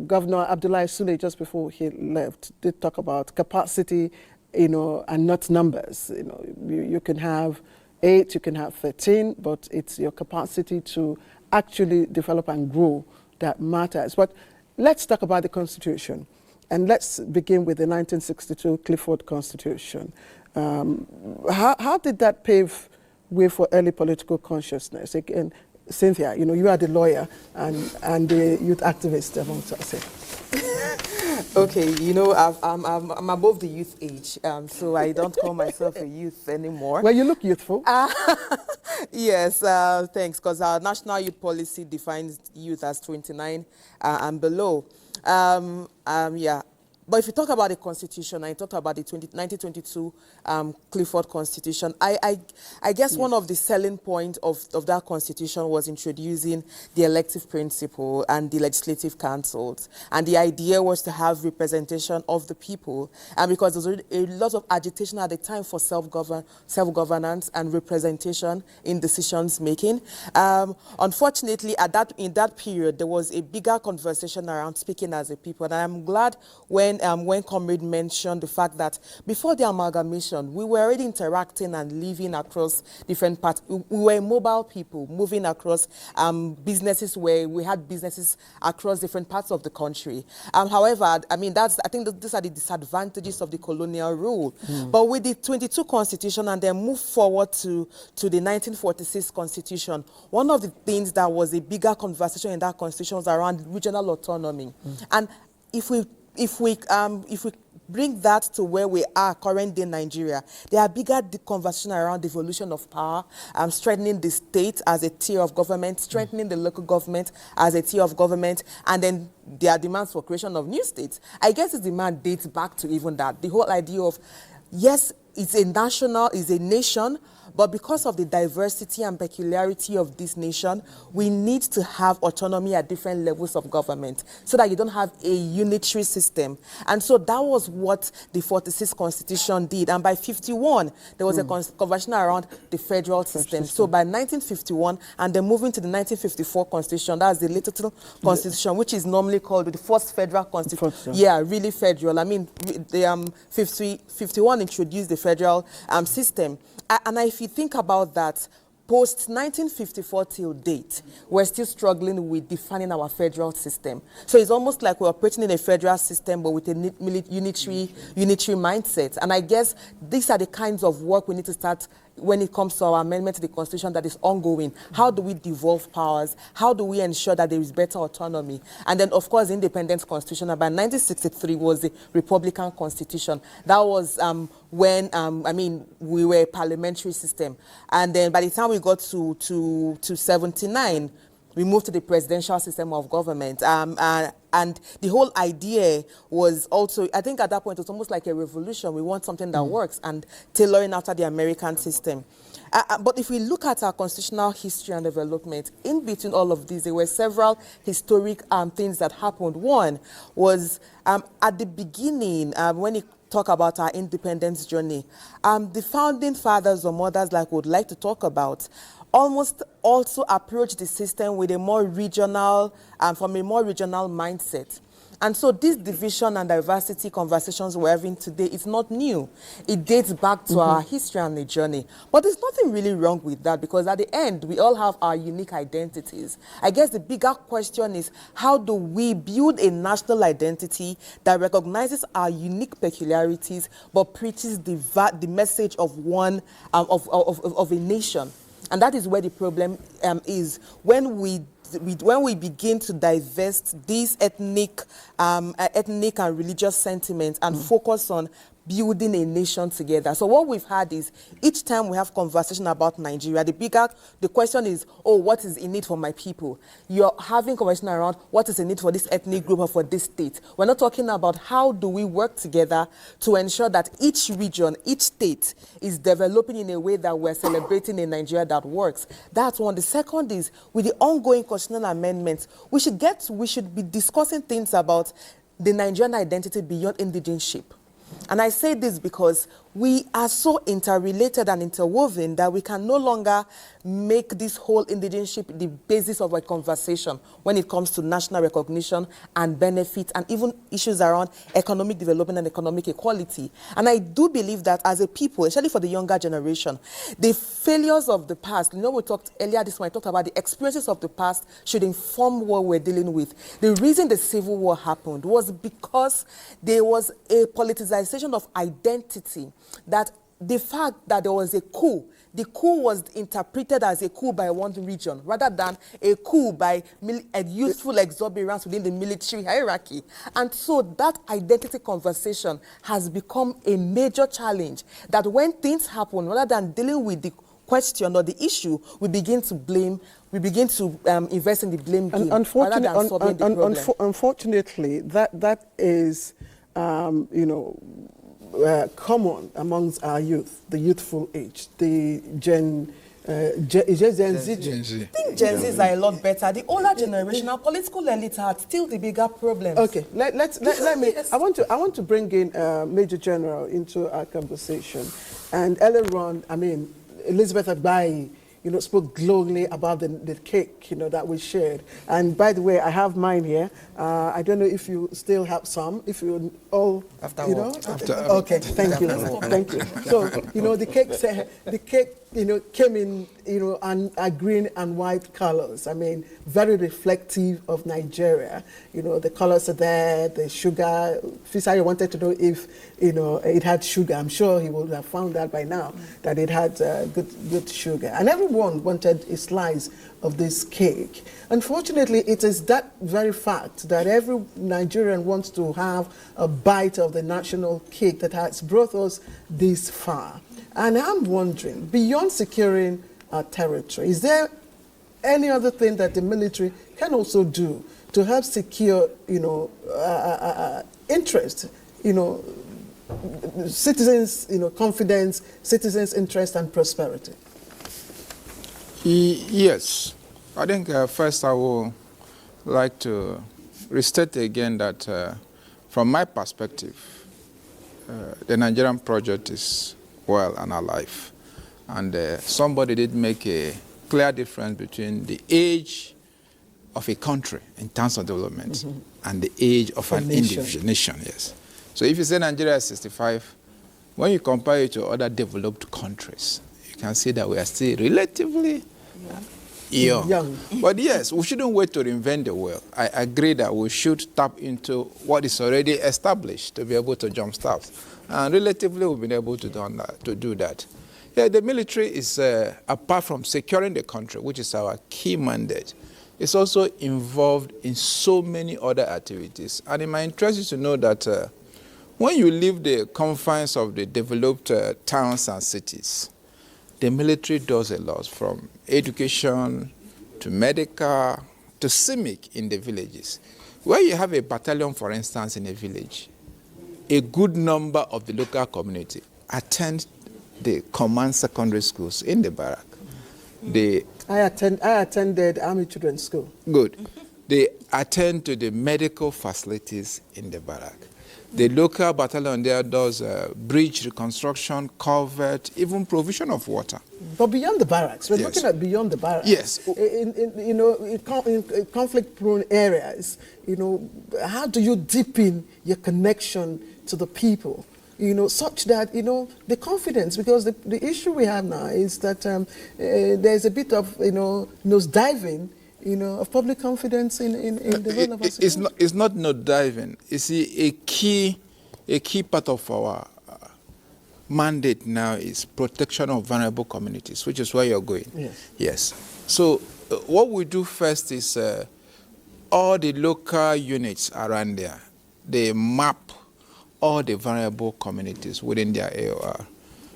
Governor Abdullahi Sule, just before he left, did talk about capacity, and not numbers. You can have 8, you can have 13, but it's your capacity to actually develop and grow that matters. But let's talk about the Constitution. And let's begin with the 1962 Clifford Constitution. How did that pave way for early political consciousness? Again, Cynthia, you are the lawyer and the youth activist amongst us. Okay, I'm above the youth age, so I don't call myself a youth anymore. Well, you look youthful. Yes, thanks, because our national youth policy defines youth as 29 and below. Yeah. But if you talk about the Constitution, I talk about the 1922 Clifford Constitution, I guess one of the selling points of that Constitution was introducing the elective principle and the legislative councils. And the idea was to have representation of the people. And because there was a lot of agitation at the time for self-governance and representation in decisions making. Unfortunately, in that period, there was a bigger conversation around speaking as a people. And I'm glad when when Comrade mentioned the fact that before the amalgamation, we were already interacting and living across different parts. We were mobile people moving across businesses where we had businesses across different parts of the country. However, I mean, I think these are the disadvantages of the colonial rule. But with the 22 Constitution and then move forward to the 1946 Constitution, one of the things that was a bigger conversation in that Constitution was around regional autonomy. And if we bring that to where we are currently in Nigeria, there are bigger conversations around devolution of power, strengthening the state as a tier of government, strengthening the local government as a tier of government, and then there are demands for creation of new states. I guess the demand dates back to even that. The whole idea of, yes, it's a nation, but because of the diversity and peculiarity of this nation, we need to have autonomy at different levels of government so that you don't have a unitary system. And so that was what the 46th Constitution did. And by 51, there was a conversation around the federal system. So by 1951, and then moving to the 1954 Constitution, that's the little Constitution, which is normally called the first federal Constitution. Yeah, really federal. I mean, the 51 introduced the federal system. And if you think about that, post-1954 till date, we're still struggling with defining our federal system. So it's almost like we're operating in a federal system, but with a unitary mindset. And I guess these are the kinds of work we need to start when it comes to our amendment to the Constitution that is ongoing. How do we devolve powers? How do we ensure that there is better autonomy? And then, of course, the Independence Constitution. About 1963 was the Republican Constitution. That was when, I mean, we were a parliamentary system. And then by the time we got to 79, we moved to the presidential system of government. And the whole idea was also, I think at that point, it was almost like a revolution. We want something that works and tailoring after the American system. But if we look at our constitutional history and development, in between all of these, there were several historic things that happened. One was at the beginning, when it talk about our independence journey, the founding fathers or mothers, like we would like to talk about, almost also approach the system with a more regional, from a more regional mindset. And so this division and diversity conversations we're having today is not new. It dates back to our history and the journey. But there's nothing really wrong with that, because at the end, we all have our unique identities. I guess the bigger question is, how do we build a national identity that recognizes our unique peculiarities, but preaches the message of one, of a nation? And that is where the problem is. When we begin to divest these ethnic and religious sentiments and focus on building a nation together. So what we've had is, each time we have conversation about Nigeria, the question is, oh, what is in it for my people? You're having conversation around what is in it for this ethnic group or for this state. We're not talking about how do we work together to ensure that each region, each state is developing in a way that we're celebrating a Nigeria that works. That's one. The second is, with the ongoing constitutional amendments, we should be discussing things about the Nigerian identity beyond indigenship. And I say this because we are so interrelated and interwoven that we can no longer make this whole indigenship the basis of a conversation when it comes to national recognition and benefits and even issues around economic development and economic equality. And I do believe that as a people, especially for the younger generation, the failures of the past, we talked earlier this morning, I talked about the experiences of the past should inform what we're dealing with. The reason the Civil War happened was because there was a politicization of identity, that the fact that there was a coup, the coup was interpreted as a coup by one region rather than a coup by a youthful exuberance within the military hierarchy. And so that identity conversation has become a major challenge, that when things happen, rather than dealing with the question or the issue, we begin to blame, we begin to invest in the blame game rather than solving the problem. Unfortunately, that is, common amongst our youth, the youthful age, the Gen Z. I think Gen Zs are a lot better. The older generation, our political elite are still the bigger problem. Okay, let me. Yes. I want to bring in Major General into our conversation. And earlier on, I mean, Elizabeth Agbayi, spoke glowingly about the cake, that we shared. And by the way, I have mine here. I don't know if you still have some. If you all, After okay, thank you, thank you. So, the cake came in, green and white colors. I mean, very reflective of Nigeria. The colors are there, the sugar. Fisayo wanted to know if, it had sugar. I'm sure he would have found out by now that it had good sugar. And everyone wanted a slice of this cake. Unfortunately, it is that very fact that every Nigerian wants to have a bite of the national cake that has brought us this far. And I'm wondering, beyond securing our territory, is there any other thing that the military can also do to help secure, interest, citizens, confidence, citizens' interest and prosperity? Yes. I think first I will like to restate again that from my perspective, the Nigerian project is well and alive. And somebody did make a clear difference between the age of a country in terms of development and the age of an individual nation, yes. So if you say Nigeria is 65, when you compare it to other developed countries, you can see that we are still relatively young. But yes, we shouldn't wait to reinvent the wheel. I agree that we should tap into what is already established to be able to jumpstart. And relatively, we've been able to do that. Yeah, the military is, apart from securing the country, which is our key mandate, it's also involved in so many other activities. And it might interest you to know that when you leave the confines of the developed towns and cities, the military does a lot, from education to medical to civic in the villages. Where you have a battalion, for instance, in a village, a good number of the local community attend the command secondary schools in the barrack. I attended Army Children's School. Good. They attend to the medical facilities in the barrack. The local battalion there does bridge reconstruction, culvert, even provision of water. But beyond the barracks, we're looking at beyond the barracks. Yes. In conflict-prone areas, how do you deepen your connection to the people? Such that, the confidence, because the issue we have now is that there's a bit of, nose diving, of public confidence in the role of our security. It's not nose diving. You see, a key part of our mandate now is protection of vulnerable communities, which is where you're going. Yes. So what we do first is all the local units around there, they map all the vulnerable communities within their AOR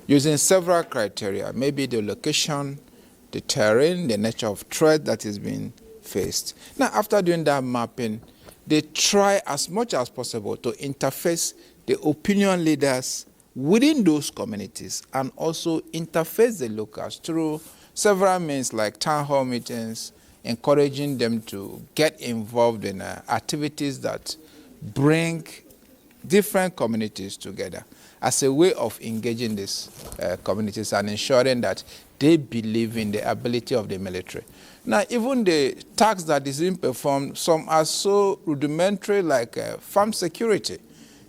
using several criteria, maybe the location, the terrain, the nature of threat that is being faced. Now, after doing that mapping, they try as much as possible to interface the opinion leaders within those communities and also interface the locals through several means like town hall meetings, encouraging them to get involved in activities that bring different communities together as a way of engaging these communities and ensuring that they believe in the ability of the military. Now, even the tasks that is being performed, some are so rudimentary, like farm security.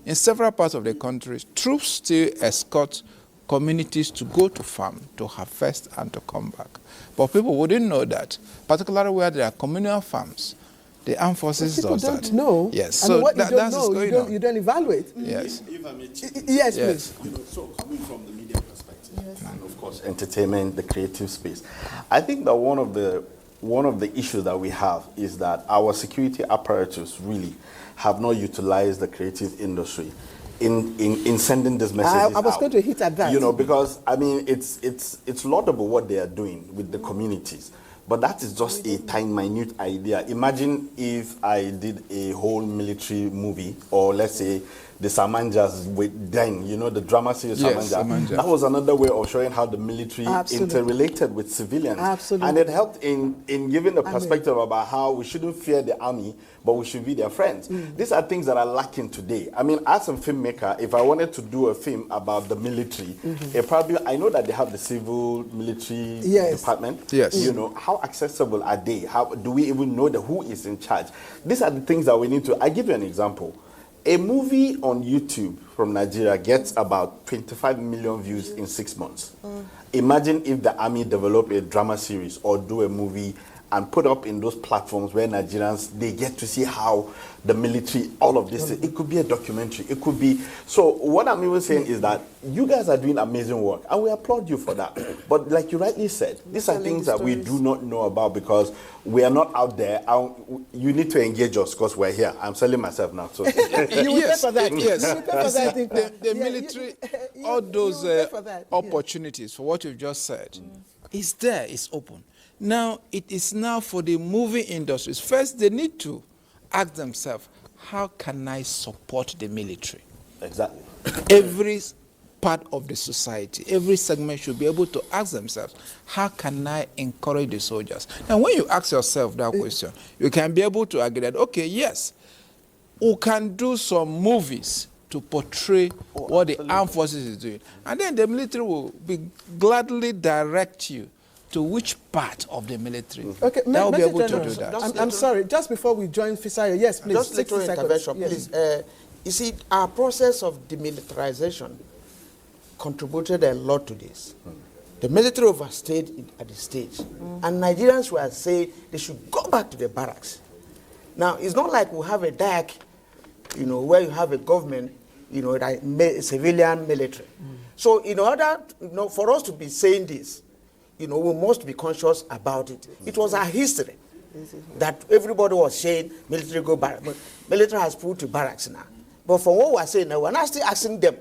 In several parts of the country, troops still escort communities to go to farm, to harvest, and to come back. But people wouldn't know that, particularly where there are communal farms. The armed forces does that. People don't know. Yes. And so what that's going on. You don't evaluate. Yes. If I may yes, please. So coming from the media perspective, and of course entertainment, the creative space, I think that one of the issues that we have is that our security apparatus really have not utilized the creative industry in sending these messages I was out. going to hit at that. Because I mean it's laudable what they are doing with the communities. But that is just a tiny, minute idea. Imagine if I did a whole military movie, or let's say the Samanjas with then, you know, the drama series Yes, Samanja. Samanja. That was another way of showing how the military Absolutely. interrelated with civilians. Absolutely. And it helped in giving the perspective about how we shouldn't fear the army, but we should be their friends. These are things that are lacking today. I mean, as a filmmaker, if I wanted to do a film about the military, it probably, I know that they have the civil military department. Yes. You know, how accessible are they? How do we even know who is in charge? These are the things that we need to. I give you an example. A movie on YouTube from Nigeria gets about 25 million views in 6 months. Imagine if the army develop a drama series or do a movie and put up in those platforms where Nigerians, they get to see how the military, all of this, it could be a documentary, it could be. So what I'm even saying is that you guys are doing amazing work and we applaud you for that. But like you rightly said, these are things that we do not know about because we are not out there. You need to engage us because we're here. I'm selling myself now. So. You will pay for that. Yes. You will pay for that. The military, all those opportunities for what you've just said, is there, it's open. Now, it is now for the movie industries. First, they need to ask themselves, how can I support the military? Exactly. Every part of the society, every segment should be able to ask themselves, how can I encourage the soldiers? And when you ask yourself that question, you can be able to agree that, okay, yes, we can do some movies to portray what the armed forces is doing. And then the military will be gladly direct you to which part of the military okay, that will be able to do that. I'm sorry, just before we join Fisayo, yes, please. Just little intervention, yes. please. You see, our process of demilitarization contributed a lot to this. The military overstayed at the stage, and Nigerians were saying they should go back to the barracks. Now, it's not like we have a DAC, you know, where you have a government, you know, like civilian military. So in order, you know, for us to be saying this, you know, we must be conscious about it. It was our history that everybody was saying military go barracks. But military has put to barracks now. But for what we're saying now, we're not still asking them,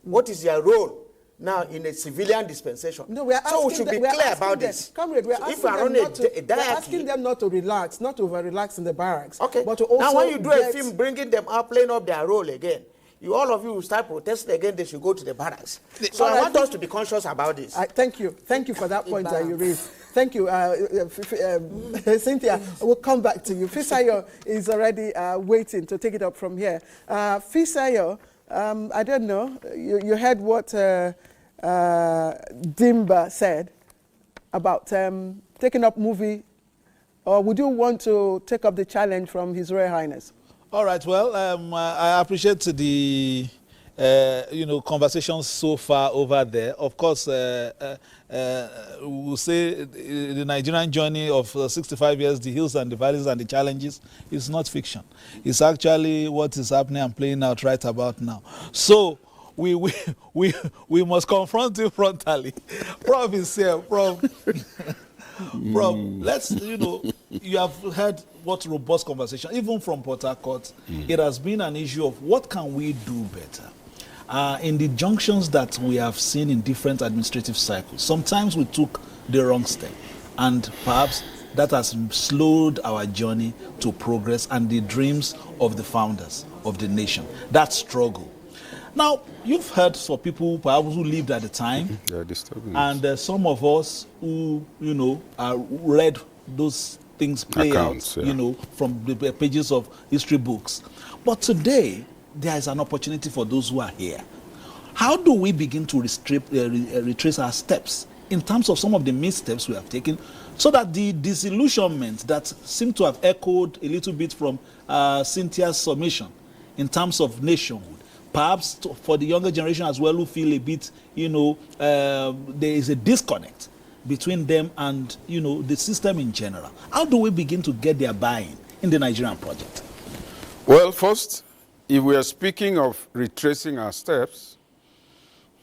what is their role now in a civilian dispensation? No, we are asking so we should be clear about this. Comrade, we are asking them not to relax, not to over-relax in the barracks. Okay. But to also now when you do a film bringing them up, playing up their role again, all of you will start protesting again, they should go to the barracks. So I want us to be conscious about this. Thank you. Thank you for that point that you raised. Thank you, Cynthia. We'll come back to you. Fisayo is already waiting to take it up from here. Fisayo, I don't know, you heard what Dimba said about taking up movie, or would you want to take up the challenge from His Royal Highness? All right. Well, I appreciate the conversations so far over there. Of course, we'll say the Nigerian journey of 65 years, the hills and the valleys and the challenges, is not fiction. It's actually what is happening and playing out right about now. So we must confront it frontally. Prof is here. Prof. Prof, let's, you have heard what robust conversation, even from Port Harcourt, it has been an issue of what can we do better? In the junctions that we have seen in different administrative cycles, sometimes we took the wrong step, and perhaps that has slowed our journey to progress and the dreams of the founders of the nation, that struggle. Now, you've heard from people perhaps who lived at the time, and some of us who, read those things play out, from the pages of history books. But today, there is an opportunity for those who are here. How do we begin to retrace our steps in terms of some of the missteps we have taken, so that the disillusionment that seemed to have echoed a little bit from Cynthia's submission in terms of nationhood, perhaps for the younger generation as well, who feel a bit, there is a disconnect between them and, the system in general. How do we begin to get their buy-in in the Nigerian project? Well, first, if we are speaking of retracing our steps,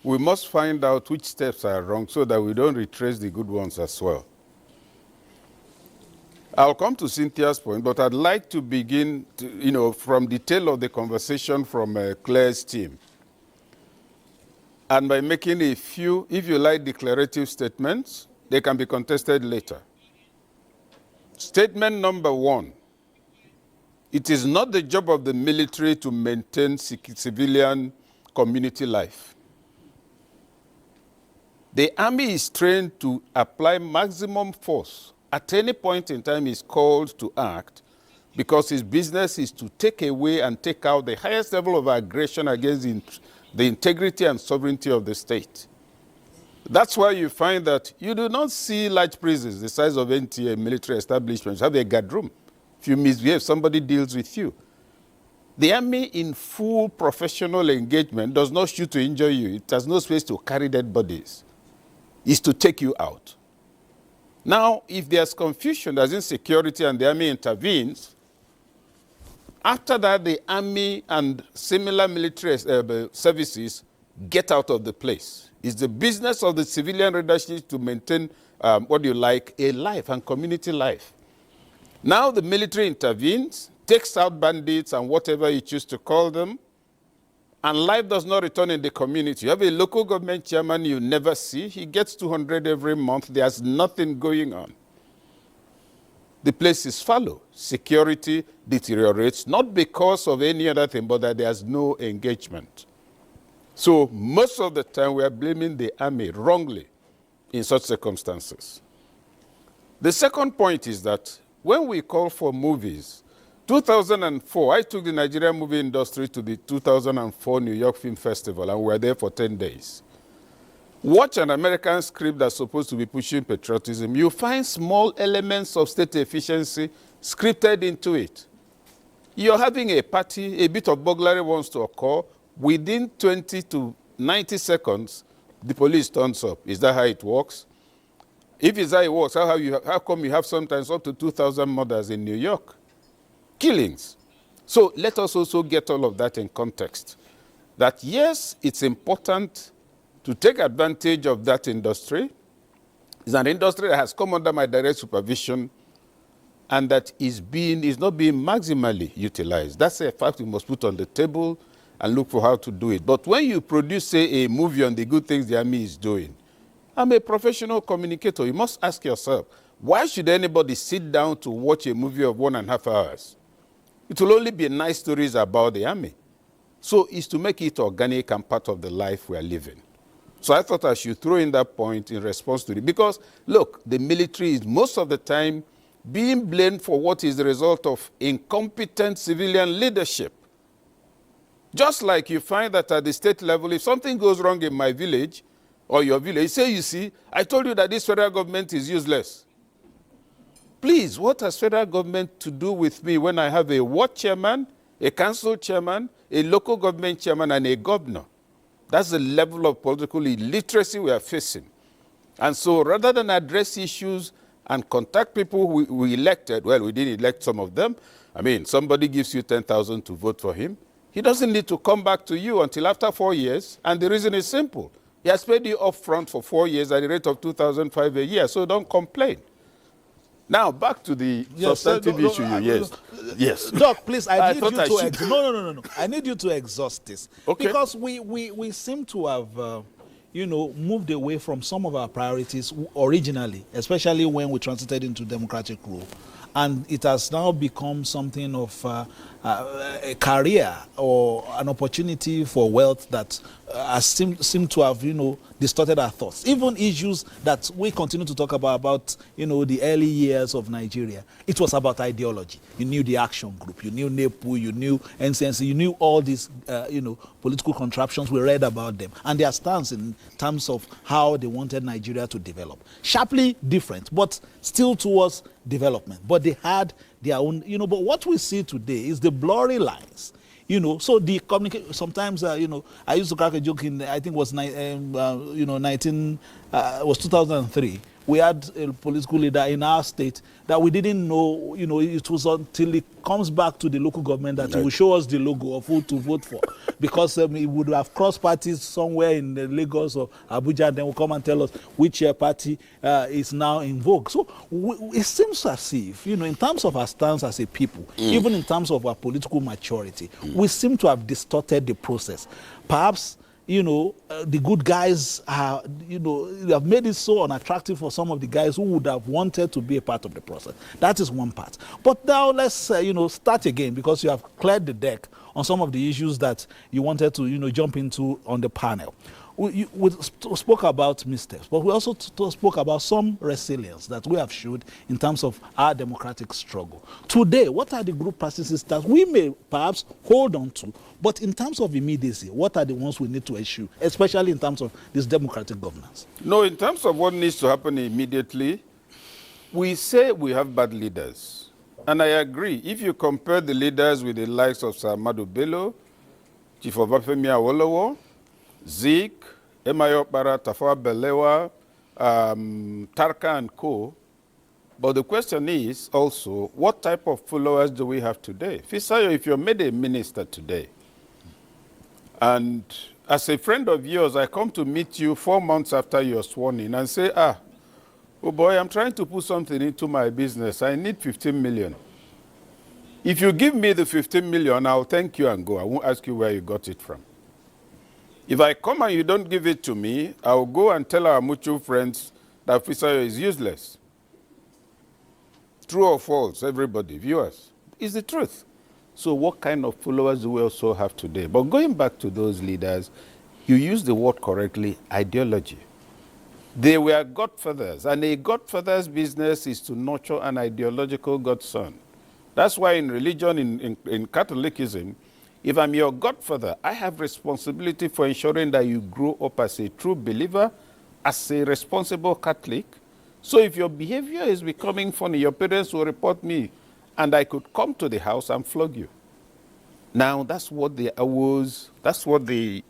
we must find out which steps are wrong so that we don't retrace the good ones as well. I'll come to Cynthia's point, but I'd like to begin, from the tail of the conversation from Claire's team. And by making a few, if you like, declarative statements, they can be contested later. Statement number one It is not the job of the military to maintain civilian community life. The army is trained to apply maximum force at any point in time is called to act, because his business is to take away and take out the highest level of aggression against the integrity and sovereignty of the state. That's why you find that you do not see large prisons the size of NTA military establishments have a guard room. If you misbehave, somebody deals with you. The army in full professional engagement does not shoot to injure you. It has no space to carry dead bodies. It's to take you out. Now, if there's confusion, there's insecurity, and the army intervenes, after that, the army and similar military services get out of the place. It's the business of the civilian leadership to maintain, a life and community life. Now the military intervenes, takes out bandits and whatever you choose to call them, and life does not return in the community. You have a local government chairman you never see. He gets 200 every month. There's nothing going on. The place is fallow. Security deteriorates, not because of any other thing, but that there's no engagement. So most of the time, we are blaming the army wrongly in such circumstances. The second point is that when we call for movies, 2004, I took the Nigerian movie industry to the 2004 New York Film Festival, and we were there for 10 days. Watch an American script that's supposed to be pushing patriotism. You find small elements of state efficiency scripted into it. You're having a party, a bit of burglary wants to occur. Within 20 to 90 seconds, the police turns up. Is that how it works? If it's how it works, how come you have sometimes up to 2,000 murders in New York? Killings. So let us also get all of that in context. That yes, it's important to take advantage of that industry. It's an industry that has come under my direct supervision and that is not being maximally utilized. That's a fact we must put on the table and look for how to do it. But when you produce, say, a movie on the good things the army is doing, I'm a professional communicator. You must ask yourself, why should anybody sit down to watch a movie of 1.5 hours? It will only be nice stories about the army. So it's to make it organic and part of the life we are living. So I thought I should throw in that point in response to it. Because, look, the military is most of the time being blamed for what is the result of incompetent civilian leadership. Just like you find that at the state level, if something goes wrong in my village or your village, say, you see, I told you that this federal government is useless. Please, what has federal government to do with me when I have a ward chairman, a council chairman, a local government chairman, and a governor? That's the level of political illiteracy we are facing. And so rather than address issues and contact people we elected, well, we didn't elect some of them. I mean, somebody gives you 10,000 to vote for him. He doesn't need to come back to you until after 4 years. And the reason is simple. He has paid you up front for 4 years at the rate of 2,500 a year. So don't complain. Now, back to the substantive issue. Yes. Doc, please, I need you to... No. I need you to exhaust this. Okay. Because we seem to have, moved away from some of our priorities originally, especially when we transited into democratic rule. And it has now become something of a career or an opportunity for wealth that seem to have, distorted our thoughts. Even issues that we continue to talk about, the early years of Nigeria. It was about ideology. You knew the Action Group, you knew NEPU, you knew NCNC, you knew all these, political contraptions. We read about them. And their stance in terms of how they wanted Nigeria to develop. Sharply different, but still towards development. But they had their own, but what we see today is the blurry lines. So the communication, sometimes, I used to crack a joke in, I think it was, 2003. We had a political leader in our state that we didn't know, it was until it comes back to the local government that he will show us the logo of who to vote for. Because he would have crossed parties somewhere in Lagos or Abuja, and then will come and tell us which party is now in vogue. So it seems as if, in terms of our stance as a people, even in terms of our political maturity, we seem to have distorted the process. Perhaps the good guys are, they have made it so unattractive for some of the guys who would have wanted to be a part of the process. That is one part. But now let's, start again, because you have cleared the deck on some of the issues that you wanted to, jump into on the panel. We spoke about mistakes, but we also spoke about some resilience that we have showed in terms of our democratic struggle. Today, what are the group practices that we may perhaps hold on to, but in terms of immediacy, what are the ones we need to issue, especially in terms of this democratic governance? No, in terms of what needs to happen immediately, we say we have bad leaders. And I agree. If you compare the leaders with the likes of Sir Ahmadu Bello, Chief Obafemi Awolowo, Zeke, Emayo Bara, Tafawa Balewa, Tarka and Co. But the question is also, what type of followers do we have today? Fisayo, if you're made a minister today, and as a friend of yours, I come to meet you 4 months after you're sworn in and say, oh boy, I'm trying to put something into my business. I need 15 million. If you give me the 15 million, I'll thank you and go. I won't ask you where you got it from. If I come and you don't give it to me, I'll go and tell our mutual friends that Fisayo is useless. True or false, everybody, viewers? It's the truth. So what kind of followers do we also have today? But going back to those leaders, you use the word correctly, ideology. They were godfathers, and a godfather's business is to nurture an ideological godson. That's why in religion, in Catholicism, if I'm your godfather, I have responsibility for ensuring that you grow up as a true believer, as a responsible Catholic. So if your behavior is becoming funny, your parents will report me, and I could come to the house and flog you. Now, that's what the Ahmadu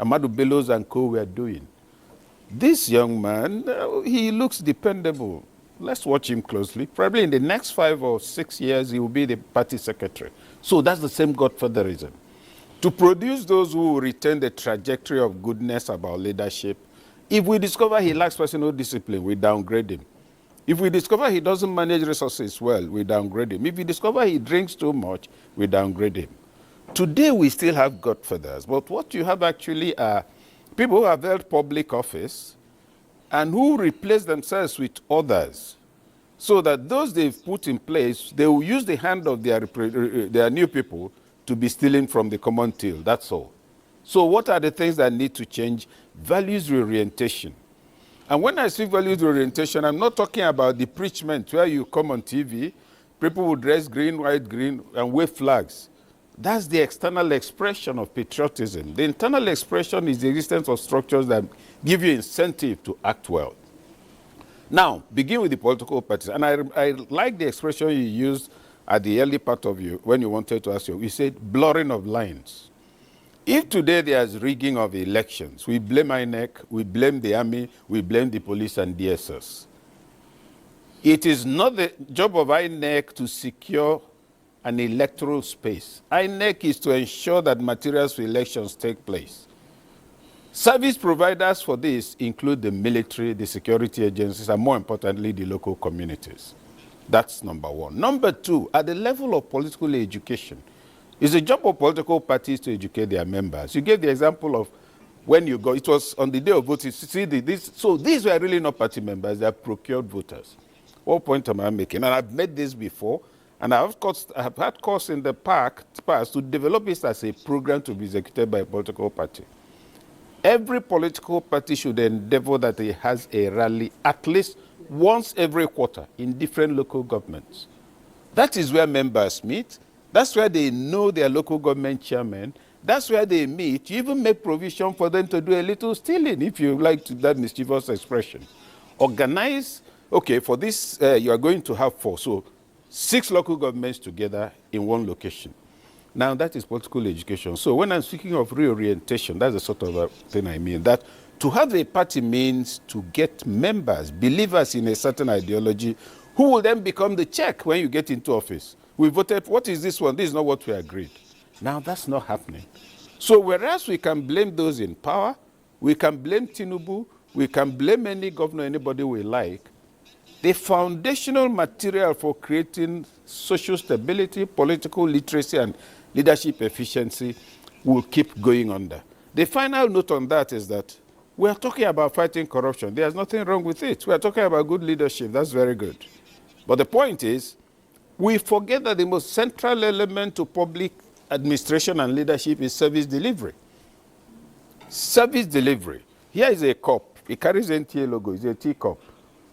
Bellos and co were doing. This young man, he looks dependable. Let's watch him closely. Probably in the next 5 or 6 years, he will be the party secretary. So that's the same godfatherism. To produce those who will retain the trajectory of goodness about leadership, if we discover he lacks personal discipline, we downgrade him. If we discover he doesn't manage resources well, we downgrade him. If we discover he drinks too much, we downgrade him. Today, we still have godfathers, but what you have actually are people who have held public office and who replace themselves with others, so that those they've put in place, they will use the hand of their new people to be stealing from the common till. That's all. So what are the things that need to change? Values reorientation. And when I say values orientation, I'm not talking about the preachment where you come on TV, people will dress green, white, green, and wave flags. That's the external expression of patriotism. The internal expression is the existence of structures that give you incentive to act well. Now, begin with the political parties. And I like the expression you used at the early part of you when you wanted to ask you. You said blurring of lines. If today there's rigging of elections, we blame INEC, we blame the army, we blame the police and DSS. It is not the job of INEC to secure an electoral space. INEC is to ensure that materials for elections take place. Service providers for this include the military, the security agencies, and more importantly, the local communities. That's number one. Number two, at the level of political education, it's the job of political parties to educate their members. You gave the example of when you go, it was on the day of voting. So these were really not party members, they are procured voters. What point am I making? And I've made this before, and I have had course in the past to develop this as a program to be executed by a political party. Every political party should endeavor that it has a rally at least once every quarter in different local governments. That is where members meet. That's where they know their local government chairman. That's where they meet. You even make provision for them to do a little stealing, if you like that mischievous expression. Organize, okay, for this, you are going to have 4. So 6 local governments together in one location. Now, that is political education. So when I'm speaking of reorientation, that's the sort of thing I mean. That to have a party means to get members, believers in a certain ideology, who will then become the check when you get into office. We voted, what is this one? This is not what we agreed. Now, that's not happening. So whereas we can blame those in power, we can blame Tinubu, we can blame any governor, anybody we like, the foundational material for creating social stability, political literacy, and leadership efficiency will keep going under. The final note on that is that we are talking about fighting corruption. There's nothing wrong with it. We are talking about good leadership. That's very good. But the point is, we forget that the most central element to public administration and leadership is service delivery. Service delivery. Here is a cup. It carries NTA logo. It's a tea cup.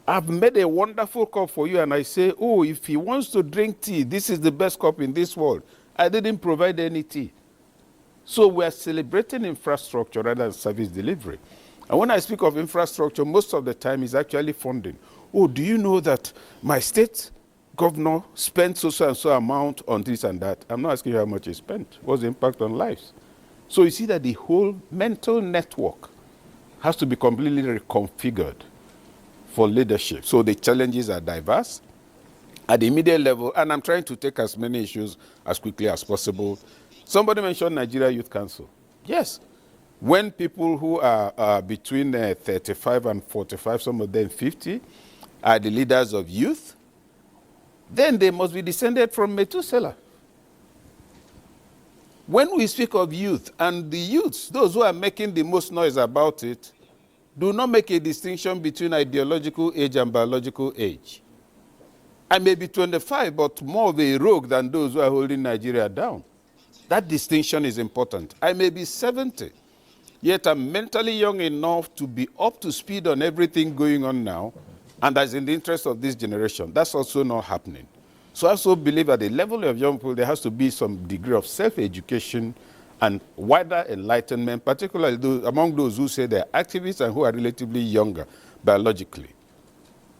I've made a wonderful cup for you, and I say, oh, if he wants to drink tea, this is the best cup in this world. I didn't provide any tea. So we are celebrating infrastructure rather than service delivery. And when I speak of infrastructure, most of the time is actually funding. Oh, do you know that my state governor spent so and so amount on this and that? I'm not asking you how much he spent. What's the impact on lives? So you see that the whole mental network has to be completely reconfigured for leadership. So the challenges are diverse at the immediate level, and I'm trying to take as many issues as quickly as possible. Somebody mentioned Nigeria Youth Council. Yes. When people who are between 35 and 45, some of them 50, are the leaders of youth, then they must be descended from Methuselah. When we speak of youth, and the youths, those who are making the most noise about it, do not make a distinction between ideological age and biological age. I may be 25, but more of a rogue than those who are holding Nigeria down. That distinction is important. I may be 70, yet I'm mentally young enough to be up to speed on everything going on now, and that's in the interest of this generation. That's also not happening. So I also believe at the level of young people, there has to be some degree of self-education and wider enlightenment, particularly among those who say they're activists and who are relatively younger biologically.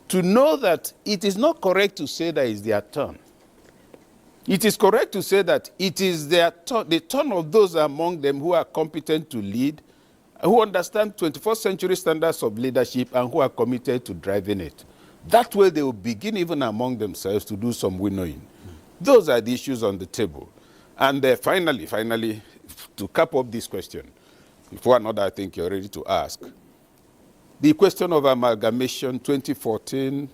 To know that it is not correct to say that it's their turn. It is correct to say that it is their turn, the turn of those among them who are competent to lead, who understand 21st century standards of leadership and who are committed to driving it. That way they will begin even among themselves to do some winnowing. Those are the issues on the table. And finally, to cap up this question, before another I think you're ready to ask, the question of amalgamation 2014,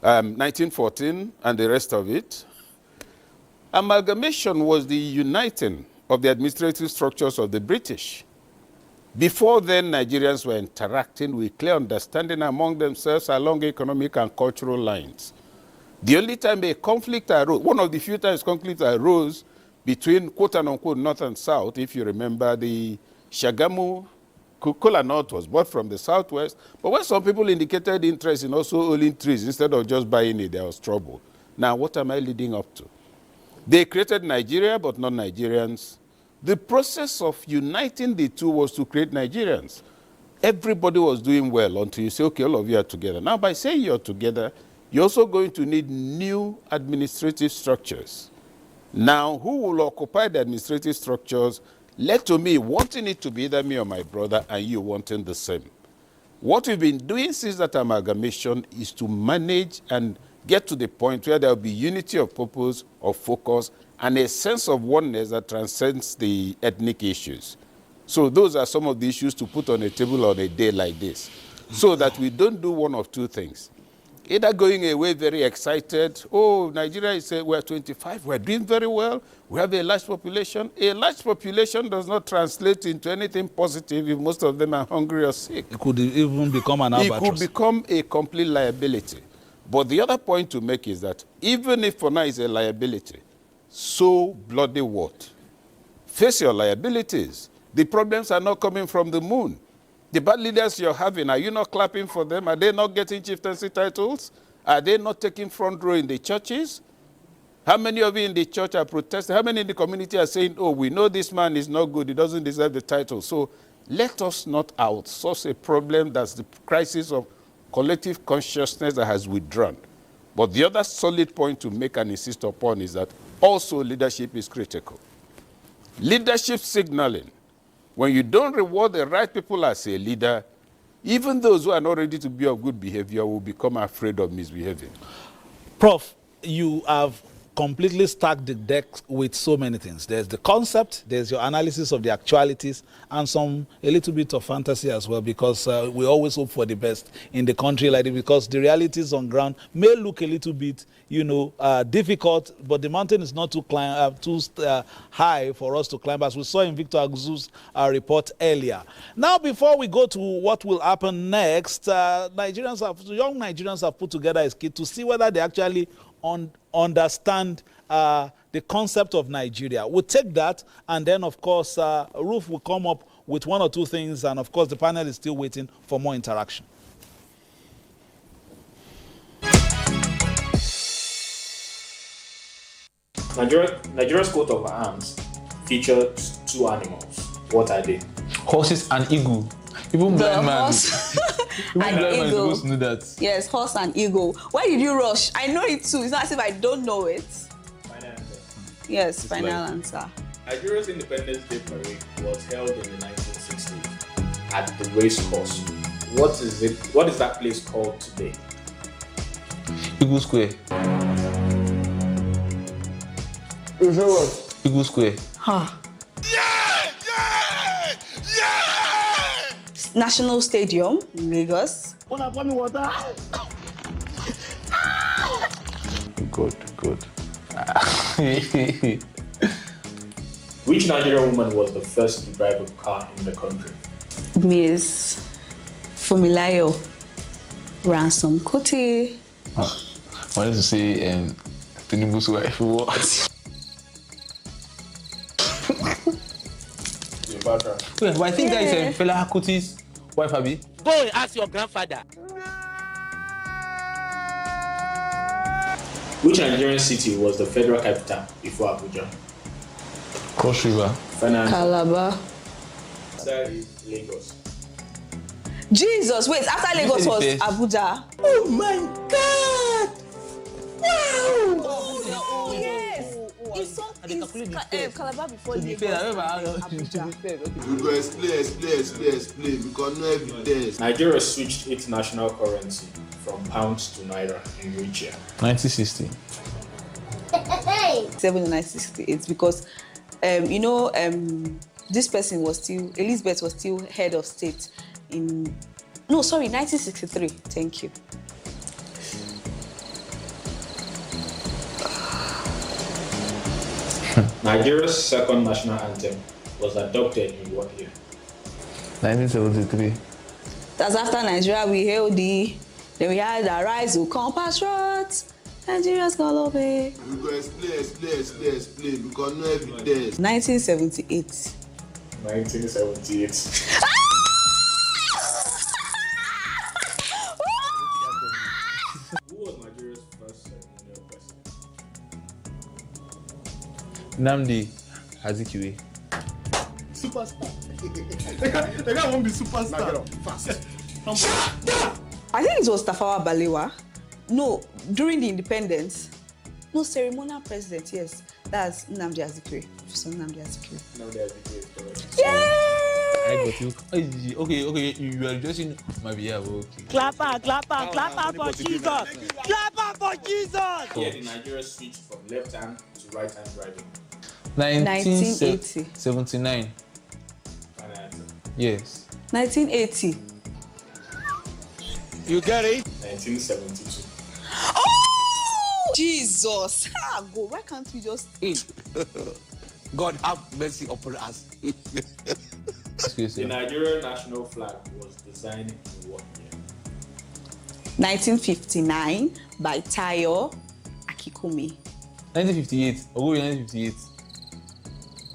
1914 and the rest of it. Amalgamation was the uniting of the administrative structures of the British. Before then, Nigerians were interacting with clear understanding among themselves along economic and cultural lines. The only time a conflict arose, one of the few times conflict arose between quote-unquote North and South, if you remember, the Shagamu Kola North was bought from the Southwest, but when some people indicated interest in also owning trees instead of just buying it, there was trouble. Now, what am I leading up to? They created Nigeria, but not Nigerians. The process of uniting the two was to create Nigerians. Everybody was doing well until you say, okay, all of you are together. Now, by saying you're together, you're also going to need new administrative structures. Now, who will occupy the administrative structures? Led to me wanting it to be either me or my brother and you wanting the same. What we've been doing since that amalgamation is to manage and get to the point where there will be unity of purpose, of focus, and a sense of oneness that transcends the ethnic issues. So those are some of the issues to put on a table on a day like this, so that we don't do one of two things. Either going away very excited, oh, Nigeria is, we're 25, we're doing very well, we have a large population. A large population does not translate into anything positive if most of them are hungry or sick. It could even become an albatross. It could become a complete liability. But the other point to make is that even if for now it's a liability, so bloody what? Face your liabilities. The problems are not coming from the moon. The bad leaders you're having, are you not clapping for them? Are they not getting chieftaincy titles? Are they not taking front row in the churches? How many of you in the church are protesting? How many in the community are saying, oh, we know this man is not good, he doesn't deserve the title. So let us not outsource a problem that's the crisis of collective consciousness that has withdrawn. But the other solid point to make and insist upon is that also leadership is critical. Leadership signaling. When you don't reward the right people as a leader, even those who are not ready to be of good behavior will become afraid of misbehaving. Prof, you have completely stack the deck with so many things. There's the concept, there's your analysis of the actualities, and a little bit of fantasy as well, because we always hope for the best in the country like this, because the realities on ground may look a little bit, difficult, but the mountain is not too high for us to climb, as we saw in Victor Aguzu's report earlier. Now, before we go to what will happen next, young Nigerians have put together a skit to see whether they actually understand the concept of Nigeria. We'll take that, and then, of course, Ruth will come up with one or two things, and, of course, the panel is still waiting for more interaction. Nigeria's coat of arms features two animals. What are they? Horses and eagle. Even blind man. An eagle. Supposed to know that. Yes, horse and eagle. Why did you rush? I know it too. It's not as if I don't know it. Final answer. Yes, final answer. Nigeria's Independence Day parade was held in the 1960s at the race course. What is that place called today? Eagle Square. Eagle Square. Huh. National Stadium in Lagos. Good. Which Nigerian woman was the first to drive a car in the country? Miss Fumilayo Ransom Kuti. I wanted to say Tinubu's wife. What? Yes, but I think that is Fela Kuti's wife, Abi. Go and ask your grandfather. Which Nigerian city was the federal capital before Abuja? Cross River. Calabar. Answer is Lagos. Jesus, wait, after Lagos was Abuja. Oh my God! Wow! Oh, yes! It's Calabar before Lagos. We go explain because no evidence. Nigeria switched its national currency from pounds to naira in which year? 1960. 1968, because this person was still, Elizabeth was still head of state in, 1963. Thank you. Nigeria's second national anthem was adopted in what year? 1973. That's after Nigeria we hailed thee. Then we had the rise of compatriots. Nigeria's gonna obey. We go explain because no evidence. 1978. 1978. Who was Nigeria's first ceremonial president? Nnamdi Azikiwe. Superstar. The guy won't be superstar. Fast. I think it was Tafawa Balewa. No, during the independence. No, ceremonial president, yes. That's Nnamdi Azikiwe. So Nnamdi Azikiwe. Nnamdi Azikiwe is correct. I got you. Okay, you are addressing my behalf. Okay. Clap for Jesus! Clap for Jesus! Yeah, the Nigeria switched from left hand to right hand driving. 1979. Final answer. Yes. 1980. You get it? 1972. Oh! Jesus! God, why can't we just... God have mercy upon us. The Nigerian national flag was designed in what year? 1959 by Tayo Akikumi. 1958. I'll go with 1958.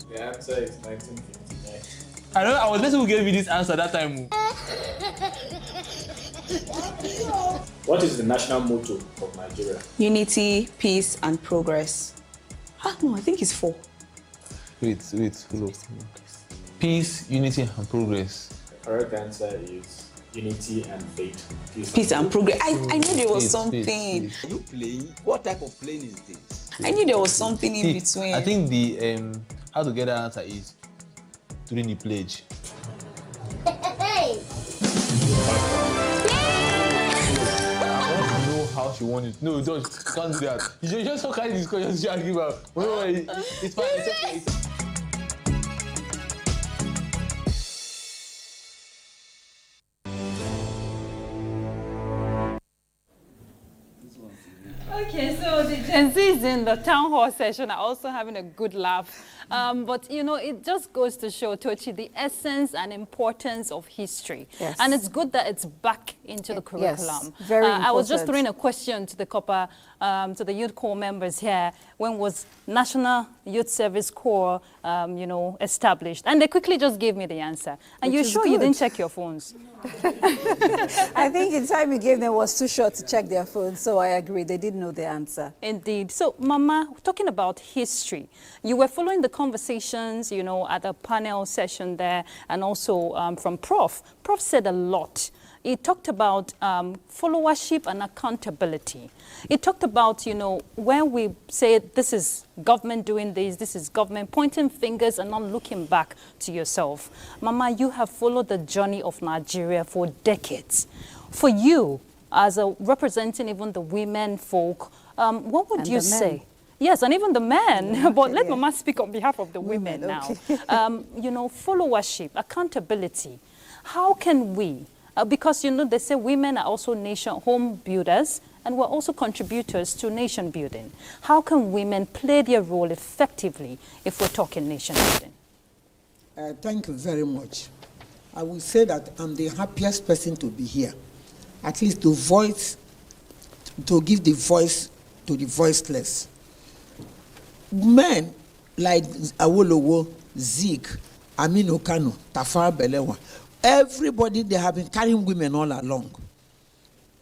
The answer is 1959. I know, I was listening who gave me this answer that time. What is the national motto of Nigeria? Unity, peace, and progress. No, I think it's 4. Wait, hold up. Peace, unity, and progress. The correct answer is unity and faith. Peace and progress. I knew there was something. Are you playing? What type of playing is this? I knew there was something in between. I think the how to get that answer is during the pledge. I want to know how how she won it. No, don't, can't do that. You just so carry this question she give her. No, it's fine, it's okay. Okay, so the Gen Zs in the town hall session are also having a good laugh. But, you know, it just goes to show, Tochi, the essence and importance of history. Yes. And it's good that it's back into the curriculum. Yes, very important. I was just throwing a question to the COPA, to the Youth Corps members here. When was National Youth Service Corps, you know, established? And they quickly just gave me the answer. And you're sure you didn't check your phones? I think the time you gave them was too short to check their phones, so I agree. They didn't know the answer. Indeed. So, Mama, talking about history, you were following the conversations, you know, at the panel session there, and also from Prof. Prof said a lot. He talked about followership and accountability. He talked about, you know, when we say this is government doing this is government, pointing fingers and not looking back to yourself. Mama, you have followed the journey of Nigeria for decades. For you, as a representing even the women folk, what would you say? Yes, and even the men, yeah, but let Mama speak on behalf of the women now. You know, followership, accountability. How can we, because, you know, they say women are also home builders, and we're also contributors to nation building. How can women play their role effectively if we're talking nation building? Thank you very much. I will say that I'm the happiest person to be here. At least to give the voice to the voiceless. Men like Awolowo, Zeke, Aminu Kano, Tafawa Balewa, everybody, they have been carrying women all along.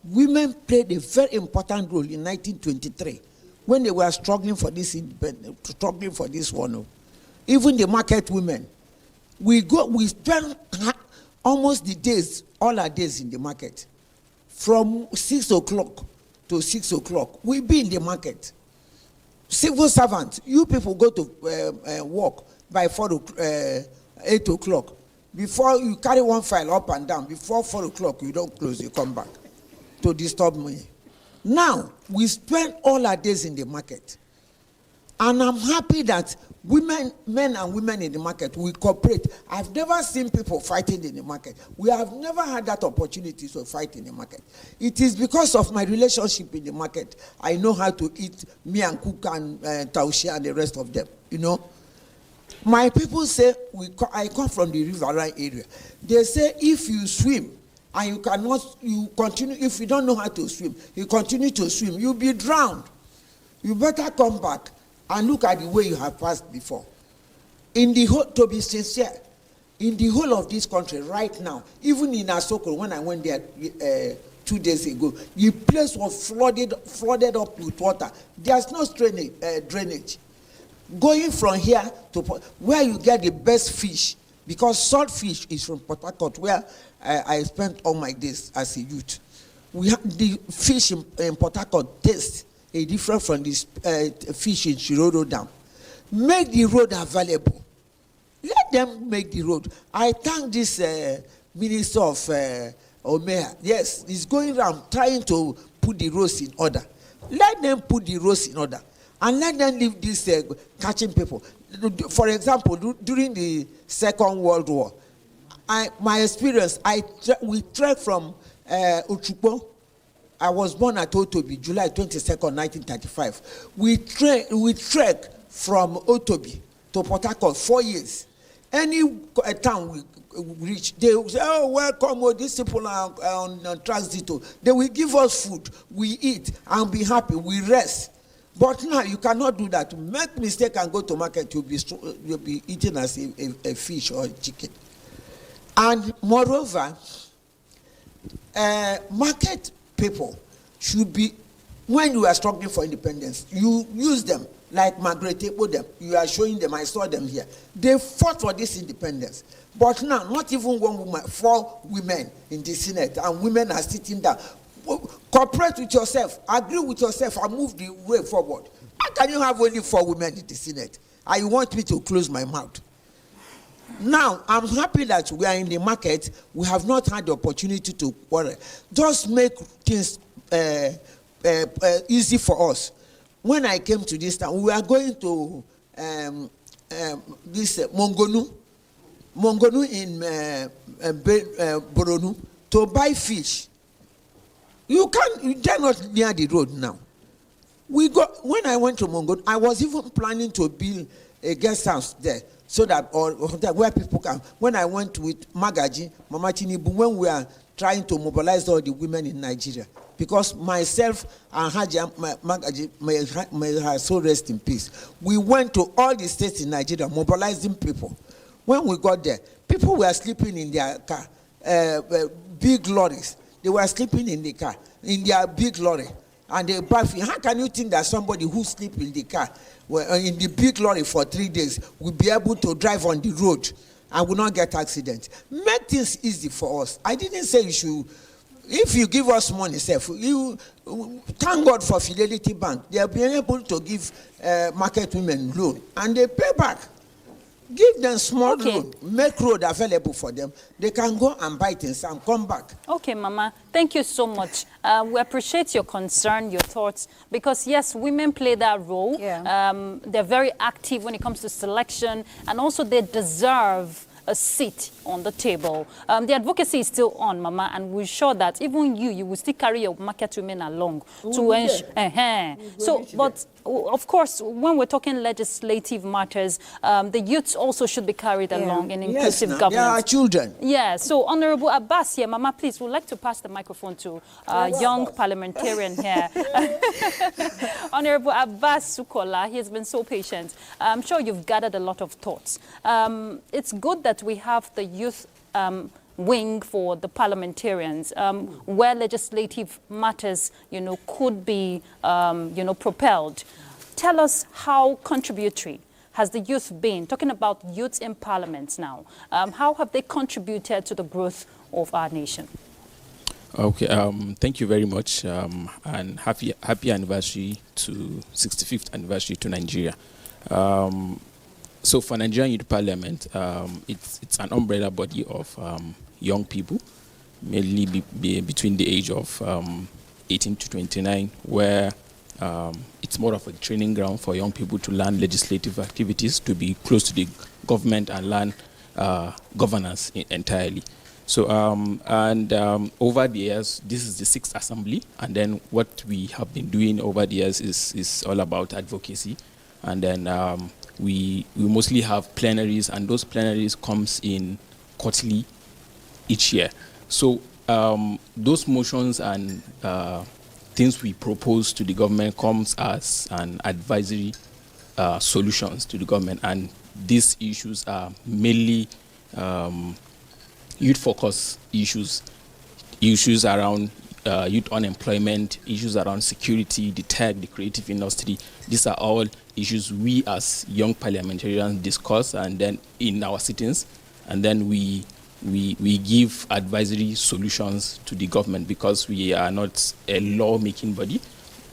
Women played a very important role in 1923 when they were struggling for this independence, struggling for this one. Even the market women, we spend almost the days, all our days in the market. From 6 o'clock to 6 o'clock, we be in the market. Civil servants, you people go to work by 8 o'clock. Before you carry one file up and down, before 4 o'clock, you don't close, you come back to disturb me. Now, we spend all our days in the market. And I'm happy that men and women in the market, we cooperate. I've never seen people fighting in the market. We have never had that opportunity to fight in the market. It is because of my relationship in the market. I know how to eat, me and Cook and Taushi and the rest of them, you know. My people say, I come from the riverine area. They say if you swim and you continue, if you don't know how to swim, you continue to swim, you'll be drowned. You better come back and look at the way you have passed before. In the whole, to be sincere, in the whole of this country right now, even in Asoko, when I went there 2 days ago, the place was flooded up with water. There's no drainage. Going from here to where you get the best fish, because salt fish is from Port Harcourt, where I spent all my days as a youth. We have the fish in Port Harcourt taste is different from this fish in Shiroro Dam. Make the road available. Let them make the road. I thank this Minister of Omea. Yes, he's going around trying to put the roads in order. Let them put the roads in order. And let them leave this catching people. For example, during the Second World War, my experience, we trekked from Uchukpo. I was born at Otobi, July 22nd, 1935. We trekked from Otobi to Port Harcourt 4 years. Any town we reach, they will say, oh, welcome, these people are on transit. They will give us food, we eat, and be happy, we rest. But now you cannot do that. Make mistake and go to market, you'll be eaten as a fish or a chicken. And moreover, market people should be, when you are struggling for independence, you use them like Margaret Ebo. You are showing them, I saw them here. They fought for this independence. But now, not even 1 woman, 4 women in the Senate, and women are sitting down. Cooperate with yourself, agree with yourself, and move the way forward. How can you have only 4 women in the Senate? And you want me to close my mouth? Now, I'm happy that we are in the market. We have not had the opportunity to quarrel. Just make things easy for us. When I came to this town, we were going to this Mongonu in Boronu to buy fish. You dare not near the road now. When I went to Mongonu, I was even planning to build a guest house there so that or where people can. When I went with Magaji, Mama Chinibu, when we are trying to mobilize all the women in Nigeria, because myself and Haji Magaji, may her soul rest in peace, we went to all the states in Nigeria mobilizing people. When we got there, people were sleeping in their car, big lorries. They were sleeping in the car, in their big lorry. And they bathing. How can you think that somebody who sleep in the car, in the big lorry for 3 days, will be able to drive on the road and will not get accident? Make things easy for us. I didn't say you should. If you give us money, you thank God for Fidelity Bank. They have been able to give market women loan, and they pay back. Give them small loan, make road available for them. They can go and buy things and come back. Okay, Mama, thank you so much. We appreciate your concern, your thoughts, because yes, women play that role. Yeah. They're very active when it comes to selection, and also they deserve a seat on the table. The advocacy is still on, Mama, and we're sure that even you will still carry your market women along to ensure. So, but of course, when we're talking legislative matters, the youths also should be carried along in inclusive governance. They are children. Yeah. So, Honorable Abbas here, Mama, please, we'd like to pass the microphone to a young parliamentarian here. Honorable Abbas Sukola, he has been so patient. I'm sure you've gathered a lot of thoughts. It's good that we have the youth wing for the parliamentarians, where legislative matters, could be, propelled. Tell us how contributory has the youth been? Talking about youth in parliament now, how have they contributed to the growth of our nation? Okay, thank you very much, and happy anniversary to 65th anniversary to Nigeria. So for Nigerian Youth Parliament, it's an umbrella body of young people, mainly between the age of 18 to 29, where it's more of a training ground for young people to learn legislative activities, to be close to the government and learn governance entirely. So, over the years, this is the 6th assembly, and then what we have been doing over the years is all about advocacy, and then we mostly have plenaries, and those plenaries comes in quarterly each year. So those motions and things we propose to the government comes as an advisory solutions to the government, and these issues are mainly youth-focused issues around youth unemployment, issues around security, the tech, the creative industry. These are all issues we as young parliamentarians discuss, and then in our sittings, and then we give advisory solutions to the government, because we are not a law-making body.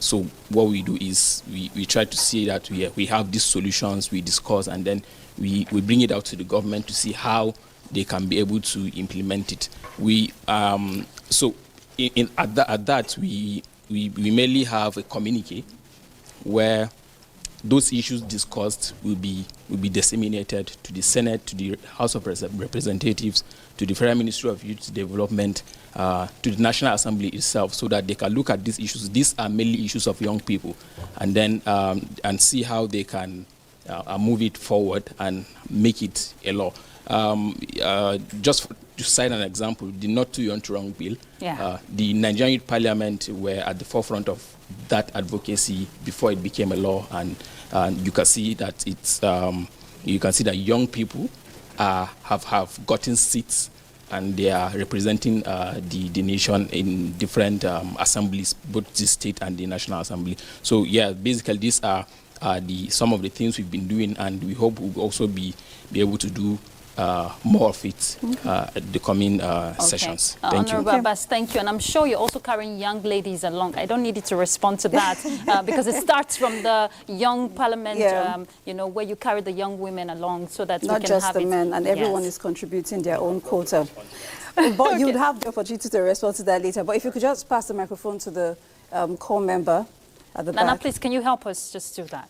So what we do is we try to see that we have these solutions, we discuss, and then we bring it out to the government to see how they can be able to implement it. At that we mainly have a communique where those issues discussed will be disseminated to the Senate, to the House of Representatives, to the Federal Ministry of Youth Development, to the National Assembly itself, so that they can look at these issues. These are mainly issues of young people, and then and see how they can move it forward and make it a law. Just to cite an example, the Not Too Young to Wrong bill, the Nigerian Youth Parliament were at the forefront of that advocacy before it became a law, and you can see that young people have gotten seats, and they are representing the nation in different assemblies, both the state and the National Assembly. So yeah, basically these are some of the things we've been doing, and we hope we'll also be able to do more of it at the coming sessions. Thank you. Abbas, thank you. And I'm sure you're also carrying young ladies along. I don't need you to respond to that because it starts from the young parliament, where you carry the young women along so that not we can just have the men, and everyone is contributing their own quota. But you would have the opportunity to respond to that later. But if you could just pass the microphone to the core member at the Nana, back. please, can you help us just do that?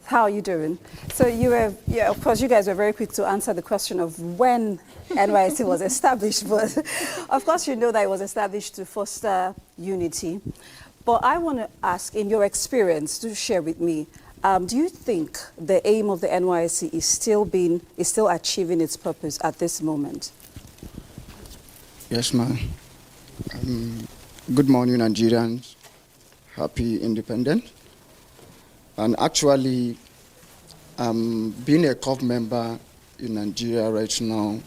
How are you doing? So you were, yeah, of course, you guys were very quick to answer the question of when NYSC was established, but of course you know that it was established to foster unity. But I want to ask, in your experience, to share with me, do you think the aim of the NYSC is still achieving its purpose at this moment? Yes, ma'am. Good morning, Nigerians. Happy Independence. And actually, being a COP member in Nigeria right now,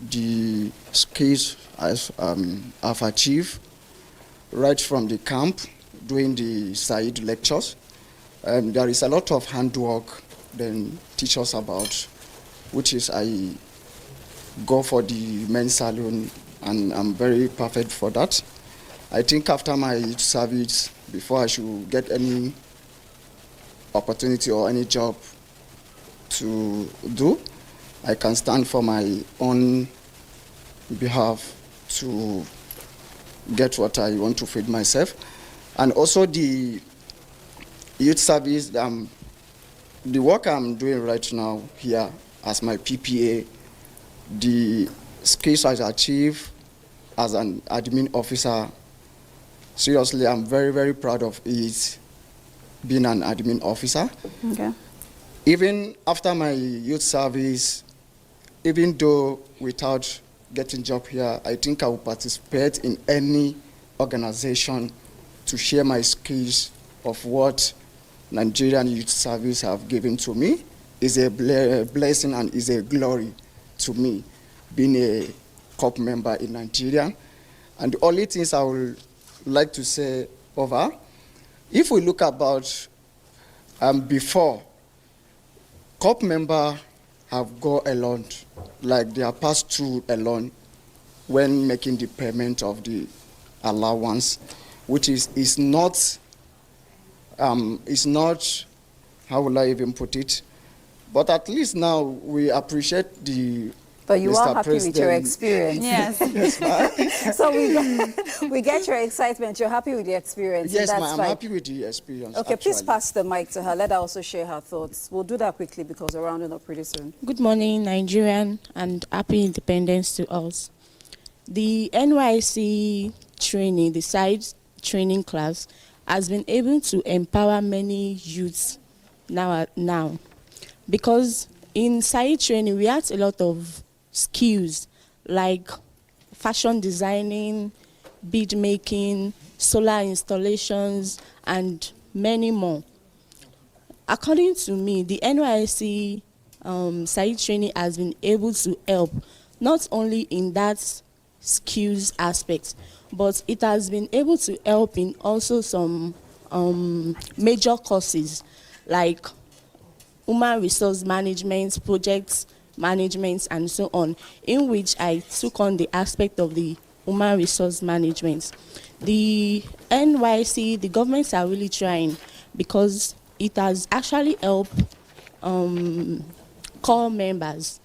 the skills I've achieved right from the camp, doing the Said lectures, there is a lot of handwork they teach us about, which is I go for the men's salon, and I'm very perfect for that. I think after my service, before I should get any opportunity or any job to do, I can stand for my own behalf to get what I want to feed myself. And also the youth service, the work I'm doing right now here as my PPA, the skills I achieved as an admin officer, seriously, I'm very, very proud of it, being an admin officer. Okay. Even after my youth service, even though without getting job here, I think I will participate in any organization to share my skills of what Nigerian youth service have given to me. Is a blessing and is a glory to me, being a COP member in Nigeria. And the only things I would like to say over, if we look about before, COP member have gone alone, like they are passed through alone when making the payment of the allowance, which is not, how will I even put it? But at least now we appreciate the But you Mr. are happy President. with your experience. Yes. Yes, ma'am. So we get your excitement. You're happy with the experience. Yes, that's ma'am, I'm fine. happy with the experience. Okay, please actually. pass the mic to her. Let her also share her thoughts. We'll do that quickly because we're rounding up pretty soon. Good morning, Nigerian, and happy independence to us. The NYC training, the side training class, has been able to empower many youths now. Because in side training, we had a lot of skills like fashion designing, bead making, solar installations, and many more. According to me, the NYSC side training has been able to help not only in that skills aspect, but it has been able to help in also some major courses like human resource management, project management, and so on, in which I took on the aspect of the human resource management. The NYC, the governments are really trying because it has actually helped core members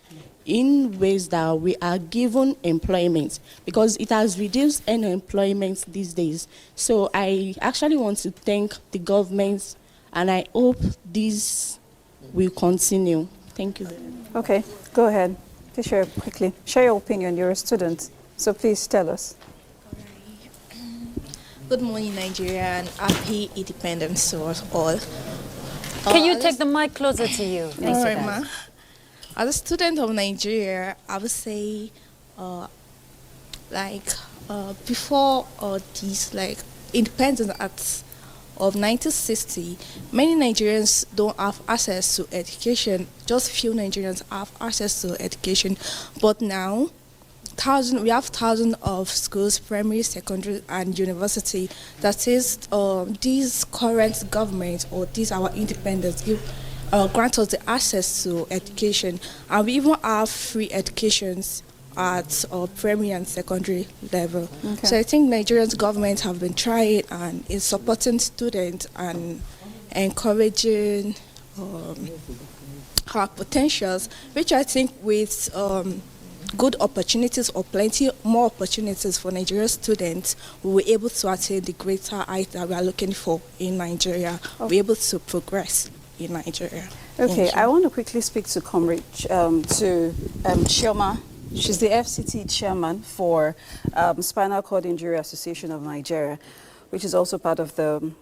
in ways that we are given employment, because it has reduced unemployment these days. So I actually want to thank the government, and I hope this will continue. Thank you very much. Okay, go ahead. Please share quickly. Share your opinion. You're a student, so please tell us. Good morning, Nigeria, and happy independence to us all. Can you take the mic closer to you? All right, ma. As a student of Nigeria, I would say, before this, Independence Act of 1960, many Nigerians don't have access to education. Just few Nigerians have access to education. But now, we have thousands of schools, primary, secondary, and university. That is, these current government or these our independence grant us the access to education, and we even have free educations at primary and secondary level. Okay. So I think Nigeria's government have been trying and is supporting students and encouraging our potentials, which I think with good opportunities or plenty more opportunities for Nigerian students, we were able to attain the greater height that we are looking for in Nigeria. We're able to progress in Nigeria. Okay, I want to quickly speak to Comrade, Chioma. She's the FCT chairman for Spinal Cord Injury Association of Nigeria, which is also part of the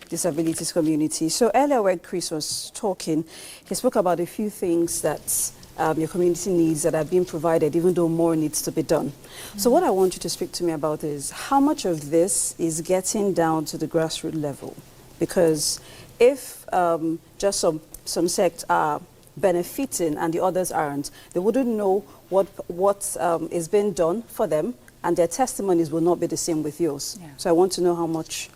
disabilities community. So earlier when Chris was talking, he spoke about a few things that your community needs that are being provided, even though more needs to be done. So what I want you to speak to me about is how much of this is getting down to the grassroots level? Because if just some sects are benefiting and the others aren't, they wouldn't know what is being done for them, and their testimonies will not be the same with yours. Yeah. So I want to know how much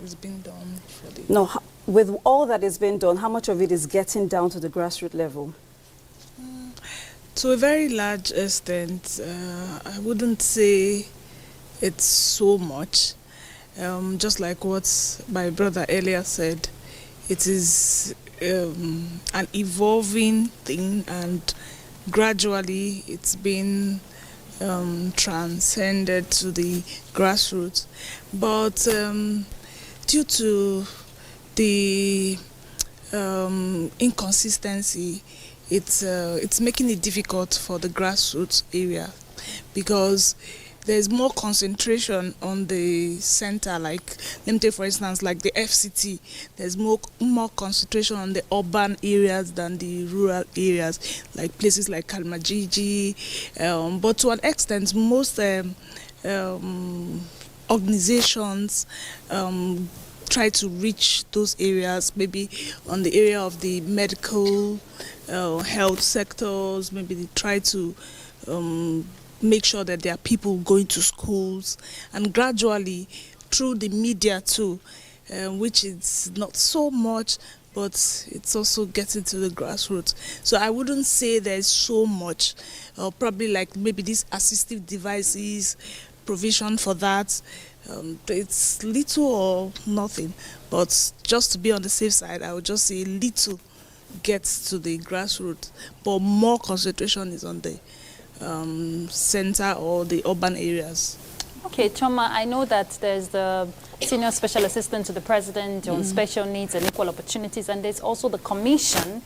is being done for the... No, with all that is being done, how much of it is getting down to the grassroots level? To a very large extent, I wouldn't say it's so much. Just like what my brother earlier said, it is an evolving thing, and gradually it's been transcended to the grassroots. But due to the inconsistency, it's making it difficult for the grassroots area, because there's more concentration on the center. Like, let me take for instance, like the FCT, there's more concentration on the urban areas than the rural areas, like places like Kalmajiji. But to an extent, most organizations try to reach those areas, maybe on the area of the medical health sectors. Maybe they try to make sure that there are people going to schools, and gradually through the media too, which is not so much, but it's also getting to the grassroots. So I wouldn't say there's so much, probably like maybe these assistive devices, provision for that. It's little or nothing, but just to be on the safe side, I would just say little gets to the grassroots, but more concentration is on the center or the urban areas. Okay, Chioma, I know that there's the Senior Special Assistant to the President on Special Needs and Equal Opportunities, and there's also the Commission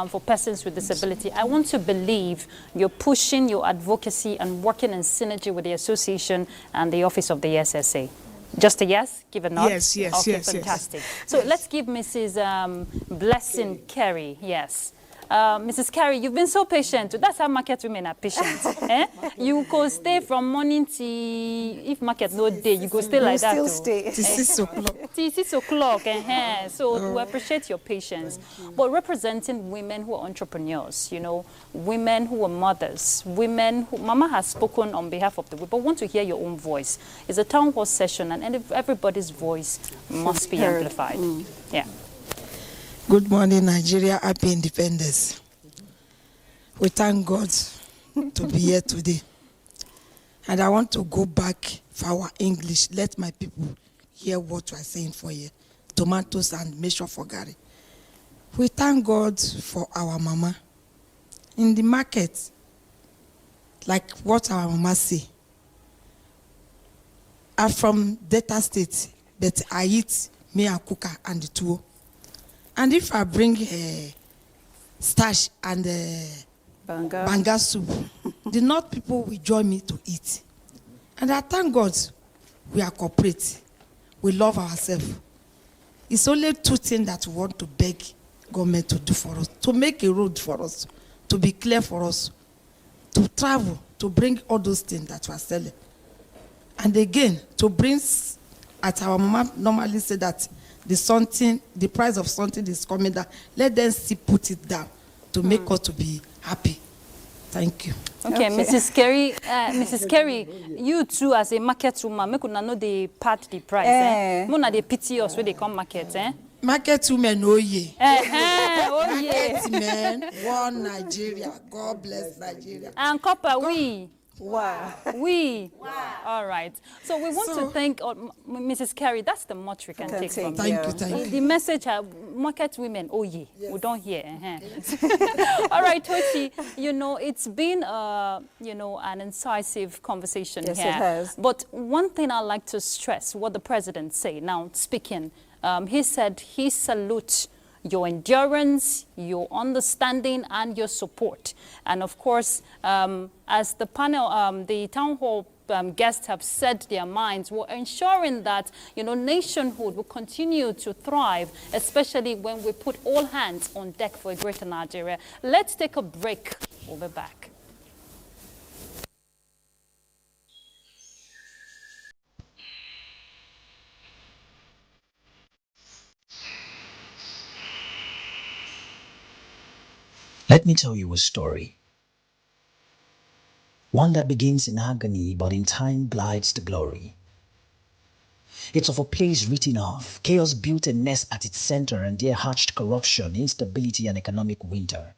for Persons with Disability. I want to believe you're pushing your advocacy and working in synergy with the association and the Office of the SSA. Just a yes? Give a nod? Yes, yes, okay, yes. Fantastic. Yes. So let's give Mrs. Blessing Carey, yes. Mrs. Carey, you've been so patient. That's how market women are patient. Eh? You could stay from morning till, if market no day, you go stay like that. Still stay. Till 6 o'clock. Till 6 o'clock. So we appreciate your patience. But representing women who are entrepreneurs, you know, women who are mothers, women who, Mama has spoken on behalf of the women, but want to hear your own voice. It's a town hall session, and everybody's voice must be amplified. Yeah. Good morning, Nigeria. Happy independence. We thank God to be here today. And I want to go back for our English. Let my people hear what we're saying for here. Tomatoes and measure for Gary. We thank God for our mama. In the market, like what our mama say, I'm from Delta State, but I eat me and kuka and the tuwo. And if I bring starch and banga soup, the North people will join me to eat. And I thank God we are corporate. We love ourselves. It's only two things that we want to beg government to do for us: to make a road for us, to be clear for us, to travel, to bring all those things that we are selling. And again, to bring, as our mama normally say that the price of something is coming down. Let them still put it down to make us to be happy. Thank you. Okay, Mrs. Carey, Mrs. Carey, you too as a market woman, make una know they part the price. Mona they pity us when they come market. Market women, oh yeah. Oh yeah. Market men, one Nigeria. God bless Nigeria. And copper, we. Wow. We. Wow. All right. So we want to thank Mrs. Carey. That's the much we can take from Thank you. The message, market women, oh yeah, we don't hear. All right, Tochi, you know, it's been, you know, an incisive conversation here. Yes, it has. But one thing I'd like to stress, what the president said, now speaking, he said he salutes your endurance, your understanding, and your support. And of course, as the panel, the town hall guests have said their minds, we're ensuring that, you know, nationhood will continue to thrive, especially when we put all hands on deck for a greater Nigeria. Let's take a break. We'll be back. Let me tell you a story. One that begins in agony, but in time glides to glory. It's of a place written off. Chaos built a nest at its center, and there hatched corruption, instability, and economic winter.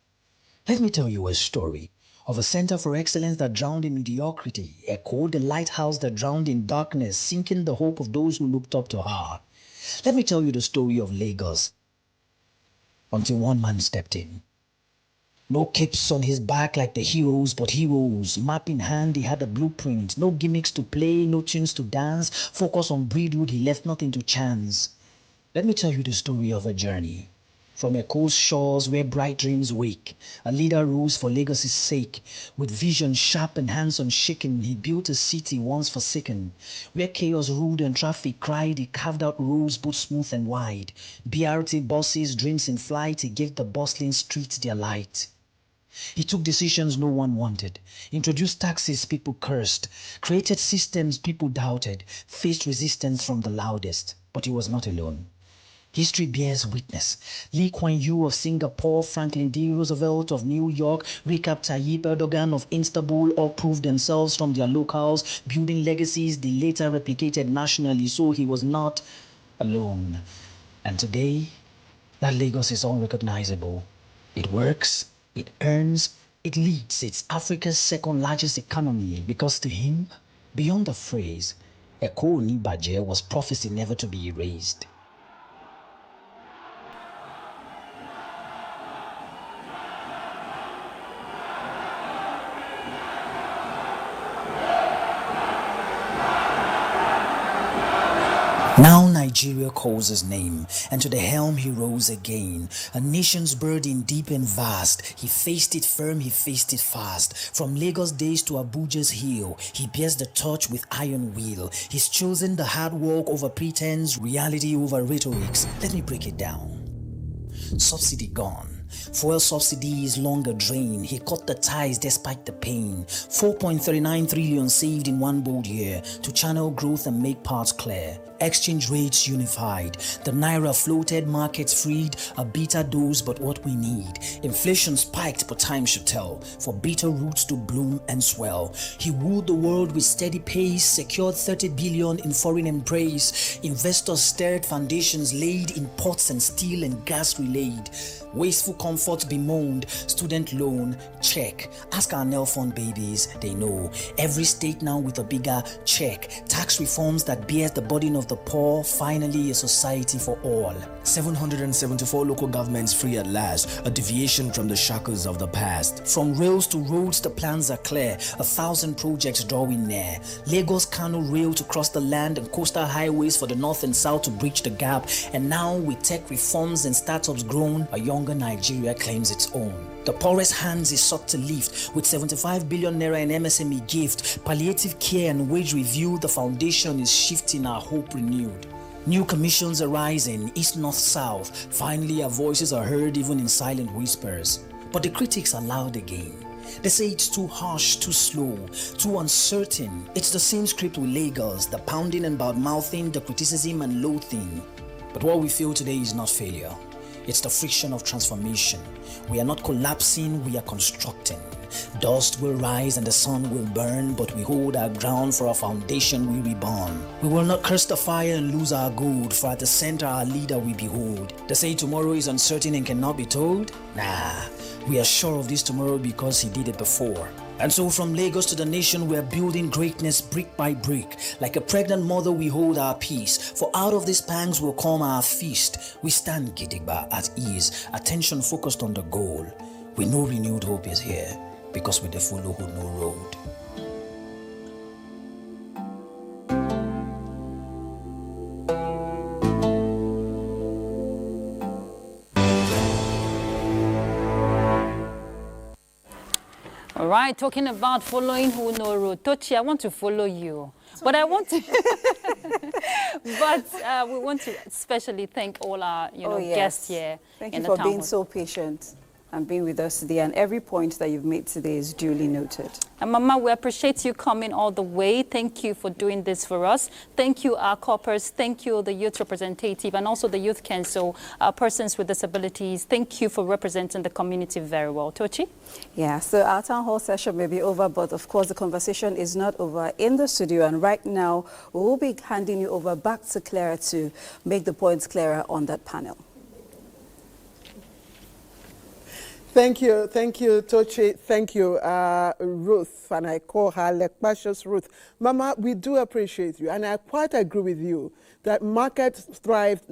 Let me tell you a story of a center for excellence that drowned in mediocrity, echoed a lighthouse that drowned in darkness, sinking the hope of those who looked up to her. Let me tell you the story of Lagos, until one man stepped in. No capes on his back like the heroes, but heroes. Map in hand, he had a blueprint. No gimmicks to play, no tunes to dance. Focus on breedhood, he left nothing to chance. Let me tell you the story of a journey. From a coast shores where bright dreams wake, a leader rose for Lagos' sake. With vision sharp and hands unshaken, he built a city once forsaken. Where chaos ruled and traffic cried, he carved out roads both smooth and wide. BRT buses, dreams in flight, he gave the bustling streets their light. He took decisions no one wanted, introduced taxes people cursed, created systems people doubted, faced resistance from the loudest. But he was not alone. History bears witness. Lee Kuan Yew of Singapore, Franklin D. Roosevelt of New York, Recep Tayyip Erdogan of Istanbul all proved themselves from their locales, building legacies they later replicated nationally, so he was not alone. And today, that Lagos is unrecognizable. It works, it earns, it leads. It's Africa's second largest economy because to him, beyond the phrase, Eko Onibaje was prophecy never to be erased. Now Nigeria calls his name, and to the helm he rose again. A nation's burden deep and vast. He faced it firm, he faced it fast. From Lagos days to Abuja's hill, he bears the torch with iron will. He's chosen the hard work over pretense, reality over rhetorics. Let me break it down. Subsidy gone. Fuel subsidy is longer drain. He cut the ties despite the pain. 4.39 trillion saved in one bold year to channel growth and make paths clear. Exchange rates unified. The naira floated, markets freed. A bitter dose, but what we need. Inflation spiked, but time should tell. For bitter roots to bloom and swell. He wooed the world with steady pace, secured 30 billion in foreign embrace. Investors stirred, foundations laid in pots and steel and gas relayed. Wasteful comfort bemoaned, student loan, check. Ask our Nel Fund babies, they know. Every state now with a bigger check. Tax reforms that bears the burden of the poor, finally a society for all. 774 local governments free at last, a deviation from the shackles of the past. From rails to roads, the plans are clear, 1,000 projects drawing near. Lagos Kano rail to cross the land and coastal highways for the north and south to bridge the gap. And now with tech reforms and startups grown, a younger Nigeria claims its own. The poorest hands is sought to lift with 75 billion naira in MSME gift, palliative care and wage review. The foundation is shifting, our hope renewed. New commissions are rising, east, north, south. Finally, our voices are heard even in silent whispers. But the critics are loud again. They say it's too harsh, too slow, too uncertain. It's the same script with Lagos, the pounding and bad-mouthing, the criticism and loathing. But what we feel today is not failure. It's the friction of transformation. We are not collapsing, we are constructing. Dust will rise and the sun will burn, but we hold our ground, for our foundation we reborn. We will not curse the fire and lose our gold, for at the center our leader we behold. They say tomorrow is uncertain and cannot be told. Nah, we are sure of this tomorrow because he did it before. And so from Lagos to the nation, we're building greatness brick by brick. Like a pregnant mother, we hold our peace. For out of these pangs will come our feast. We stand gidigba at ease, attention focused on the goal. We know renewed hope is here, because we the follow who know road. All right, talking about following who know road. Tochi, I want to follow you. But I want to, but we want to especially thank all our, guests here. Thank in you the for town being hall. so patient and being with us today. And every point that you've made today is duly noted. And Mama, we appreciate you coming all the way. Thank you for doing this for us. Thank you, our corpers. Thank you, the youth representative, and also the youth council, persons with disabilities. Thank you for representing the community very well. Tochi? Yeah, so our town hall session may be over, but of course the conversation is not over in the studio. And right now, we will be handing you over back to Clara to make the points clearer on that panel. Thank you, Tochi. Thank you, Ruth, and I call her Lekpashos Ruth. Mama, we do appreciate you, and I quite agree with you that markets thrive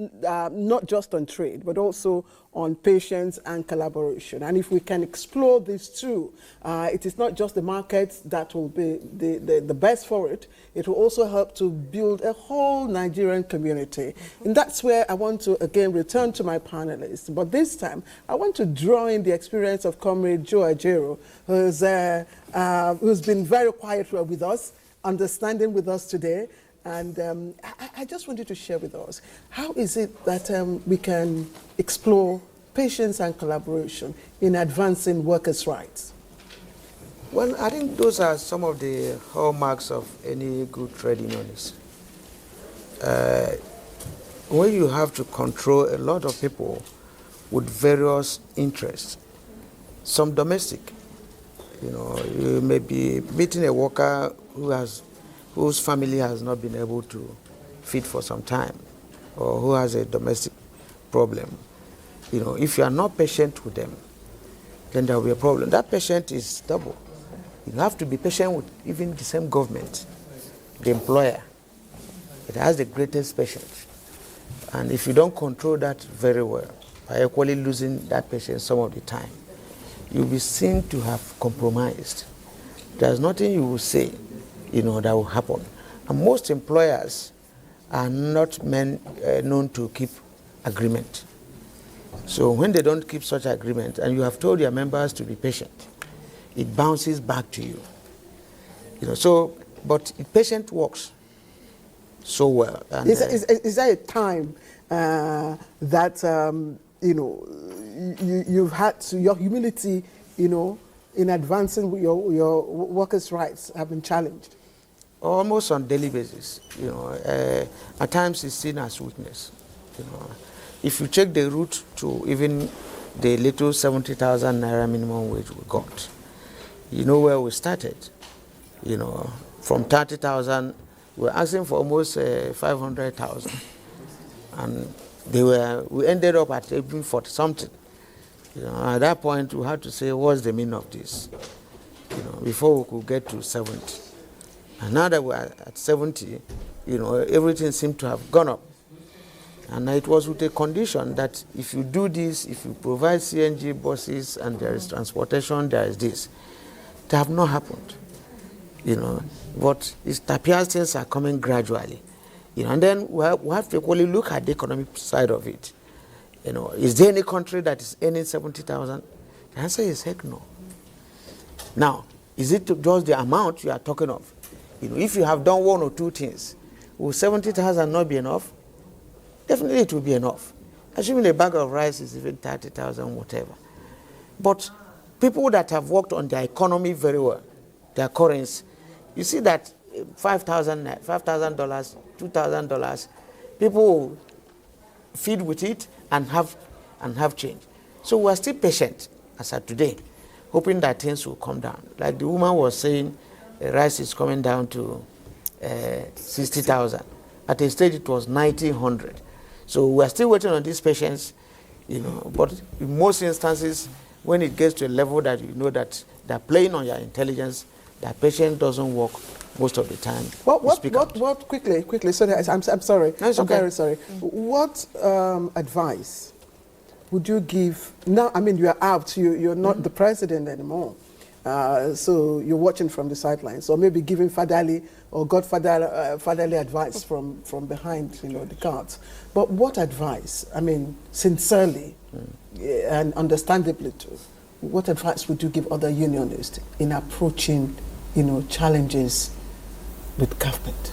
not just on trade, but also on patience and collaboration. And if we can explore these two, it is not just the markets that will be the best for it, it will also help to build a whole Nigerian community. And that's where I want to, again, return to my panelists. But this time, I want to draw in the experience of Comrade Joe Ajero, who's been very quiet with us, understanding with us today. And I just wanted to share with us, how is it that we can explore patience and collaboration in advancing workers' rights? Well, I think those are some of the hallmarks of any good trade unionist. When you have to control a lot of people with various interests, some domestic, you may be meeting a worker whose family has not been able to feed for some time, or who has a domestic problem. If you are not patient with them, then there will be a problem. That patient is double. You have to be patient with even the same government, the employer. It has the greatest patience. And if you don't control that very well, by equally losing that patience some of the time, you'll be seen to have compromised. There's nothing you will say that will happen. And most employers are not known to keep agreement. So when they don't keep such agreement, and you have told your members to be patient, it bounces back to you. But patient works so well. And, is there a time that you've had to, your humility, in advancing your workers' rights have been challenged? Almost on daily basis. At times it's seen as weakness. If you check the route to even the little 70,000 naira minimum wage we got, you know where we started. From 30,000, we were asking for almost 500,000, and we ended up at even 40 something. At that point, we had to say, what's the meaning of this? Before we could get to 70. And now that we're at 70, everything seemed to have gone up. And it was with a condition that if you do this, if you provide CNG buses and there is transportation, there is this. It have not happened. But it appears things are coming gradually. And then we have to equally look at the economic side of it. Is there any country that is earning 70,000? The answer is heck no. Now, is it just the amount you are talking of? If you have done one or two things, will 70,000 not be enough? Definitely it will be enough. Assuming a bag of rice is even 30,000, whatever. But people that have worked on their economy very well, their currency, you see that $5,000, $2,000, people will feed with it and have change. So we are still patient as of today, hoping that things will come down. Like the woman was saying, rice is coming down to 60,000. At a stage it was 1,900. So we are still waiting on these patients, but in most instances when it gets to a level that you know that they're playing on your intelligence, that patient doesn't work most of the time. What quickly, sorry, I'm sorry. No, it's I'm okay. very sorry. What advice would you give, now, I mean, you are out, you're not the president anymore, so you're watching from the sidelines, or maybe giving fatherly or fatherly advice from behind, the cards. But what advice, I mean, sincerely and understandably too, what advice would you give other unionists in approaching, challenges with government?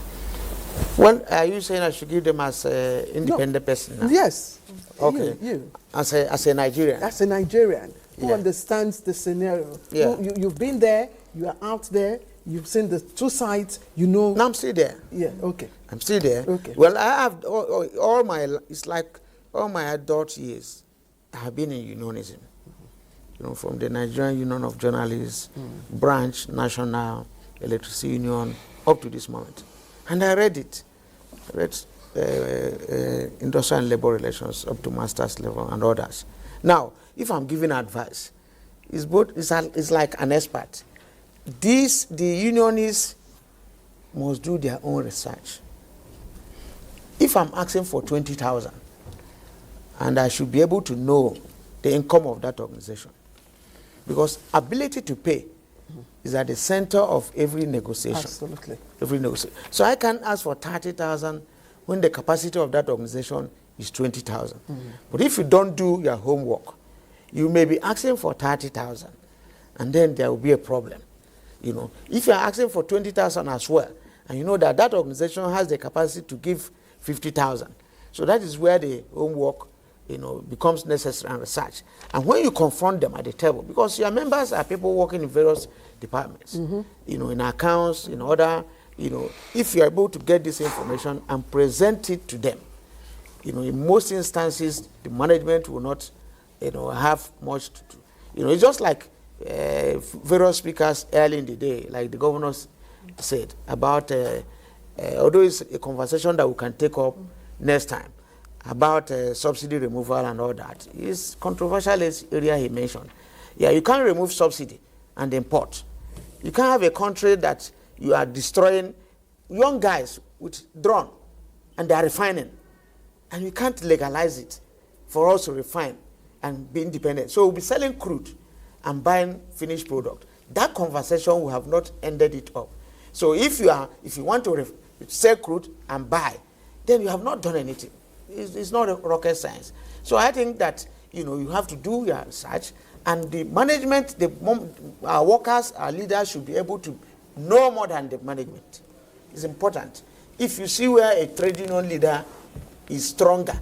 Well, are you saying I should give them as an independent person now? Yes. Okay. You. As a Nigerian? As a Nigerian who understands the scenario. Yeah. You've been there, you are out there, you've seen the two sides, No, I'm still there. Yeah, okay. I'm still there. Okay. Well, I have all my adult years, I have been in unionism. From the Nigerian Union of Journalists, branch, national, electricity union, up to this moment. And I read it. I read industrial and labor relations up to master's level and others. Now, if I'm giving advice, it's like an expert. The unionists must do their own research. If I'm asking for 20,000, and I should be able to know the income of that organization, because ability to pay is at the center of every negotiation. Absolutely. Every negotiation. So I can ask for 30,000 when the capacity of that organization is 20,000. But if you don't do your homework, you may be asking for 30,000, and then there will be a problem. If you're asking for 20,000 as well, and you know that that organization has the capacity to give 50,000, so that is where the homework becomes necessary and research. And when you confront them at the table, because your members are people working in various departments, in accounts, in other, if you're able to get this information and present it to them, in most instances, the management will not, have much to do. It's just like various speakers early in the day, like the governors said, about, although it's a conversation that we can take up next time, about subsidy removal and all that. It's controversial area he mentioned. Yeah, you can't remove subsidy and import. You can't have a country that you are destroying young guys with drone and they are refining. And you can't legalize it for us to refine and be independent. So we'll be selling crude and buying finished product. That conversation we have not ended it up. So if you want to sell crude and buy, then you have not done anything. It's not a rocket science. So I think that you have to do your research, and the management, our workers, our leaders should be able to know more than the management. It's important. If you see where a trade union leader is stronger,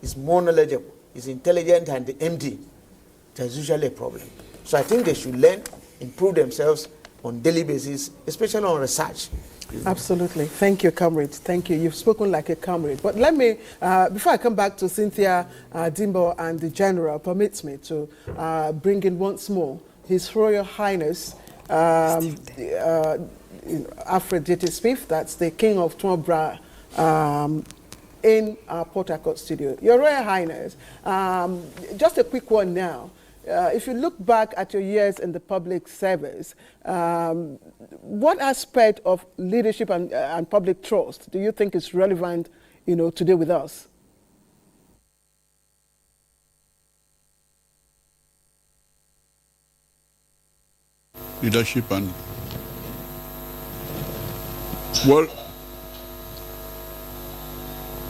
is more knowledgeable, is intelligent, and the MD, there's usually a problem. So I think they should learn, improve themselves on daily basis, especially on research. Absolutely. Thank you, comrade. Thank you. You've spoken like a comrade. But let me, before I come back to Cynthia Dimbo and the General, permits me to bring in once more His Royal Highness Alfred J.T. Smith, that's the King of Tuambra, in our Port Harcourt studio. Your Royal Highness, just a quick one now. If you look back at your years in the public service, what aspect of leadership and public trust do you think is relevant, today with us? Leadership and, well,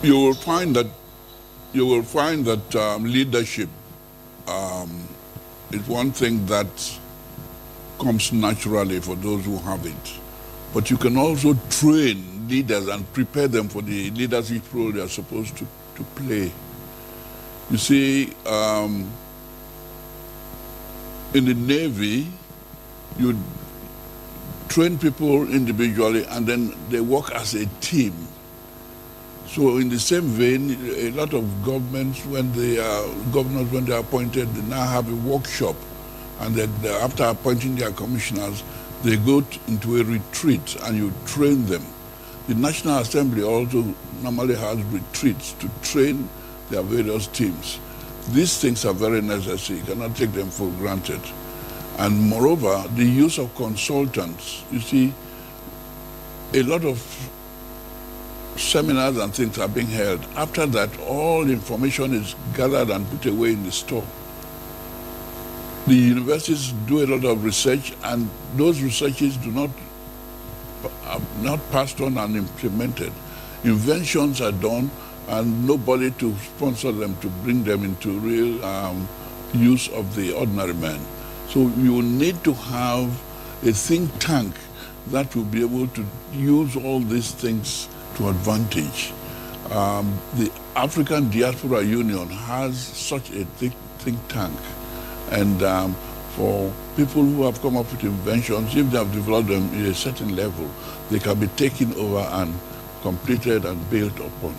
you will find that leadership is one thing that comes naturally for those who have it. But you can also train leaders and prepare them for the leadership role they are supposed to play. You see, in the Navy, you train people individually and then they work as a team. So in the same vein, a lot of governments, when they are governors, when they are appointed, they now have a workshop, and then after appointing their commissioners, they go into a retreat and you train them. The National Assembly also normally has retreats to train their various teams. These things are very necessary. You cannot take them for granted. And moreover, the use of consultants. You see, a lot of seminars and things are being held. After that, all information is gathered and put away in the store. The universities do a lot of research, and those researches are not passed on and implemented. Inventions are done, and nobody to sponsor them, to bring them into real use of the ordinary man. So you need to have a think tank that will be able to use all these things to advantage. The African Diaspora Union has such a think tank. And for people who have come up with inventions, if they have developed them at a certain level, they can be taken over and completed and built upon.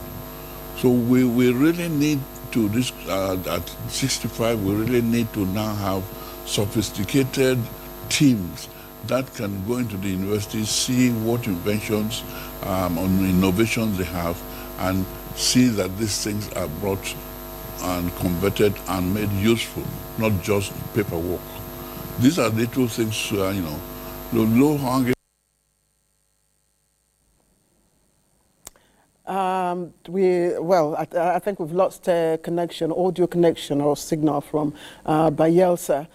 So we really need to, at 65, we really need to now have sophisticated teams that can go into the universities, see what inventions and innovations they have, and see that these things are brought and converted and made useful, not just paperwork. These are the two things, the low-hanging. I think we've lost connection, audio connection or signal from Bayelsa.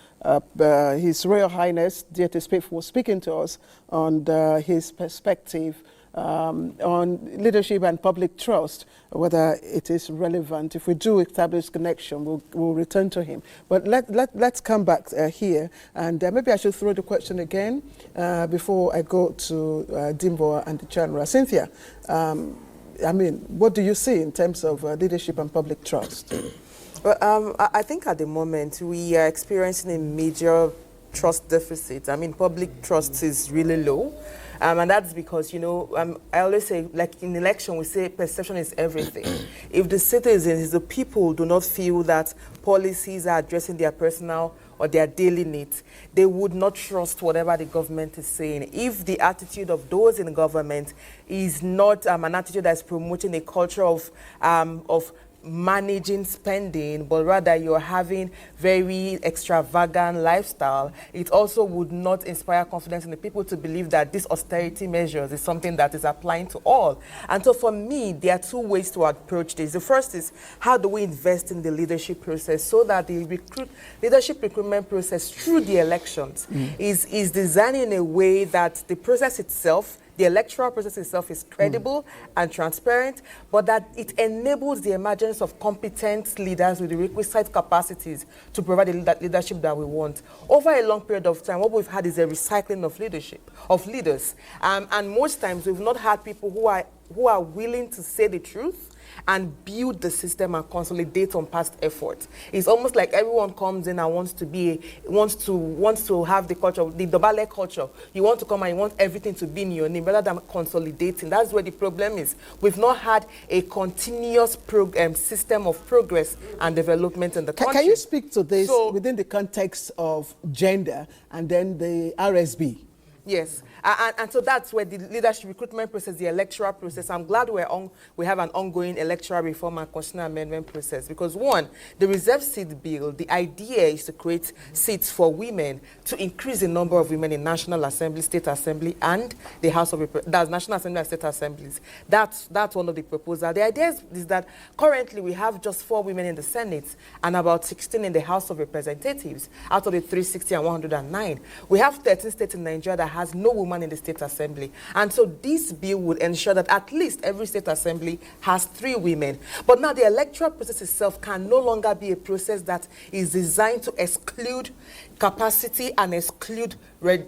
His Royal Highness, Deity was speaking to us on his perspective on leadership and public trust, whether it is relevant. If we do establish connection, we'll return to him. But let's come back here, and maybe I should throw the question again before I go to Dimbo and the Chandra. Cynthia, what do you see in terms of leadership and public trust? Well, I think at the moment we are experiencing a major trust deficit. Public trust is really low. And that's because, I always say, like in election, we say perception is everything. If the citizens, the people do not feel that policies are addressing their personal or their daily needs, they would not trust whatever the government is saying. If the attitude of those in government is not an attitude that's promoting a culture of managing spending, but rather you're having very extravagant lifestyle, it also would not inspire confidence in the people to believe that this austerity measures is something that is applying to all. And so for me, there are two ways to approach this. The first is, how do we invest in the leadership process so that the leadership recruitment process through the elections is designed in a way that the process itself, the electoral process itself, is credible and transparent, but that it enables the emergence of competent leaders with the requisite capacities to provide the leadership that we want. Over a long period of time, what we've had is a recycling of leaders. And most times we've not had people who are willing to say the truth and build the system and consolidate on past effort. It's almost like everyone comes in and wants to have the culture, the Dobale culture. You want to come and you want everything to be in your name rather than consolidating. That's where the problem is. We've not had a continuous system of progress and development in the country. Can you speak to this within the context of gender and then the RSB? Yes, and so that's where the leadership recruitment process, the electoral process, I'm glad we have an ongoing electoral reform and constitutional amendment process, because one, the reserve seat bill, the idea is to create seats for women, to increase the number of women in National Assembly, State Assembly, and the House of Representatives, that's National Assembly and State Assemblies. That's one of the proposals. The idea is that currently we have just 4 women in the Senate and about 16 in the House of Representatives out of the 360 and 109. We have 13 states in Nigeria that has no woman in the State Assembly. And so this bill would ensure that at least every State Assembly has 3 women. But now the electoral process itself can no longer be a process that is designed to exclude capacity and exclude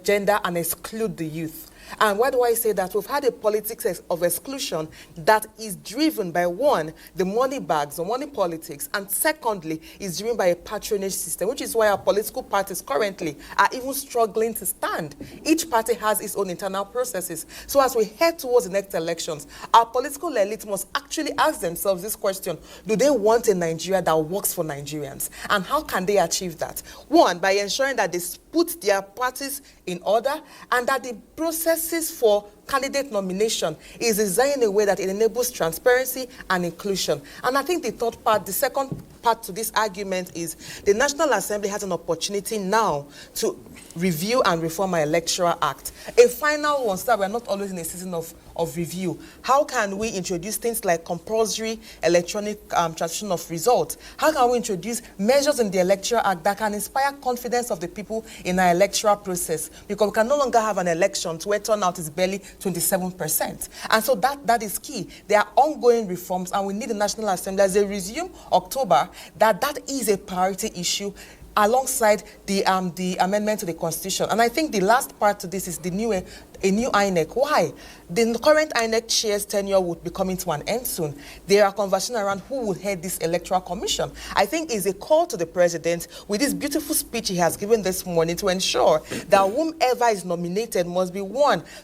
gender and exclude the youth. And why do I say that? We've had a politics of exclusion that is driven by, one, the money bags or money politics, and secondly, is driven by a patronage system, which is why our political parties currently are even struggling to stand. Each party has its own internal processes. So as we head towards the next elections, our political elite must actually ask themselves this question: do they want a Nigeria that works for Nigerians? And how can they achieve that? One, by ensuring that they put their parties in order and that the processes for candidate nomination is designed in a way that it enables transparency and inclusion. And I think the third part, the second part to this argument is the National Assembly has an opportunity now to review and reform our Electoral Act. A final one, so that we're not always in a season of review. How can we introduce things like compulsory electronic transmission of results? How can we introduce measures in the Electoral Act that can inspire confidence of the people in our electoral process? Because we can no longer have an election where turnout is barely 27%. And so that is key. There are ongoing reforms, and we need the National Assembly, as they resume October, that is a priority issue alongside the amendment to the Constitution. And I think the last part to this is a new INEC. Why? The current INEC chair's tenure would be coming to an end soon. There are conversations around who will head this Electoral Commission. I think it's a call to the president with this beautiful speech he has given this morning to ensure that whomever is nominated must be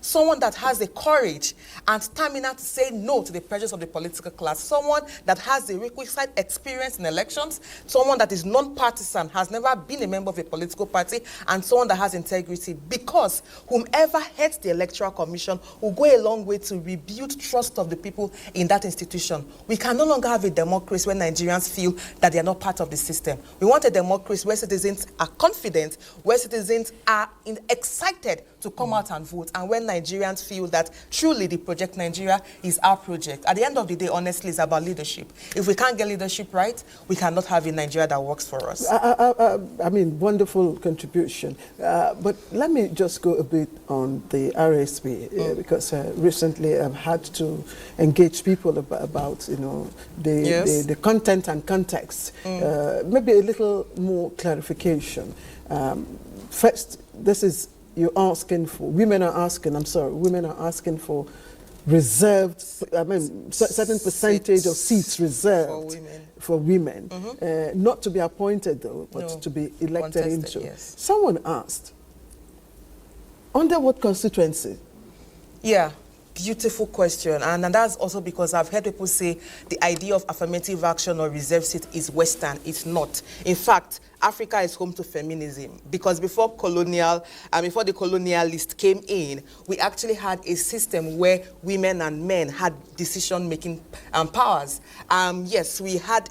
someone that has the courage and stamina to say no to the pressures of the political class, someone that has the requisite experience in elections, someone that is non-partisan, has never been a member of a political party, and someone that has integrity, because whomever heads the Electoral Commission will go a long way to rebuild trust of the people in that institution. We can no longer have a democracy where Nigerians feel that they are not part of the system. We want a democracy where citizens are confident, where citizens are excited to come out and vote, and when Nigerians feel that truly the project Nigeria is our project. At the end of the day, honestly, it's about leadership. If we can't get leadership right, we cannot have a Nigeria that works for us. I mean, wonderful contribution. But let me just go a bit on the RSP, because recently I've had to engage people about the content and context. Maybe a little more clarification. First, women are asking for reserved, certain percentage of seats reserved for women. Not to be appointed though, but to be elected into. Yes. Someone asked, under what constituency? Yeah. Beautiful question, and that's also because I've heard people say the idea of affirmative action or reserve seat is Western. It's not. In fact, Africa is home to feminism, because before the colonialist came in, we actually had a system where women and men had decision-making powers. Yes, we had.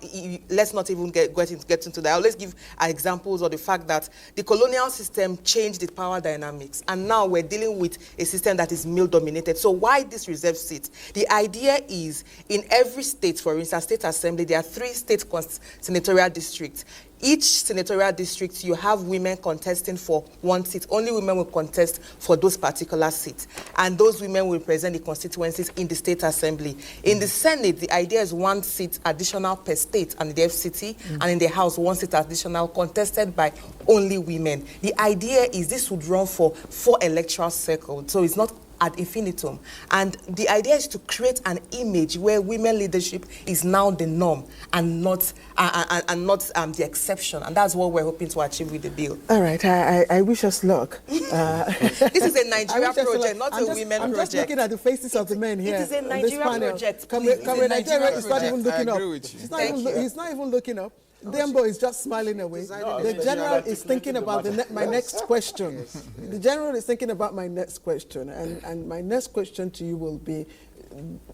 Let's not even get into that. I'll let's give examples of the fact that the colonial system changed the power dynamics, and now we're dealing with a system that is male-dominated. So why this reserve seat? The idea is, in every state, for instance, state assembly, there are 3 state senatorial districts. Each senatorial district, you have women contesting for 1 seat. Only women will contest for those particular seats. And those women will represent the constituencies in the state assembly. In the Senate, the idea is 1 seat additional per state and the FCT. And in the House, 1 seat additional contested by only women. The idea is this would run for 4 electoral circles. So it's not ad infinitum. And the idea is to create an image where women leadership is now the norm and not the exception. And that's what we're hoping to achieve with the bill. All right, I wish us luck. This is a Nigeria project, not a women project. I'm just looking at the faces of the men here. It is a Nigeria project. Nigeria is not even looking up. He's not even looking up. Dembo is just smiling away. The general is thinking about my next question. The general is thinking about my next question. And my next question to you will be,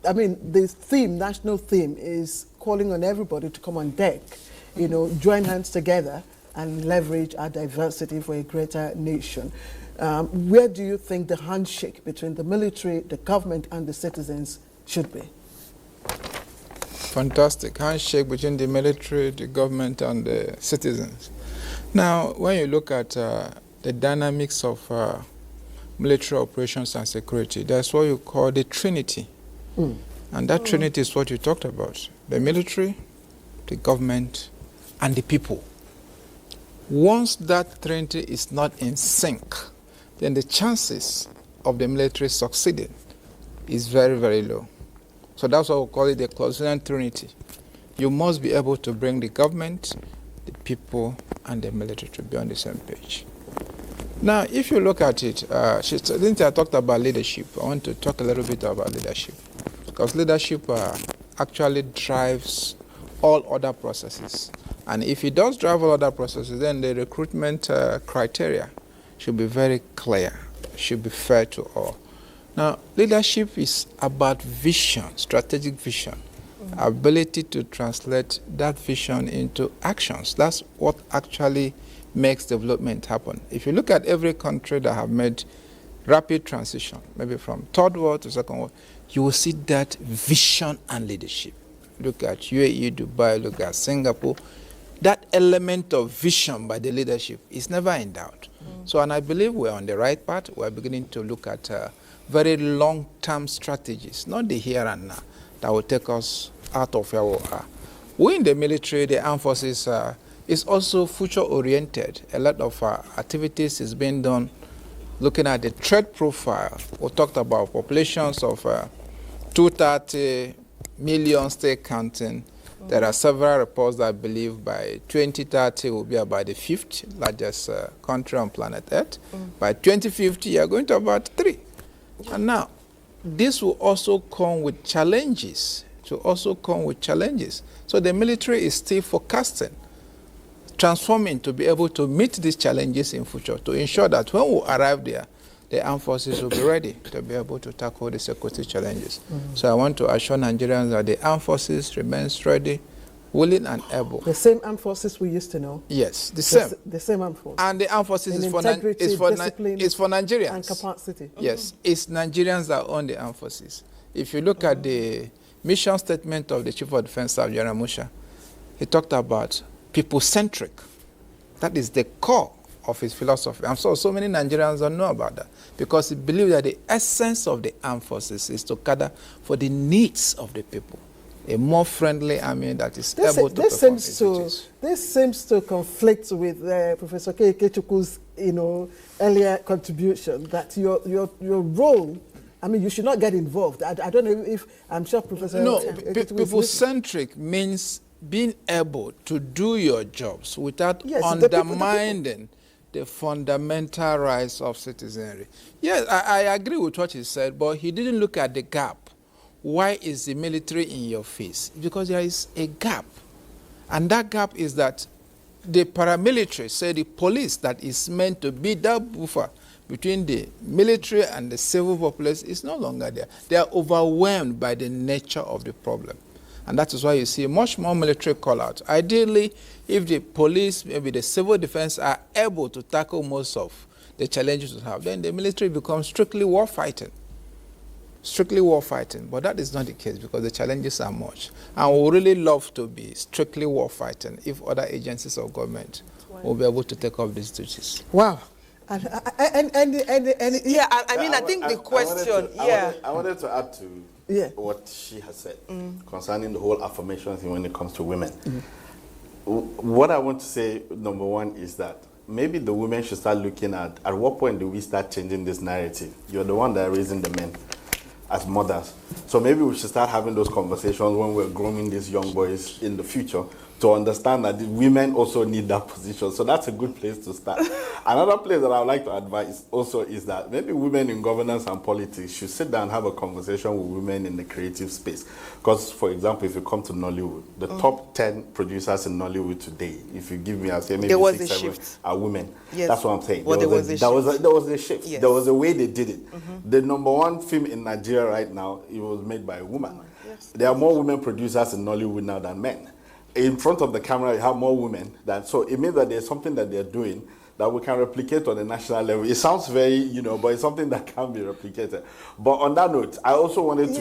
I mean, the national theme is calling on everybody to come on deck, join hands together and leverage our diversity for a greater nation. Where do you think the handshake between the military, the government, and the citizens should be? Fantastic handshake between the military, the government, and the citizens. Now, when you look at the dynamics of military operations and security, that's what you call the Trinity. And that Trinity is what you talked about: the military, the government, and the people. Once that Trinity is not in sync, then the chances of the military succeeding is very, very low. So that's what we call it the Clausian Trinity. You must be able to bring the government, the people, and the military to be on the same page. Now, if you look at it, since I talked about leadership, I want to talk a little bit about leadership. Because leadership actually drives all other processes. And if it does drive all other processes, then the recruitment criteria should be very clear, should be fair to all. Now, leadership is about vision, strategic vision, ability to translate that vision into actions. That's what actually makes development happen. If you look at every country that have made rapid transition, maybe from third world to second world, you will see that vision and leadership. Look at UAE, Dubai, look at Singapore. That element of vision by the leadership is never in doubt. So, and I believe we're on the right path. We're beginning to look at very long-term strategies, not the here and now, that will take us out of where we are. We in the military, the armed forces, is also future-oriented. A lot of activities is being done looking at the threat profile. We talked about populations of 230 million, still counting. There are several reports that believe by 2030 will be about the 5th largest country on planet Earth. By 2050, you are going to about 3. And now, this will also come with challenges. So the military is still forecasting, transforming to be able to meet these challenges in future, to ensure that when we arrive there, the armed forces will be ready to be able to tackle the security challenges. So I want to assure Nigerians that the armed forces remains ready, willing and able. The same armed forces we used to know? Yes, the same. The same armed forces. And the armed forces is for Nigerians. And capacity. Yes, it's Nigerians that own the armed forces. If you look at the mission statement of the Chief of Defense Staff, General Musha, he talked about people-centric. That is the core of his philosophy. I'm sure so many Nigerians don't know about that, because he believes that the essence of the armed forces is to cater for the needs of the people. A more friendly army that is able to perform its duties. This seems to conflict with Professor K. Chukwu's, earlier contribution, that your role, I mean, you should not get involved. I don't know if, I'm sure Professor... No, people-centric means being able to do your jobs without undermining the fundamental rights of citizenry. Yes, I agree with what he said, but he didn't look at the gap. Why is the military in your face? Because there is a gap. And that gap is that the paramilitary, say the police that is meant to be that buffer between the military and the civil populace is no longer there. They are overwhelmed by the nature of the problem. And that is why you see much more military call-out. Ideally, if the police, maybe the civil defense are able to tackle most of the challenges we have, then the military becomes strictly war fighting. But that is not the case, because the challenges are much. And we would really love to be strictly war fighting if other agencies of government will be able to take up these duties. Wow. I think the question, I wanted to add to what she has said concerning the whole affirmation thing when it comes to women. What I want to say, number one, is that maybe the women should start looking at what point do we start changing this narrative? You're the one that are raising the men as mothers. So maybe we should start having those conversations when we're grooming these young boys in the future, to understand that the women also need that position. So that's a good place to start. Another place that I would like to advise also is that maybe women in governance and politics should sit down and have a conversation with women in the creative space. Because, for example, if you come to Nollywood, the top 10 producers in Nollywood today, if you give me, I'll say maybe 6, 7 are women. Yes. That's what I'm saying. Well, there was a shift. Yes. There was a way they did it. The #1 film in Nigeria right now, it was made by a woman. Yes. There are more women producers in Nollywood now than men. In front of the camera, you have more women. So it means that there's something that they're doing that we can replicate on a national level. It sounds very, but it's something that can be replicated. But on that note, I also wanted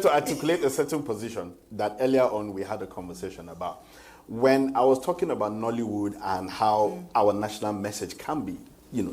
to articulate a certain position that earlier on we had a conversation about. When I was talking about Nollywood and how our national message can be,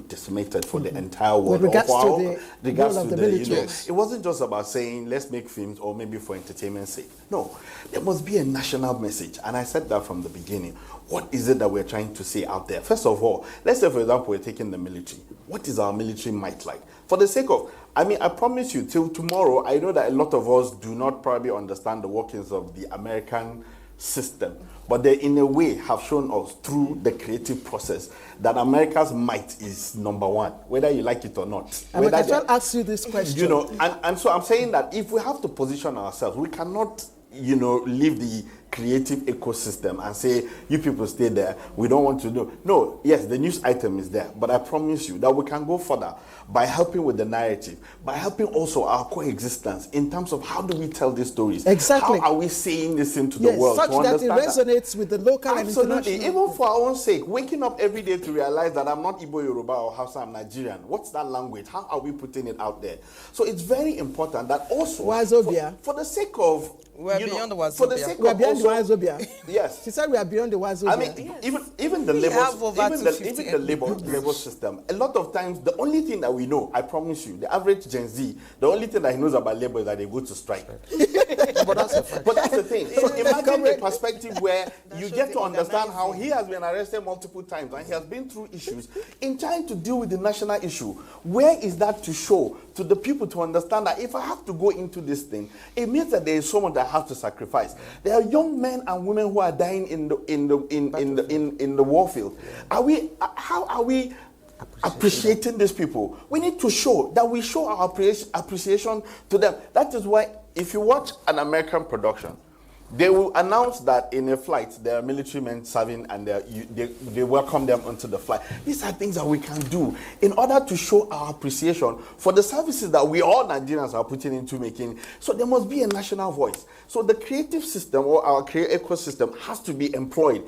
decimated for the entire world. With regards to the military. It wasn't just about saying, let's make films or maybe for entertainment's sake. No, there must be a national message. And I said that from the beginning. What is it that we're trying to say out there? First of all, let's say, for example, we're taking the military. What is our military might like? For the sake of, I promise you, till tomorrow, I know that a lot of us do not probably understand the workings of the American system, but they in a way have shown us through the creative process that America's might is #1, whether you like it or not. I shall ask you this question. And so I'm saying that if we have to position ourselves, we cannot, leave the creative ecosystem and say, you people stay there, we don't want to know. No, yes, the news item is there, but I promise you that we can go further by helping with the narrative, by helping also our coexistence in terms of how do we tell these stories? Exactly. How are we saying this into the world? Such that it resonates with the local and Absolutely. international. Even for our own sake, waking up every day to realize that I'm not Igbo, Yoruba, or Hausa, I'm Nigerian. What's that language? How are we putting it out there? So it's very important that also, for the sake of, we're beyond the Wazobia. For the sake we are of beyond also, the Wazobia. Yes. She said we are beyond the Wazobia. I mean, even the labor system. A lot of times, the only thing that we know, I promise you, the average Gen Z, the only thing that he knows about labor is that they go to strike. But that's the thing. So imagine the perspective where you get to understand how he has been arrested multiple times and he has been through issues in trying to deal with the national issue. Where is that to show to the people to understand that if I have to go into this thing, it means that there is someone that has to sacrifice. There are young men and women who are dying in the warfield. How are we appreciating these people? We need to show that we show our appreciation to them. That is why if you watch an American production, they will announce that in a flight there are military men serving and they welcome them onto the flight. These are things that we can do in order to show our appreciation for the services that we all Nigerians are putting into making. So there must be a national voice. So the creative system or our creative ecosystem has to be employed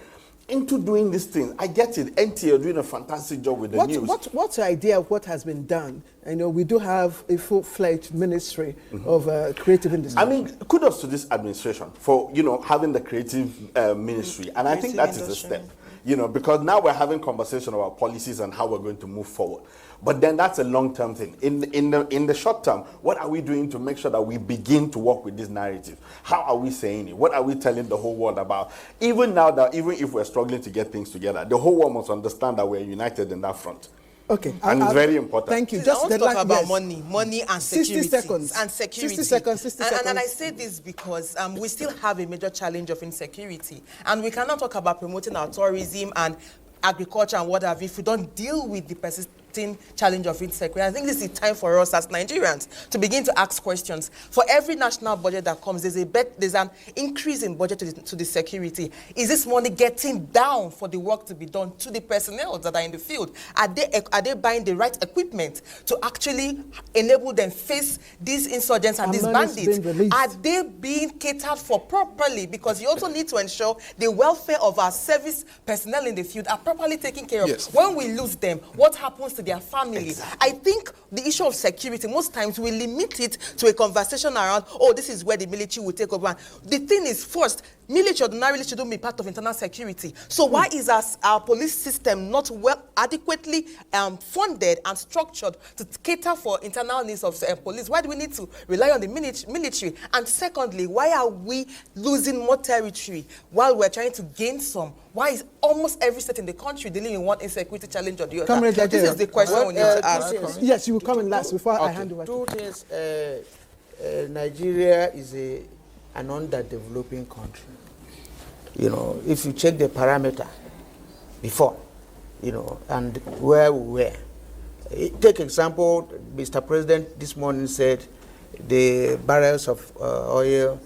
into doing these things. I get it. NTA are doing a fantastic job with the news. What's the idea of what has been done? I know we do have a full-fledged ministry of creative industry. I mean, kudos to this administration for, having the creative ministry. And I think that is a step, because now we're having conversation about policies and how we're going to move forward. But then that's a long-term thing. In the short term, what are we doing to make sure that we begin to work with this narrative? How are we saying it? What are we telling the whole world about? Even now, that even if we're struggling to get things together, the whole world must understand that we're united in that front. Okay. And it's very important. Thank you. Just talk about money and security. 60 seconds. And security. 60 seconds, 60 seconds. And I say this because we still have a major challenge of insecurity. And we cannot talk about promoting our tourism and agriculture and what have you if we don't deal with the persistent challenge of insecurity. I think this is time for us as Nigerians to begin to ask questions. For every national budget that comes, there's an increase in budget to the security. Is this money getting down for the work to be done to the personnel that are in the field? Are they buying the right equipment to actually enable them face these insurgents and these bandits? Are they being catered for properly? Because you also need to ensure the welfare of our service personnel in the field are properly taken care of. Yes. When we lose them, what happens to their family? Exactly. I think the issue of security, most times we limit it to a conversation around, oh, this is where the military will take over. The thing is, first, military ordinarily shouldn't be part of internal security. So why is our police system not adequately funded and structured to cater for internal needs of police? Why do we need to rely on the military? And secondly, why are we losing more territory while we're trying to gain some? Why is almost every state in the country dealing with one insecurity challenge or the other? This is the question we need to ask. Yes, you will come in last before I hand over. Two things. Nigeria is an underdeveloping country. If you check the parameter before, and where we were. Take example, Mr. President this morning said the barrels of oil,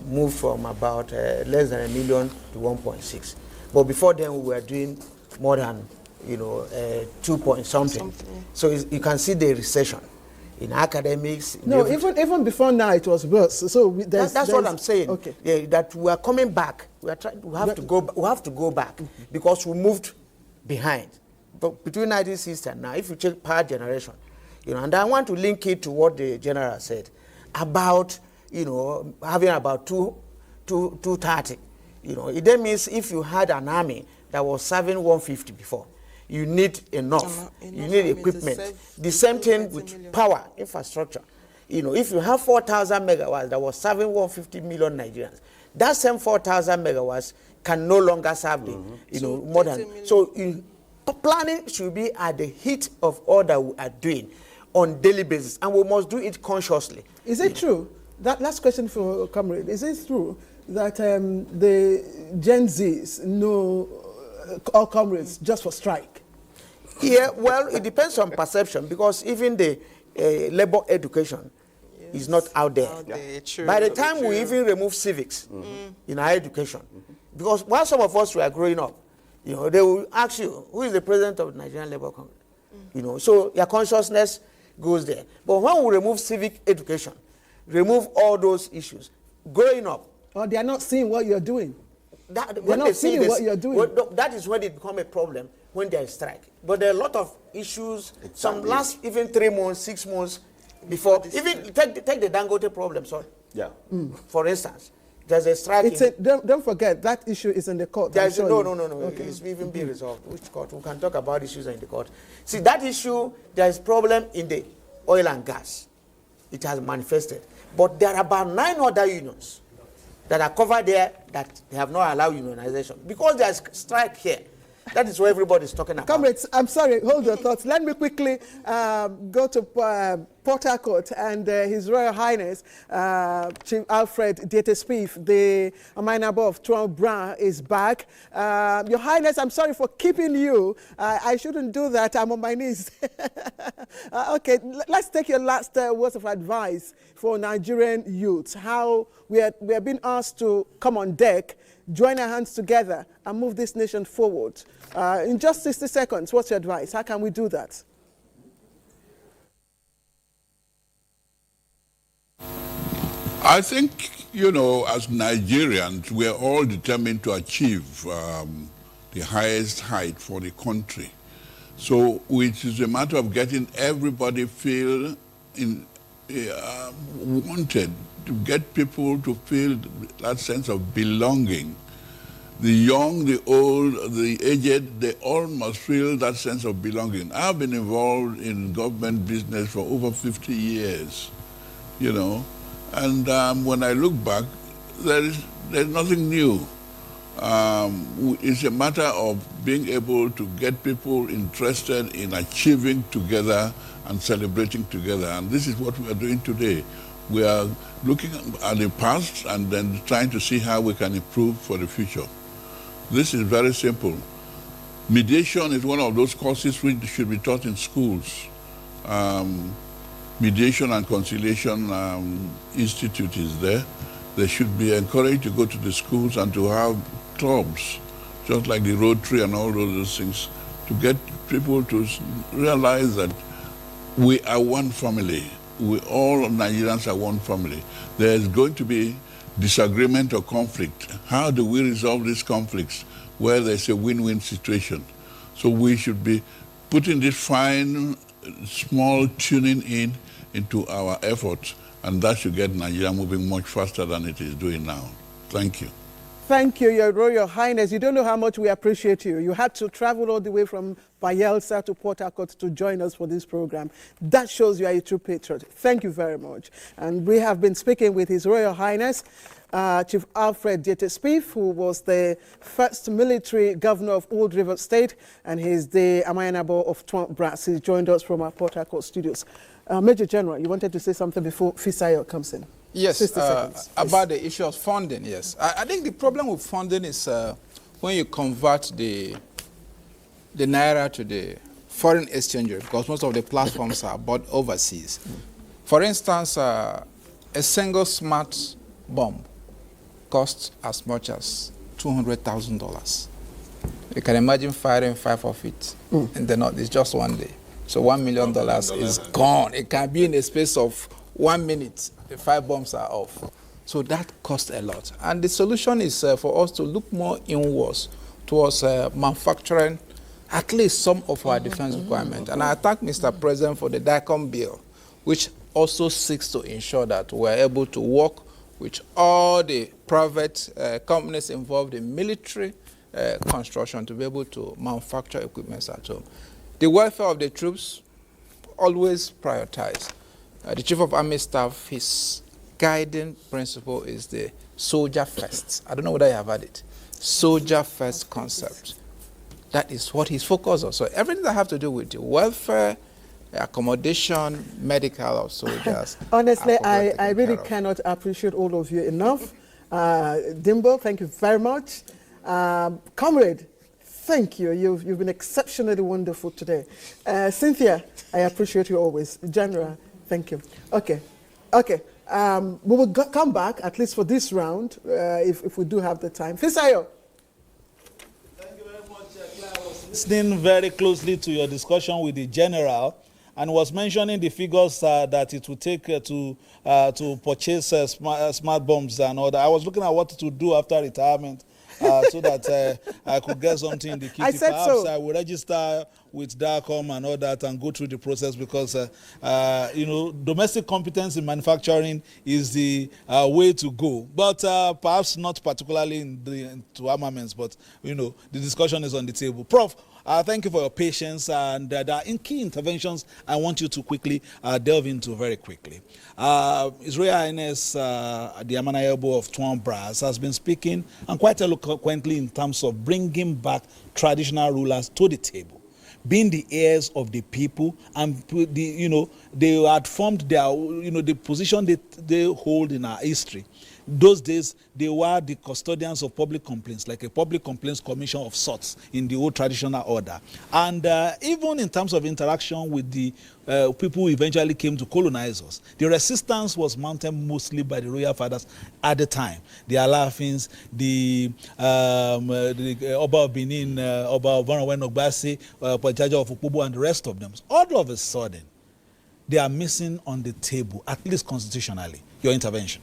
moved from about less than 1 million to 1.6. But before then, we were doing more than, 2 point something. So you can see the recession in academics. No, even before now, it was worse. So that's what I'm saying. Okay. Yeah, that we are coming back. We have to go back because we moved behind. But between 1960 and now, if you check power generation, and I want to link it to what the general said about, having about 230. It then means if you had an army that was serving 150 before, you need enough. You need equipment. The same thing with power infrastructure. If you have 4,000 megawatts that was serving 150 million Nigerians, that same 4,000 megawatts can no longer serve the, more than. So planning should be at the heat of all that we are doing on daily basis, and we must do it consciously. Is it true? That last question for Comrade. Is it true that the Gen Zs know all comrades just for strike? Yeah, well, it depends on perception, because even the labor education, is not out there. By the time we even remove civics in our education, because while some of us were growing up, you know, they will ask you, who is the president of the Nigerian Labour Congress? You know, so your consciousness goes there. But when we remove civic education, remove all those issues, growing up. Or they are not seeing what you're doing. They're not seeing what you're doing. That is when it becomes a problem, when there is strike. But there are a lot of issues, some last even 3 months, 6 months before. Even take the Dangote problem, sorry. Yeah. For instance, there's a strike. Don't forget, that issue is in the court. No. Okay. It's even being resolved. Which court? We can talk about issues in the court. See, that issue, there is problem in the oil and gas. It has manifested. But there are about 9 other unions that are covered there that they have not allowed unionization. Because there's strike here. That is what everybody is talking about. Comrades, I'm sorry, hold your thoughts. Let me quickly go to Port Harcourt and His Royal Highness, Chief Alfred Dietespief, the Amainabo of Tuan Bra is back. Your Highness, I'm sorry for keeping you. I shouldn't do that. I'm on my knees. Okay, let's take your last words of advice for Nigerian youths. How we are being asked to come on deck, join our hands together and move this nation forward. In just 60 seconds, what's your advice? How can we do that? I think, you know, as Nigerians, we are all determined to achieve the highest height for the country. So it is a matter of getting everybody feel wanted, to get people to feel that sense of belonging. The young, the old, the aged, they all must feel that sense of belonging. I've been involved in government business for over 50 years, you know, and when I look back, there's nothing new. It's a matter of being able to get people interested in achieving together and celebrating together, and this is what we are doing today. We are looking at the past and then trying to see how we can improve for the future. This is very simple. Mediation is one of those courses which should be taught in schools. Mediation and Conciliation Institute is there. They should be encouraged to go to the schools and to have clubs, just like the Rotary and all those things, to get people to realize that we are one family. We all Nigerians are one family. There is going to be disagreement or conflict. How do we resolve these conflicts where there's a win-win situation? So we should be putting this fine, small tuning into our efforts, and that should get Nigeria moving much faster than it is doing now. Thank you. Thank you, Your Royal Highness. You don't know how much we appreciate you. You had to travel all the way from Bayelsa to Port Harcourt to join us for this program. That shows you are a true patriot. Thank you very much. And we have been speaking with His Royal Highness, Chief Alfred Dietespief, who was the first military governor of Old River State, and he's the Amainabo of Tuan Brass. He joined us from our Port Harcourt studios. Major General, you wanted to say something before Fisayo comes in? Yes, about the issue of funding, yes. I think the problem with funding is when you convert the Naira to the foreign exchange rate, because most of the platforms are bought overseas. For instance, a single smart bomb costs as much as $200,000. You can imagine firing 5 of it in the north. It's just one day. So $1 million is gone. It can be in a space of 1 minute. The 5 bombs are off. So that costs a lot. And the solution is for us to look more inwards towards manufacturing at least some of our defense requirements. And I thank Mr. President for the DICOM bill, which also seeks to ensure that we're able to work with all the private companies involved in military construction to be able to manufacture equipment at home. The welfare of the troops, always prioritized. The Chief of Army Staff, his guiding principle is the soldier first. I don't know whether you have had it. Soldier first concept. That is what he's focused on. So everything that have to do with the welfare, accommodation, medical of soldiers. Honestly, I really cannot appreciate all of you enough. Dimbo, thank you very much. Comrade, thank you. You've been exceptionally wonderful today. Cynthia, I appreciate you always. General, thank you. Okay. Okay. We will come back, at least for this round, if we do have the time. Fisayo. Listening very closely to your discussion with the general, and was mentioning the figures that it would take to purchase smart bombs and all that. I was looking at what to do after retirement so that I could get something in the kitty. I said Perhaps so. I will register with DACOM and all that and go through the process because, you know, domestic competence in manufacturing is the way to go. But perhaps not particularly into armaments, but, you know, the discussion is on the table. Prof, thank you for your patience, and there are key interventions I want you to quickly delve into very quickly. His Royal Highness, the Amanayabo of Tuan Brass, has been speaking, and quite eloquently, in terms of bringing back traditional rulers to the table, being the heirs of the people, and they had formed their, the position they hold in our history. Those days, they were the custodians of public complaints, like a public complaints commission of sorts in the old traditional order. And even in terms of interaction with the people who eventually came to colonize us, the resistance was mounted mostly by the royal fathers at the time. The Alafins, the Oba of Benin, Oba of Ogbasi, Pajaja of Ukubu, and the rest of them. All of a sudden, they are missing on the table, at least constitutionally. Your intervention.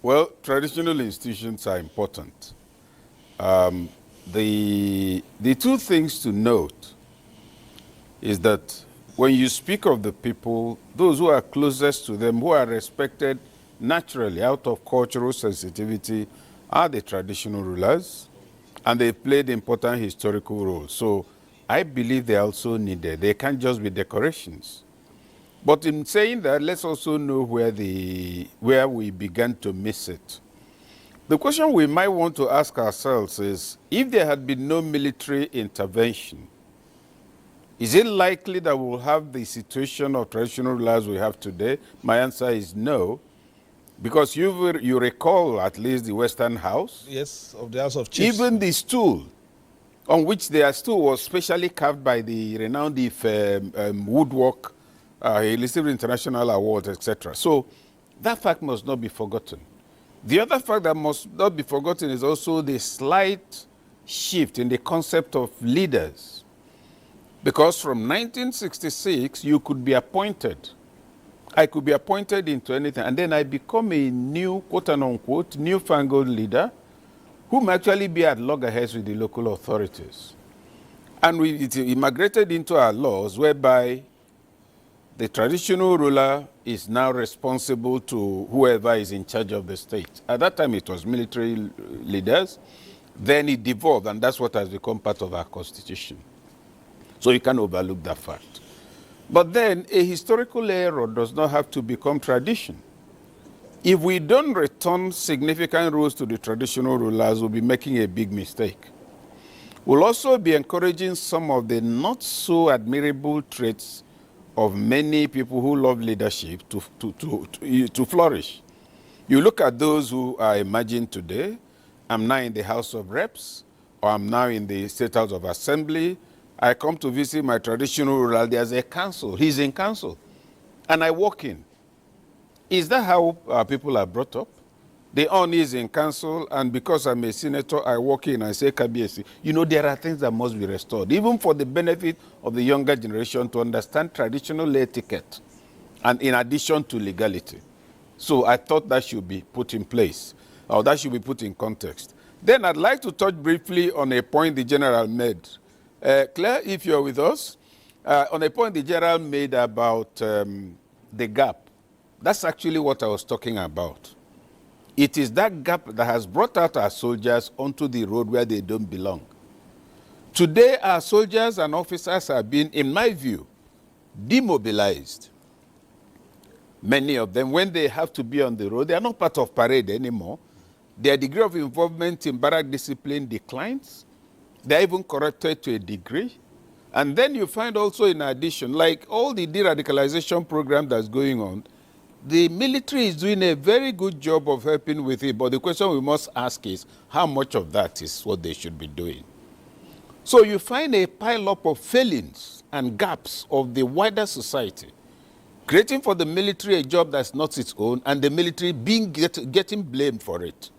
Well, traditional institutions are important. The two things to note is that when you speak of the people, those who are closest to them, who are respected naturally out of cultural sensitivity, are the traditional rulers, and they played important historical roles. So I believe they are also needed. They can't just be decorations. But in saying that, let's also know where we began to miss it. The question we might want to ask ourselves is, if there had been no military intervention, is it likely that we'll have the situation of traditional rulers we have today? My answer is no, because you recall at least the Western House. Yes, of the House of Chiefs. Even the stool on which their stool was specially carved by the renowned woodwork. He received international awards, etc. So that fact must not be forgotten. The other fact that must not be forgotten is also the slight shift in the concept of leaders. Because from 1966, you could be appointed. I could be appointed into anything, and then I become a new, quote-unquote, newfangled leader who may actually be at loggerheads with the local authorities. And it immigrated into our laws whereby the traditional ruler is now responsible to whoever is in charge of the state. At that time, it was military leaders. Then it devolved, and that's what has become part of our constitution. So you can't overlook that fact. But then a historical error does not have to become tradition. If we don't return significant roles to the traditional rulers, we'll be making a big mistake. We'll also be encouraging some of the not so admirable traits of many people who love leadership to flourish. You look at those who are emerging today. I'm now in the House of Reps, or I'm now in the State House of Assembly. I come to visit my traditional ruler. There's a council. He's in council. And I walk in. Is that how our people are brought up? The Oni is in council, and because I'm a senator, I walk in and say, Kabiesi. You know, there are things that must be restored, even for the benefit of the younger generation to understand traditional etiquette, and in addition to legality. So I thought that should be put in place, or that should be put in context. Then I'd like to touch briefly on a point the general made. Claire, if you're with us, on a point the general made about the gap. That's actually what I was talking about. It is that gap that has brought out our soldiers onto the road where they don't belong. Today, our soldiers and officers are being, in my view, demobilized. Many of them, when they have to be on the road, they are not part of parade anymore. Their degree of involvement in barrack discipline declines. They are even corrupted to a degree. And then you find also, in addition, like all the de-radicalization program that's going on, the military is doing a very good job of helping with it, but the question we must ask is, how much of that is what they should be doing? So you find a pile-up of failings and gaps of the wider society creating for the military a job that's not its own, and the military getting blamed for it.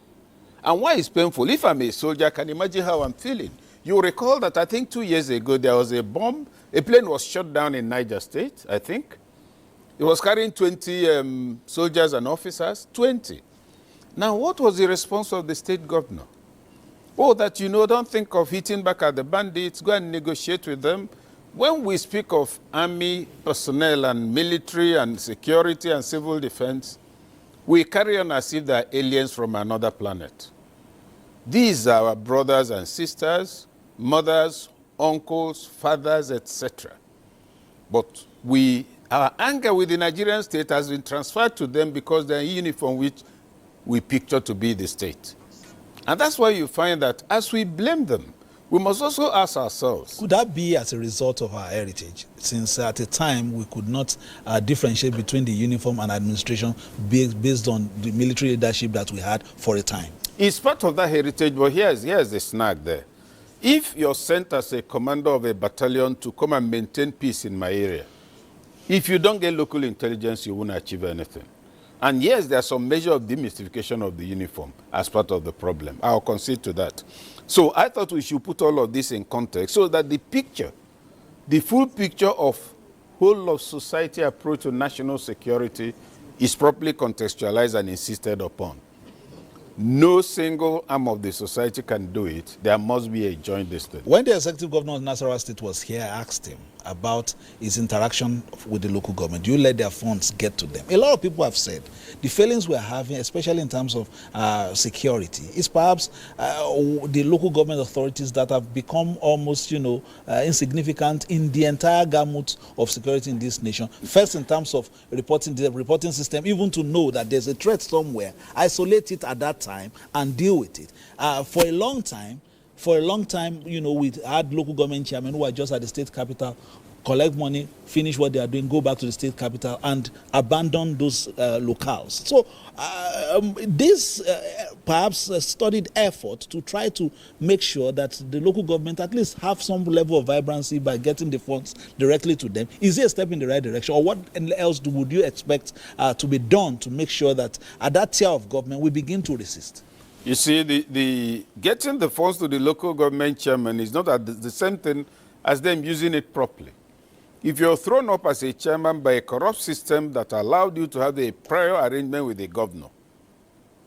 And why it's painful? If I'm a soldier, I can imagine how I'm feeling. You recall that I think 2 years ago there was a bomb. A plane was shot down in Niger State, I think. It was carrying 20 soldiers and officers, 20. Now, what was the response of the state governor? Oh, that, don't think of hitting back at the bandits, go and negotiate with them. When we speak of army personnel and military and security and civil defense, we carry on as if they're aliens from another planet. These are our brothers and sisters, mothers, uncles, fathers, etc. But our anger with the Nigerian state has been transferred to them because they're in uniform which we picture to be the state. And that's why you find that as we blame them, we must also ask ourselves. Could that be as a result of our heritage? Since at a time we could not differentiate between the uniform and administration based on the military leadership that we had for a time. It's part of that heritage, but here's the snag there. If you're sent as a commander of a battalion to come and maintain peace in my area, if you don't get local intelligence, you won't achieve anything. And yes, there's some measure of demystification of the uniform as part of the problem. I'll concede to that. So I thought we should put all of this in context so that the full picture of whole of society approach to national security is properly contextualized and insisted upon. No single arm of the society can do it. There must be a joint distance. When the executive governor of Nasarawa State was here, I asked him about his interaction with the local government. Do you let their funds get to them? A lot of people have said the failings we're having, especially in terms of security, is perhaps the local government authorities that have become almost, insignificant in the entire gamut of security in this nation. First, in terms of the reporting system, even to know that there's a threat somewhere, isolate it at that time and deal with it. For a long time, we had local government chairmen who were just at the state capital, collect money, finish what they are doing, go back to the state capital, and abandon those locales. So this perhaps studied effort to try to make sure that the local government at least have some level of vibrancy by getting the funds directly to them. Is it a step in the right direction? Or what else would you expect to be done to make sure that at that tier of government we begin to resist? You see, the getting the funds to the local government chairman is not the same thing as them using it properly. If you're thrown up as a chairman by a corrupt system that allowed you to have a prior arrangement with the governor,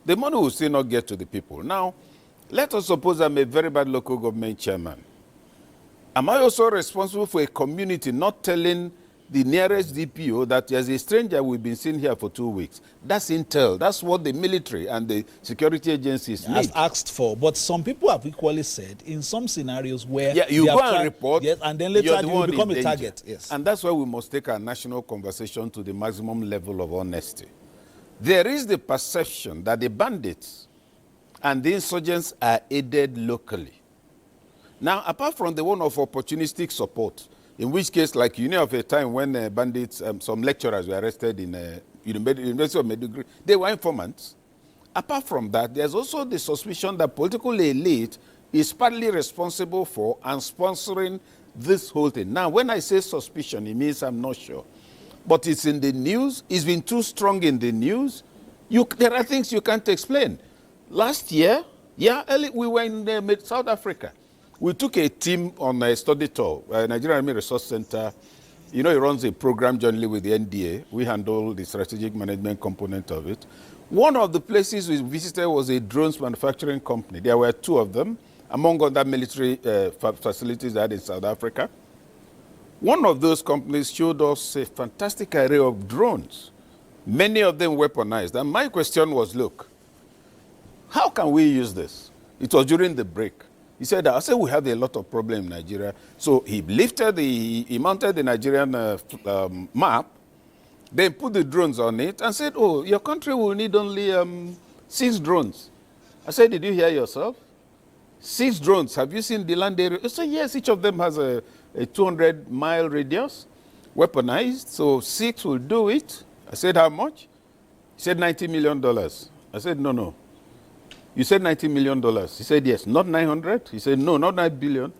the money will still not get to the people. Now, let us suppose I'm a very bad local government chairman. Am I also responsible for a community not telling the nearest DPO that there's a stranger we've been seeing here for 2 weeks? That's intel. That's what the military and the security agencies has asked for. But some people have equally said in some scenarios where you go and report, yes, and then later you become a target. Yes. And that's why we must take our national conversation to the maximum level of honesty. There is the perception that the bandits and the insurgents are aided locally. Now, apart from the one of opportunistic support, in which case, like of a time when bandits, some lecturers were arrested in University of Maiduguri, they were informants. Apart from that, there's also the suspicion that political elite is partly responsible for and sponsoring this whole thing. Now, when I say suspicion, it means I'm not sure. But it's in the news. It's been too strong in the news. There are things you can't explain. Last year, we were in South Africa. We took a team on a study tour, Nigerian Army Resource Center. He runs a program jointly with the NTA. We handle the strategic management component of it. One of the places we visited was a drones manufacturing company. There were 2 of them, among other military facilities they had in South Africa. One of those companies showed us a fantastic array of drones, many of them weaponized. And my question was, look, how can we use this? It was during the break. He said, I said, we have a lot of problems in Nigeria. So he mounted the Nigerian map, then put the drones on it and said, oh, your country will need only 6 drones. I said, did you hear yourself? 6 drones. Have you seen the land area? He said, yes, each of them has a 200-mile radius, weaponized. So 6 will do it. I said, how much? He said, $90 million. I said, no. You said $90 million. He said, yes. Not 900? He said, no, not 9 billion.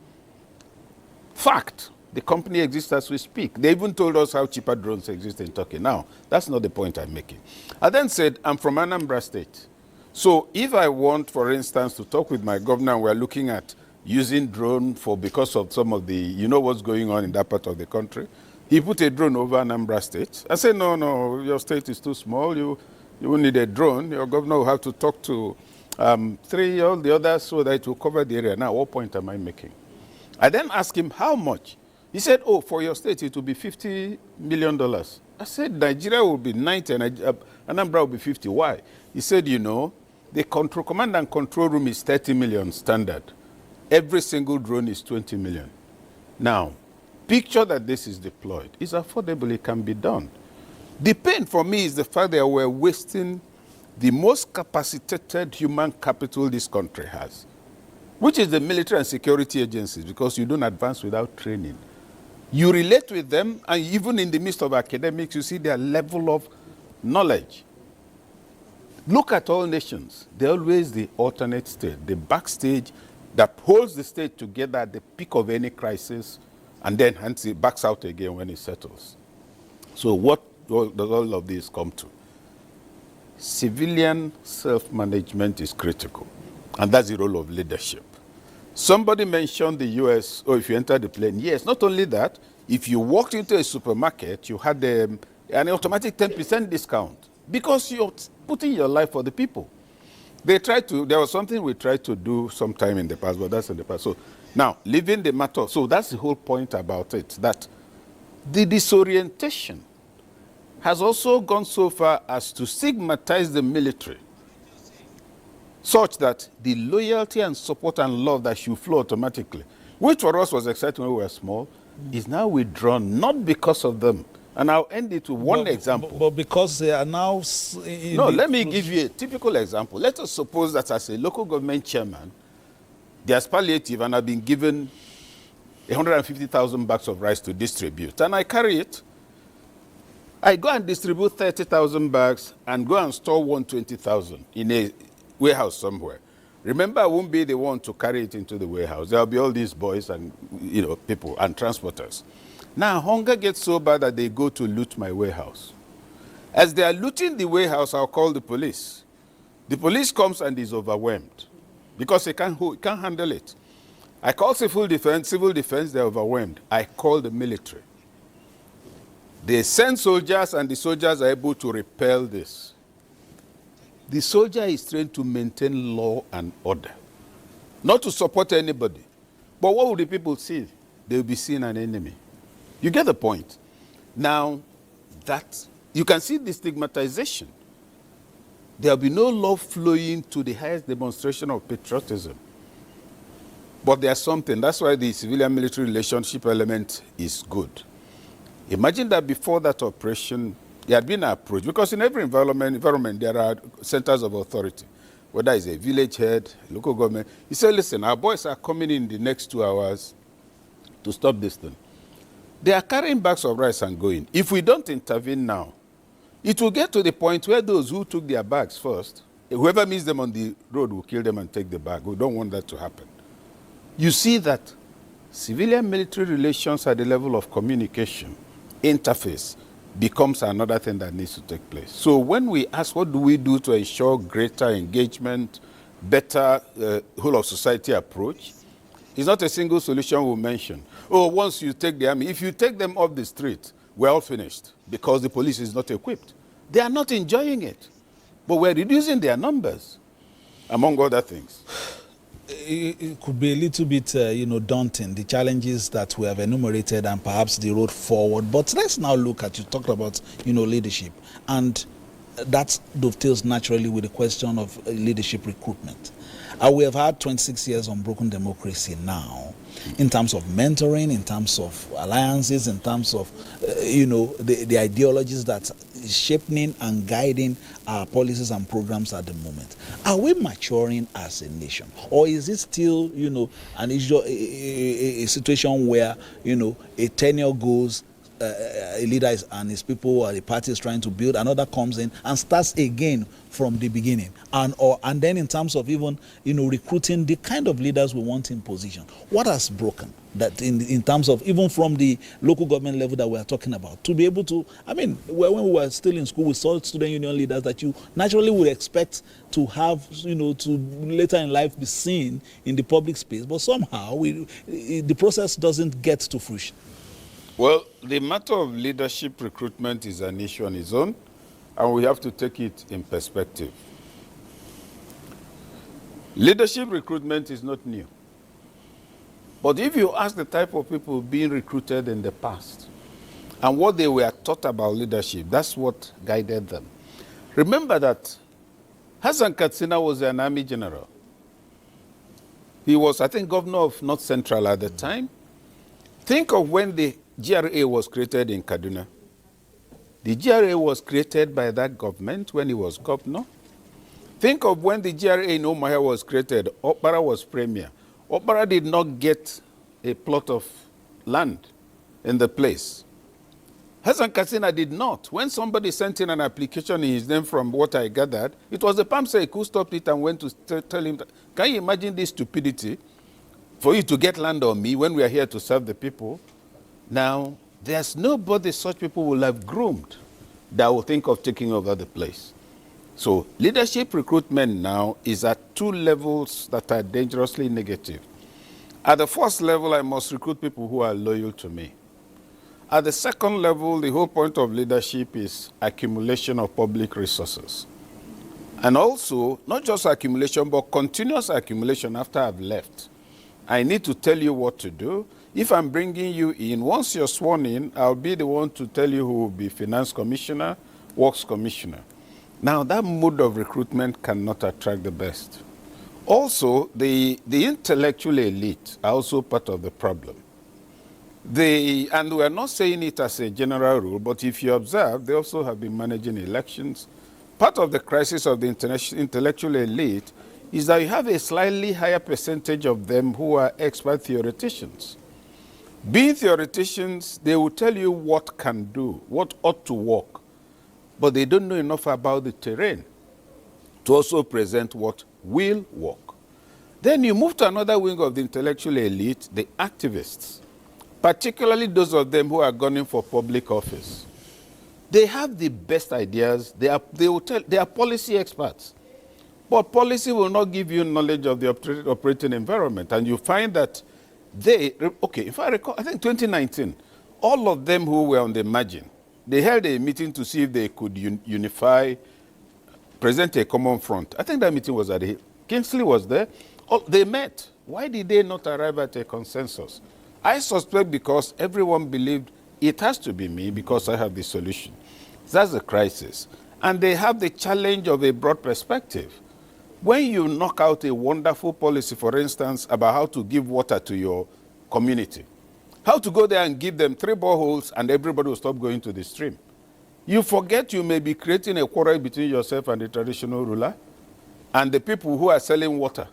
Fact. The company exists as we speak. They even told us how cheaper drones exist in Turkey. Now, that's not the point I'm making. I then said, I'm from Anambra State. So if I want, for instance, to talk with my governor, we're looking at using drone because of some of the, you know what's going on in that part of the country. He put a drone over Anambra State. I said, no, your state is too small. You will need a drone. Your governor will have to talk to all the others so that it will cover the area. Now, what point am I making? I then asked him, how much? He said, oh, for your state, it will be $50 million. I said, Nigeria will be 90 and Anambra will be 50. Why? He said, you know, the command and control room is 30 million standard. Every single drone is 20 million. Now, picture that this is deployed. It's affordable, it can be done. The pain for me is the fact that we're wasting the most capacitated human capital this country has, which is the military and security agencies, because you don't advance without training. You relate with them, and even in the midst of academics, you see their level of knowledge. Look at all nations. They're always the alternate state, the backstage that holds the state together at the peak of any crisis, and then hence it backs out again when it settles. So what does all of this come to? Civilian self-management is critical, and that's the role of leadership. Somebody mentioned the US, if you enter the plane. Yes, not only that, if you walked into a supermarket, you had an automatic 10% discount because you're putting your life for the people. There was something we tried to do sometime in the past, but that's in the past. So now, leaving the matter, so that's the whole point about it, that the disorientation has also gone so far as to stigmatize the military, such that the loyalty and support and love that should flow automatically, which for us was exciting when we were small, is now withdrawn, not because of them. And I'll end it with one example. But because they are now... No, let me give you a typical example. Let us suppose that as a local government chairman, there's palliative and I've been given 150,000 bags of rice to distribute. And I carry it. I go and distribute 30,000 bags and go and store 120,000 in a warehouse somewhere. Remember, I won't be the one to carry it into the warehouse. There'll be all these boys and people and transporters. Now, hunger gets so bad that they go to loot my warehouse. As they are looting the warehouse, I'll call the police. The police comes and is overwhelmed because they can't handle it. I call civil defense, they're overwhelmed. I call the military. They send soldiers and the soldiers are able to repel this. The soldier is trained to maintain law and order, not to support anybody. But what will the people see? They will be seeing an enemy. You get the point? Now, that you can see the stigmatization. There will be no love flowing to the highest demonstration of patriotism. But there's something. That's why the civilian-military relationship element is good. Imagine that before that operation, there had been an approach, because in every environment there are centers of authority, whether it's a village head, local government. He said, listen, our boys are coming in the next 2 hours to stop this thing. They are carrying bags of rice and going. If we don't intervene now, it will get to the point where those who took their bags first, whoever meets them on the road will kill them and take the bag. We don't want that to happen. You see that civilian-military relations at the level of communication, interface, becomes another thing that needs to take place. So when we ask what do we do to ensure greater engagement, better whole of society approach, it's not a single solution we'll mention. Oh, once you take the army, if you take them off the street, we're all finished because the police is not equipped. They are not enjoying it, but we're reducing their numbers, among other things. It could be a little bit, daunting, the challenges that we have enumerated and perhaps the road forward. But let's now look at, you talked about, leadership. And that dovetails naturally with the question of leadership recruitment. We have had 26 years unbroken democracy now, in terms of mentoring, in terms of alliances, in terms of, the ideologies that is shaping and guiding our policies and programs at the moment. Are we maturing as a nation? Or is it still, a situation where, a tenure goes, a leader and his people or the party is trying to build, another comes in and starts again from the beginning. And then in terms of even, recruiting the kind of leaders we want in position, what has broken? That in terms of even from the local government level that we are talking about, to be able to, when we were still in school, we saw student union leaders that you naturally would expect to have, to later in life be seen in the public space, but somehow the process doesn't get to fruition. Well, the matter of leadership recruitment is an issue on its own, and we have to take it in perspective. Leadership recruitment is not new. But if you ask the type of people being recruited in the past and what they were taught about leadership, that's what guided them. Remember that Hassan Katsina was an army general. He was, I think, governor of North Central at the time. Think of when the GRA was created in Kaduna. The GRA was created by that government when he was governor. Think of when the GRA in Umuahia was created. Okpara was premier. Okpara did not get a plot of land in the place. Hassan Katsina did not. When somebody sent in an application in his name, from what I gathered, it was the PAMSEC who stopped it and went to tell him, can you imagine this stupidity for you to get land on me when we are here to serve the people? Now, there's nobody such people will have groomed that will think of taking over the place. So leadership recruitment now is at two levels that are dangerously negative. At the first level, I must recruit people who are loyal to me. At the second level, the whole point of leadership is accumulation of public resources. And also, not just accumulation, but continuous accumulation after I've left. I need to tell you what to do. If I'm bringing you in, once you're sworn in, I'll be the one to tell you who will be finance commissioner, works commissioner. Now, that mode of recruitment cannot attract the best. Also, the intellectual elite are also part of the problem. And we're not saying it as a general rule, but if you observe, they also have been managing elections. Part of the crisis of the intellectual elite is that you have a slightly higher percentage of them who are expert theoreticians. Being theoreticians, they will tell you what can do, what ought to work, but they don't know enough about the terrain to also present what will work. Then you move to another wing of the intellectual elite, the activists, particularly those of them who are gunning for public office. They have the best ideas. They are policy experts. But policy will not give you knowledge of the operating environment. And you find that if I recall, I think 2019, all of them who were on the margin, they held a meeting to see if they could unify, present a common front. I think that meeting was at the Hill. Kingsley was there. They met. Why did they not arrive at a consensus? I suspect because everyone believed it has to be me because I have the solution. That's the crisis. And they have the challenge of a broad perspective. When you knock out a wonderful policy, for instance, about how to give water to your community, how to go there and give them 3 boreholes and everybody will stop going to the stream, you forget you may be creating a quarrel between yourself and the traditional ruler and the people who are selling water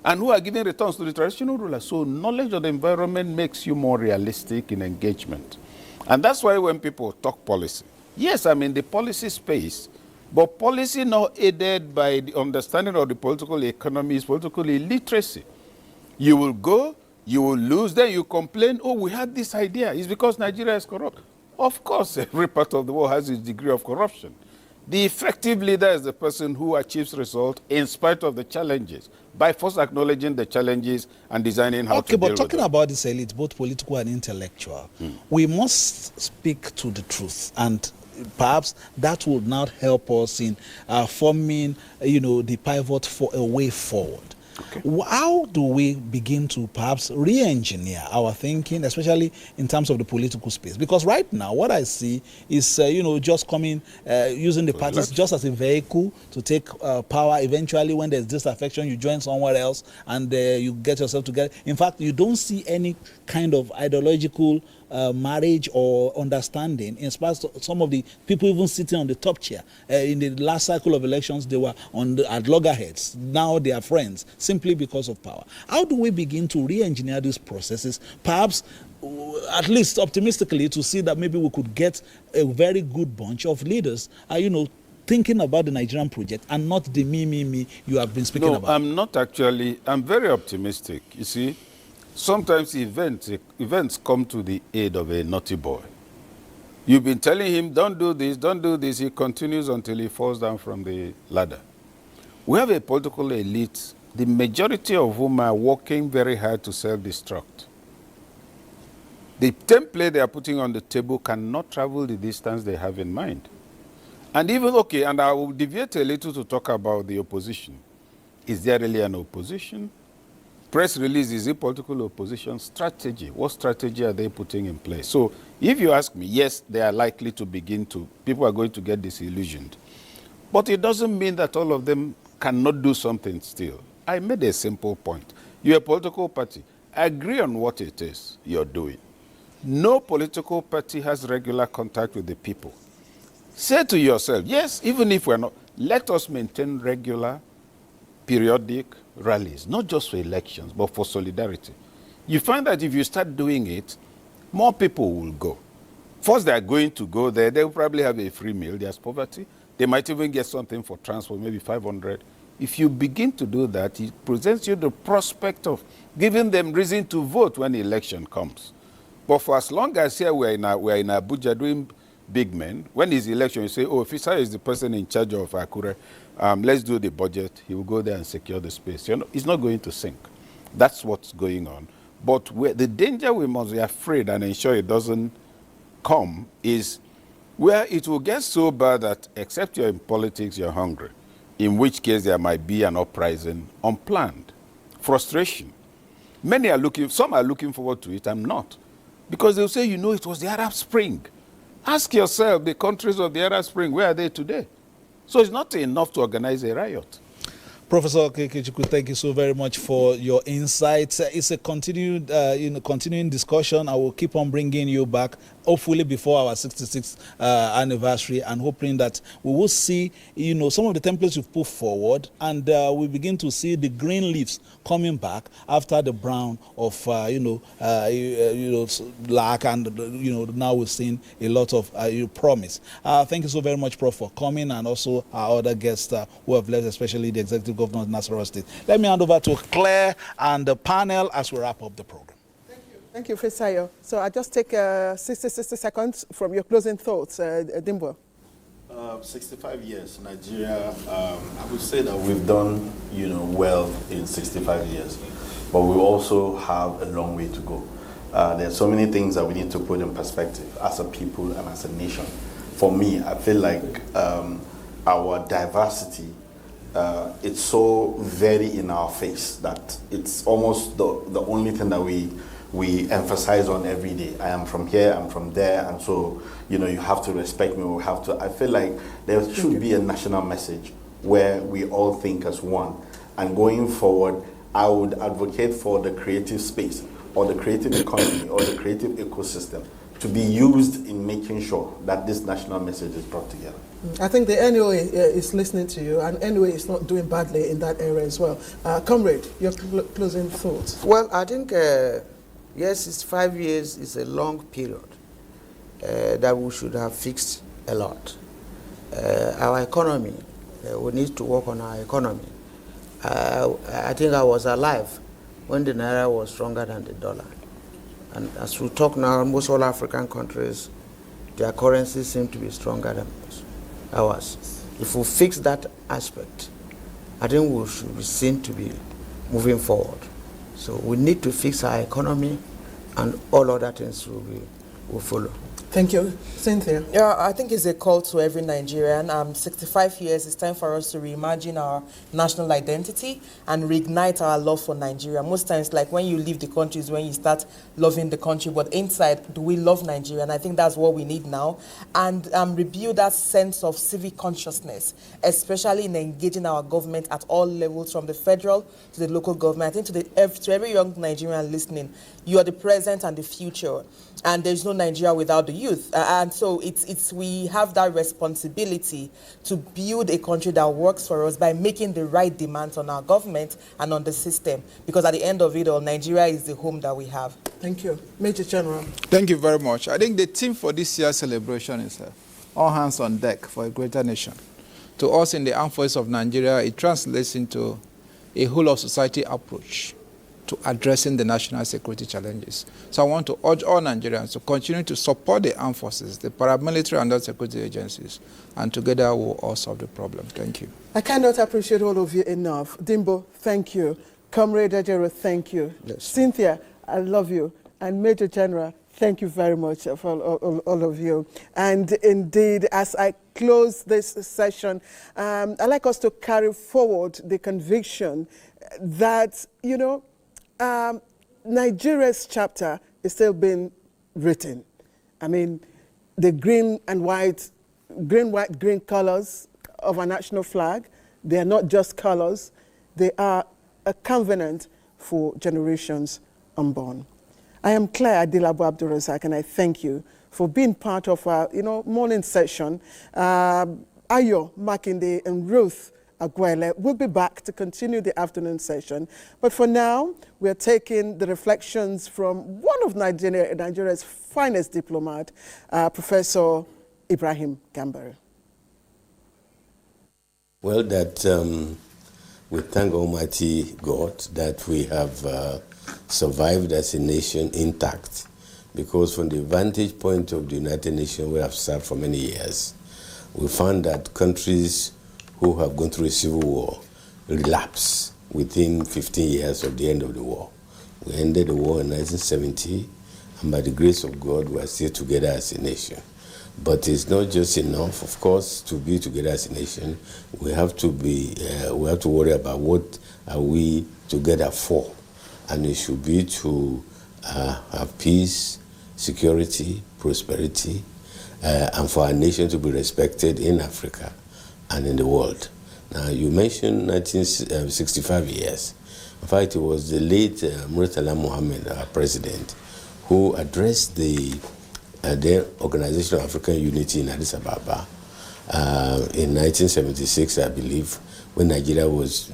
and who are giving returns to the traditional ruler. So knowledge of the environment makes you more realistic in engagement. And that's why when people talk policy, yes, I'm in the policy space, but policy not aided by the understanding of the political economy is political illiteracy. You will go, you will lose, then you complain, oh, we had this idea. It's because Nigeria is corrupt. Of course, every part of the world has its degree of corruption. The effective leader is the person who achieves results in spite of the challenges, by first acknowledging the challenges and designing how to deal with them. Okay, but talking about this elite, both political and intellectual, we must speak to the truth, and perhaps that would not help us in forming, the pivot for a way forward. Okay. How do we begin to perhaps re-engineer our thinking, especially in terms of the political space? Because right now, what I see is, just coming, using the parties just as a vehicle to take power. Eventually, when there's disaffection, you join somewhere else and you get yourself together. In fact, you don't see any kind of ideological marriage or understanding. In spite of some of the people even sitting on the top chair in the last cycle of elections, they were at loggerheads. Now they are friends simply because of power. How do we begin to re-engineer these processes? Perhaps at least optimistically, to see that maybe we could get a very good bunch of leaders, thinking about the Nigerian project and not the me you have been speaking about? No, I'm not actually. I'm very optimistic. You see, sometimes events come to the aid of a naughty boy. You've been telling him, don't do this, don't do this. He continues until he falls down from the ladder. We have a political elite, the majority of whom are working very hard to self-destruct. The template they are putting on the table cannot travel the distance they have in mind. And even, okay, and I will deviate a little to talk about the opposition. Is there really an opposition? Press release, is it political opposition? Strategy. What strategy are they putting in place? So if you ask me, yes, they are likely to people are going to get disillusioned. But it doesn't mean that all of them cannot do something still. I made a simple point. You're a political party. Agree on what it is you're doing. No political party has regular contact with the people. Say to yourself, yes, even if we're not, let us maintain regular, periodic rallies, not just for elections, but for solidarity. You find that if you start doing it, more people will go. First, they are going to go there. They will probably have a free meal. There's poverty. They might even get something for transport, maybe 500. If you begin to do that, it presents you the prospect of giving them reason to vote when the election comes. But for as long as here we're in Abuja doing big men, when it's election, you say, oh, Fisa is the person in charge of Akure, let's do the budget. He will go there and secure the space. It's not going to sink. That's what's going on. But the danger we must be afraid and ensure it doesn't come is where it will get so bad that except you're in politics, you're hungry, in which case there might be an uprising, unplanned, frustration. Some are looking forward to it, I'm not. Because they'll say, it was the Arab Spring. Ask yourself, the countries of the Arab Spring, where are they today? So it's not enough to organize a riot. Professor Okechukwu, thank you so very much for your insights. It's a continuing discussion. I will keep on bringing you back, hopefully before our 66th anniversary, and hoping that we will see, some of the templates you've put forward, and we begin to see the green leaves coming back after the brown of, lack, and now we're seeing a lot of promise. Thank you so very much, Prof, for coming, and also our other guests who have left, especially the Executive Governor of Nasarawa State. Let me hand over to Claire and the panel as we wrap up the program. Thank you, Fisayo. So I'll just take 60 seconds from your closing thoughts, Dimbo. 65 years, Nigeria, I would say that we've done, well in 65 years, but we also have a long way to go. There are so many things that we need to put in perspective as a people and as a nation. For me, I feel like our diversity, it's so very in our face that it's almost the only thing that we emphasize on every day. I am from here, I'm from there, and so, you have to respect me, I feel like there should be a national message where we all think as one. And going forward, I would advocate for the creative space, or the creative economy, or the creative ecosystem to be used in making sure that this national message is brought together. I think the NOA is listening to you, and NOA is not doing badly in that area as well. Comrade, your closing thoughts. Well, I think, yes, it's 5 years, it's a long period that we should have fixed a lot. Our economy, we need to work on our economy. I think I was alive when the Naira was stronger than the dollar. And as we talk now, almost all African countries, their currencies seem to be stronger than ours. If we fix that aspect, I think we should be seen to be moving forward. So we need to fix our economy, and all other things will follow. Thank you. Cynthia? Yeah, I think it's a call to every Nigerian. 65 years, it's time for us to reimagine our national identity and reignite our love for Nigeria. Most times, like when you leave the country is when you start loving the country, but inside, do we love Nigeria? And I think that's what we need now. And rebuild that sense of civic consciousness, especially in engaging our government at all levels, from the federal to the local government. I think to every young Nigerian listening, you are the present and the future. And there's no Nigeria without the youth. youth. And so we have that responsibility to build a country that works for us by making the right demands on our government and on the system. Because at the end of it all, Nigeria is the home that we have. Thank you. Major General. Thank you very much. I think the theme for this year's celebration is all hands on deck for a greater nation. To us in the armed forces of Nigeria, it translates into a whole of society approach to addressing the national security challenges. So I want to urge all Nigerians to continue to support the armed forces, the paramilitary and other security agencies, and together we'll all solve the problem. Thank you. I cannot appreciate all of you enough. Dimbo, thank you. Comrade Ajero, thank you. Yes. Cynthia, I love you. And Major General, thank you very much for all of you. And indeed, as I close this session, I'd like us to carry forward the conviction that, Nigeria's chapter is still being written. I mean, the green, white, green colors of our national flag, they are not just colors, they are a covenant for generations unborn. I am Claire Adilabu Abdulrazak, and I thank you for being part of our, morning session. Ayo Makinde and Ruth Aguele will be back to continue the afternoon session. But for now, we are taking the reflections from one of Nigeria's finest diplomat, Professor Ibrahim Gambari. Well, we thank Almighty God that we have survived as a nation intact, because from the vantage point of the United Nations we have served for many years, we found that countries who have gone through a civil war relapse within 15 years of the end of the war. We ended the war in 1970, and by the grace of God, we are still together as a nation. But it's not just enough, of course, to be together as a nation. We have to worry about what are we together for, and it should be to have peace, security, prosperity, and for our nation to be respected in Africa and in the world. Now, you mentioned 1965 years. In fact, it was the late Murtala Mohammed, our president, who addressed the Organization of African Unity in Addis Ababa in 1976, I believe, when Nigeria was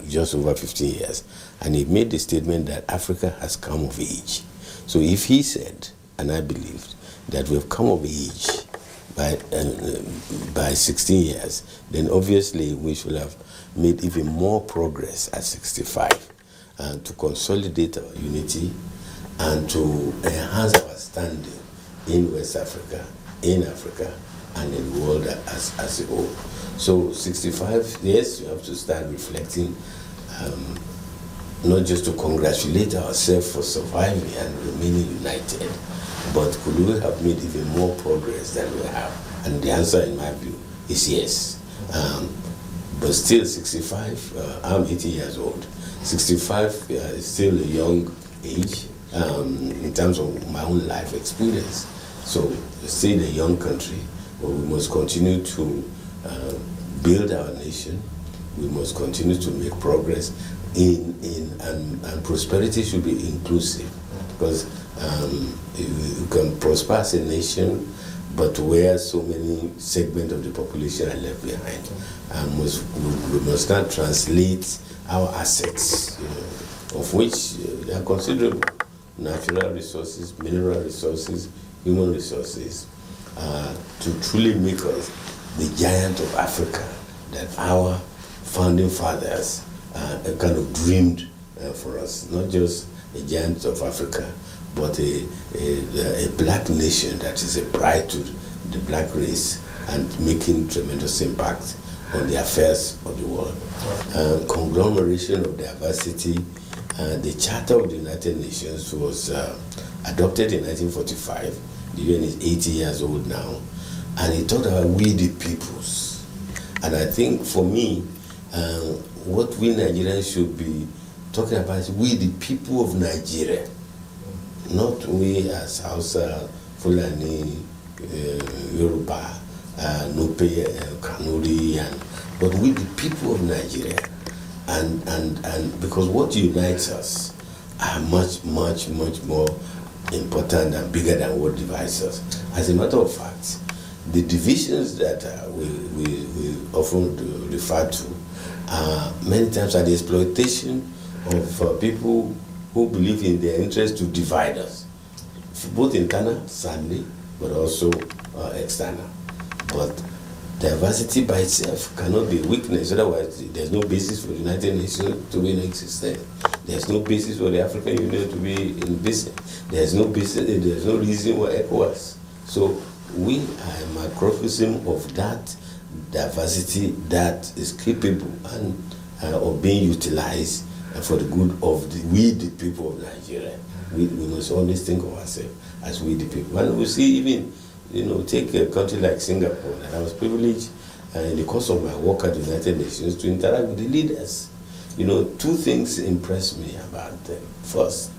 just over 15 years. And he made the statement that Africa has come of age. So if he said, and I believed, that we've come of age by 16 years, then obviously we should have made even more progress at 65 to consolidate our unity and to enhance our standing in West Africa, in Africa, and in the world as a whole. So 65, yes, we have to start reflecting, not just to congratulate ourselves for surviving and remaining united, but could we have made even more progress than we have? And the answer, in my view, is yes. But still 65, I'm 80 years old. 65 is still a young age in terms of my own life experience. So we're still a young country, but we must continue to build our nation. We must continue to make progress and prosperity should be inclusive, because you can prosper as a nation, but where so many segments of the population are left behind. We must not translate our assets, of which they are considerable, natural resources, mineral resources, human resources, to truly make us the giant of Africa that our founding fathers kind of dreamed for us. Not just a giant of Africa, but a black nation that is a pride to the black race and making tremendous impact on the affairs of the world. Conglomeration of diversity. The Charter of the United Nations was adopted in 1945. The UN is 80 years old now. And it talked about we the peoples. And I think for me, what we Nigerians should be talking about is we the people of Nigeria. Not we as Hausa, Fulani, Yoruba, Nupe, Kanuri, but we the people of Nigeria. And because what unites us are much, much, much more important and bigger than what divides us. As a matter of fact, the divisions that we often refer to many times are the exploitation of people who believe in their interest to divide us, both internal, sadly, but also external. But diversity by itself cannot be a weakness, otherwise there's no basis for the United Nations to be in existence. There's no basis for the African Union to be in business. There's no reason why ECOWAS. So we are a microcosm of that diversity that is capable and of being utilized for the good of the people of Nigeria. We must always think of ourselves as we the people. And we see even, take a country like Singapore, and I was privileged in the course of my work at the United Nations to interact with the leaders. Two things impressed me about them. First,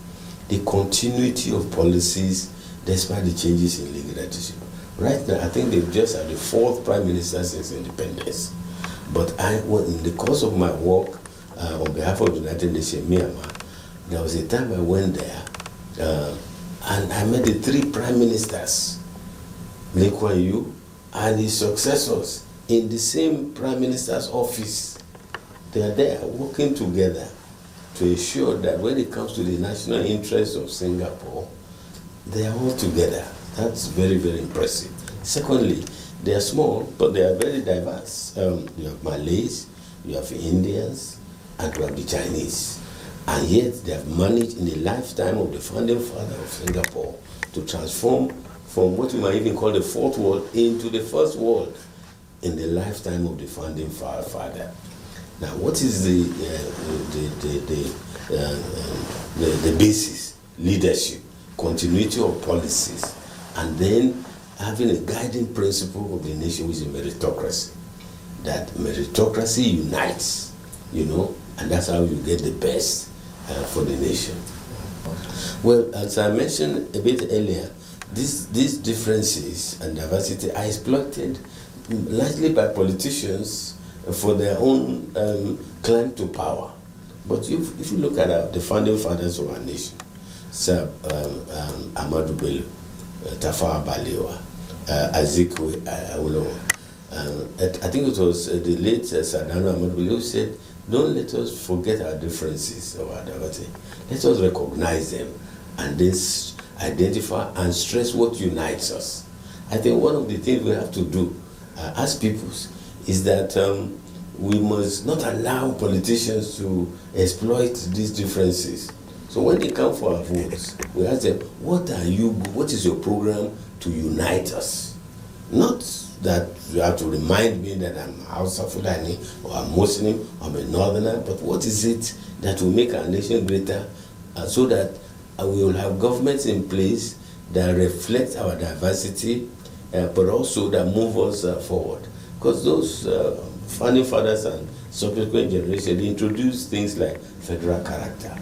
the continuity of policies despite the changes in leadership. Right now, I think they've just had the 4th Prime Minister since independence. But in the course of my work on behalf of the United Nations, Myanmar, there was a time I went there and I met the 3 Prime Ministers, Lee Kuan Yew and his successors in the same Prime Minister's office. They are there working together to ensure that when it comes to the national interests of Singapore, they are all together. That's very, very impressive. Secondly, they are small, but they are very diverse. You have Malays, you have Indians, and you have the Chinese. And yet they have managed in the lifetime of the founding father of Singapore to transform from what you might even call the 4th world into the 1st world in the lifetime of the founding father. Now, what is the basis? Leadership, continuity of policies, and then having a guiding principle of the nation, which is meritocracy. That meritocracy unites, and that's how you get the best for the nation. Well, as I mentioned a bit earlier, these differences and diversity are exploited largely by politicians for their own claim to power. But if you look at the founding fathers of our nation, Sir Ahmadu Bello, Tafawa Balewa, Azikiwe Awolowo, I think it was the late Sadano Ahmadu Bello who said, don't let us forget our differences or our diversity. Let us recognize them and then identify and stress what unites us. I think one of the things we have to do as peoples is that we must not allow politicians to exploit these differences. So when they come for our votes, we ask them, what is your program to unite us? Not that you have to remind me that I'm Hausa Fulani or I'm Muslim, I'm a Northerner, but what is it that will make our nation greater so that we will have governments in place that reflect our diversity, but also that move us forward. Because those founding fathers and subsequent generations introduced things like federal character.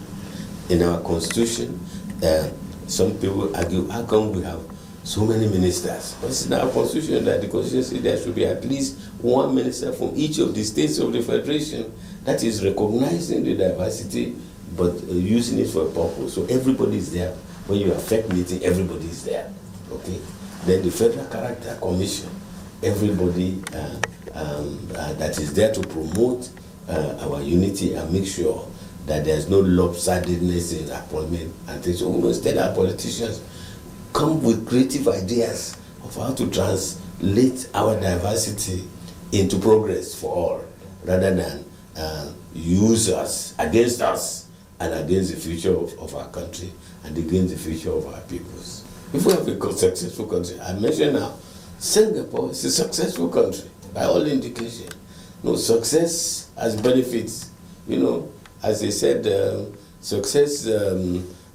In our constitution, some people argue, how come we have so many ministers? But it's in our constitution that the constitution says there should be at least one minister from each of the states of the federation. That is recognizing the diversity, but using it for a purpose. So everybody is there. When you affect meeting, everybody is there. Okay. Then the Federal Character Commission, everybody that is there to promote our unity and make sure that there's no lopsidedness in appointment and things. So we must tell our politicians, come with creative ideas of how to translate our diversity into progress for all, rather than use us, against us, and against the future of our country and against the future of our peoples. If we have a successful country, I mentioned now, Singapore is a successful country by all indication. No, success has benefits. As they said, success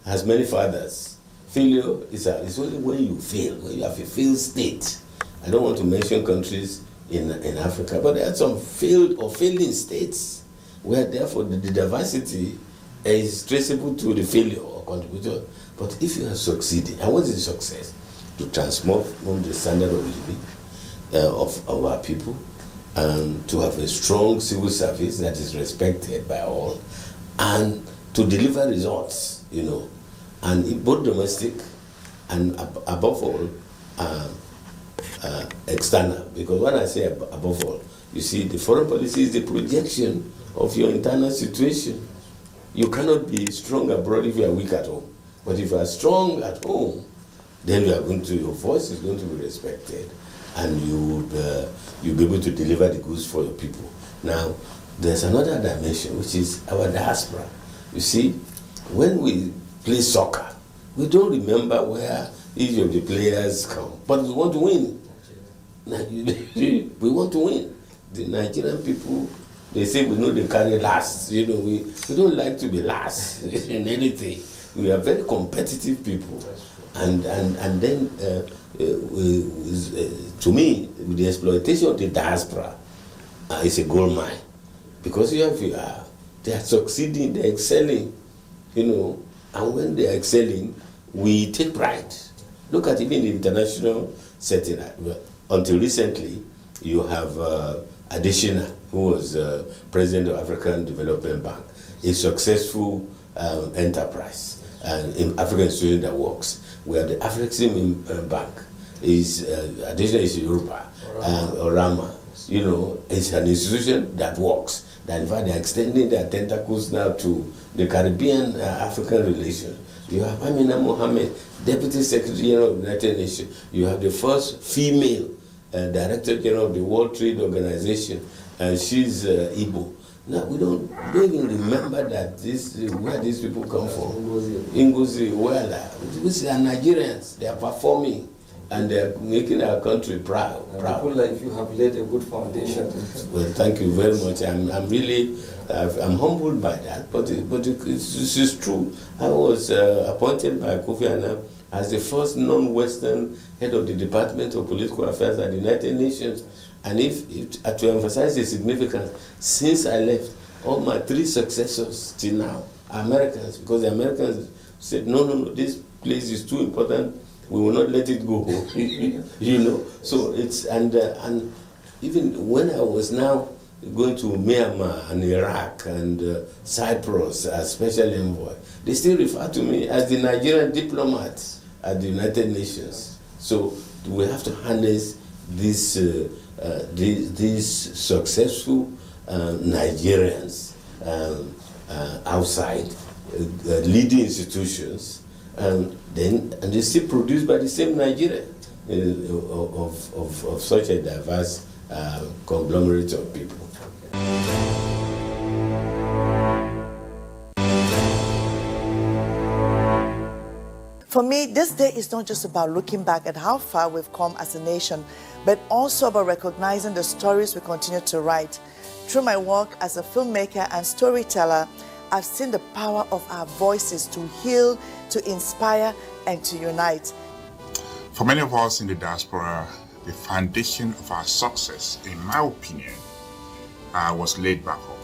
has many fathers. Failure is only when you fail, when you have a failed state. I don't want to mention countries in Africa, but there are some failed or failing states where therefore the diversity is traceable to the failure or contributor. But if you are succeeding, and what is the success? To transform the standard of living of our people, and to have a strong civil service that is respected by all, and to deliver results, and both domestic and above all, external. Because when I say above all, you see, the foreign policy is the projection of your internal situation. You cannot be strong abroad if you are weak at home. But if you are strong at home, then your voice is going to be respected, and you'll be able to deliver the goods for your people. Now, there's another dimension, which is our diaspora. You see, when we play soccer, we don't remember where each of the players come, but we want to win. We want to win. The Nigerian people, they say we know they carry last. We don't like to be last in anything. We are very competitive people, and then to me, the exploitation of the diaspora is a gold mine, because they are succeeding, they're excelling, and when they are excelling, we take pride. Look at even the international setting. Until recently, you have Adesina, who was president of African Development Bank, a successful enterprise, an African institution that works. We have the Afrexim Bank. Adesina is Europa, Orama. It's an institution that works. That in fact they are extending their tentacles now to the Caribbean African relations. You have Amina Mohammed, Deputy Secretary General of the United Nations. You have the first female Director General of the World Trade Organization, and she's Igbo. Now we don't even remember that where these people come from. Ngozi Iweala. These are Nigerians. They are performing, and they are making our country proud. People like you have laid a good foundation. Well, thank you very much. I'm really humbled by that, but this is true. I was appointed by Kofi Annan as the first non-Western head of the Department of Political Affairs at the United Nations. And to emphasize the significance, since I left, all my 3 successors till now are Americans, because the Americans said, no, this place is too important, we will not let it go. So it's, and even when I was now going to Myanmar and Iraq and Cyprus as special envoy, they still refer to me as the Nigerian diplomat at the United Nations. So we have to harness these successful Nigerians outside leading institutions, and they still produced by the same Nigeria of such a diverse conglomerate of people. For me, this day is not just about looking back at how far we've come as a nation, but also about recognizing the stories we continue to write. Through my work as a filmmaker and storyteller, I've seen the power of our voices to heal, to inspire, and to unite. For many of us in the diaspora, the foundation of our success, in my opinion, was laid back home.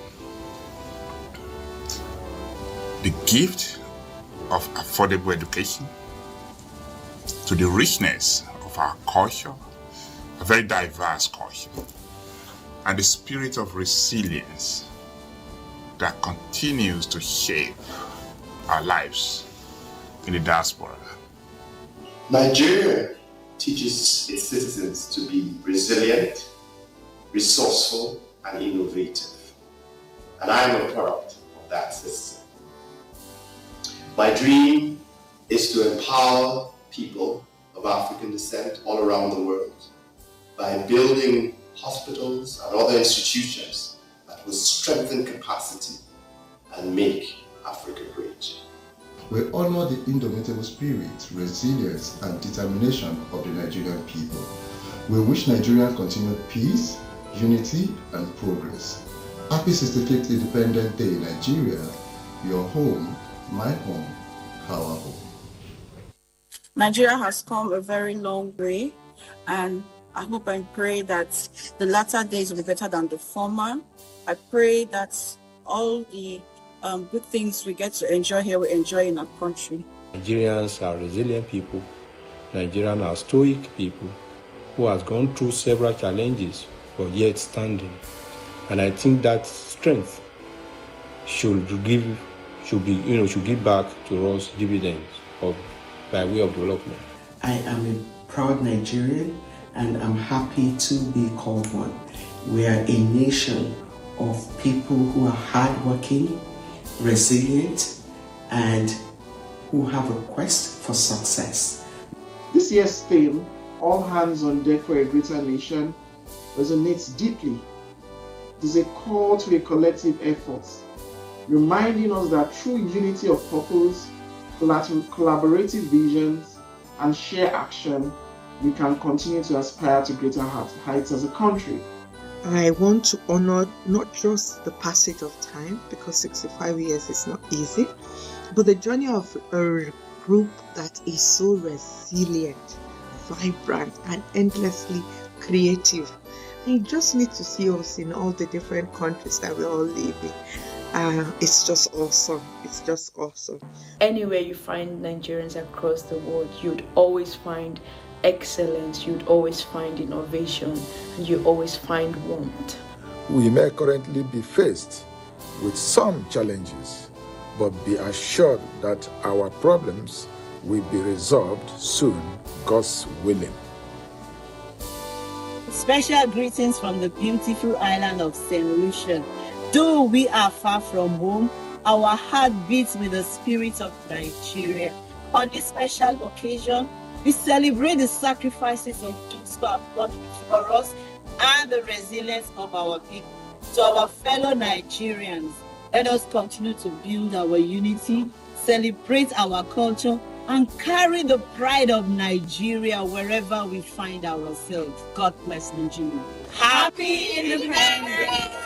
The gift of affordable education, to the richness of our culture, a very diverse culture, and the spirit of resilience that continues to shape our lives in the diaspora. Nigeria teaches its citizens to be resilient, resourceful, and innovative. And I am a product of that system. My dream is to empower people of African descent all around the world by building hospitals and other institutions that will strengthen capacity and make Africa great. We honor the indomitable spirit, resilience, and determination of the Nigerian people. We wish Nigeria continued peace, unity, and progress. Happy 65th Independent Day, Nigeria, your home, my home, our home. Nigeria has come a very long way, and I hope and pray that the latter days will be better than the former. I pray that all the good things we get to enjoy here, we enjoy in our country. Nigerians are resilient people. Nigerians are stoic people who has gone through several challenges but yet standing. And I think that strength should give back to us dividends by way of development. I am a proud Nigerian, and I'm happy to be called one. We are a nation of people who are hardworking, resilient, and who have a quest for success. This year's theme, All Hands on Deck for a Greater Nation, resonates deeply. It is a call to a collective effort, reminding us that through unity of purpose, collaborative visions, and shared action, we can continue to aspire to greater heights as a country. I want to honor not just the passage of time, because 65 years is not easy, but the journey of a group that is so resilient, vibrant, and endlessly creative. And you just need to see us in all the different countries that we all live in. It's just awesome. It's just awesome. Anywhere you find Nigerians across the world, you'd always find excellence, you'd always find innovation, and you always find warmth. We may currently be faced with some challenges, but be assured that our problems will be resolved soon, God's willing. Special greetings from the beautiful island of St. Lucia. Though we are far from home, our heart beats with the spirit of Nigeria. On this special occasion, we celebrate the sacrifices of those who have fought for us and the resilience of our people. To our fellow Nigerians, let us continue to build our unity, celebrate our culture, and carry the pride of Nigeria wherever we find ourselves. God bless Nigeria. Happy Independence Day!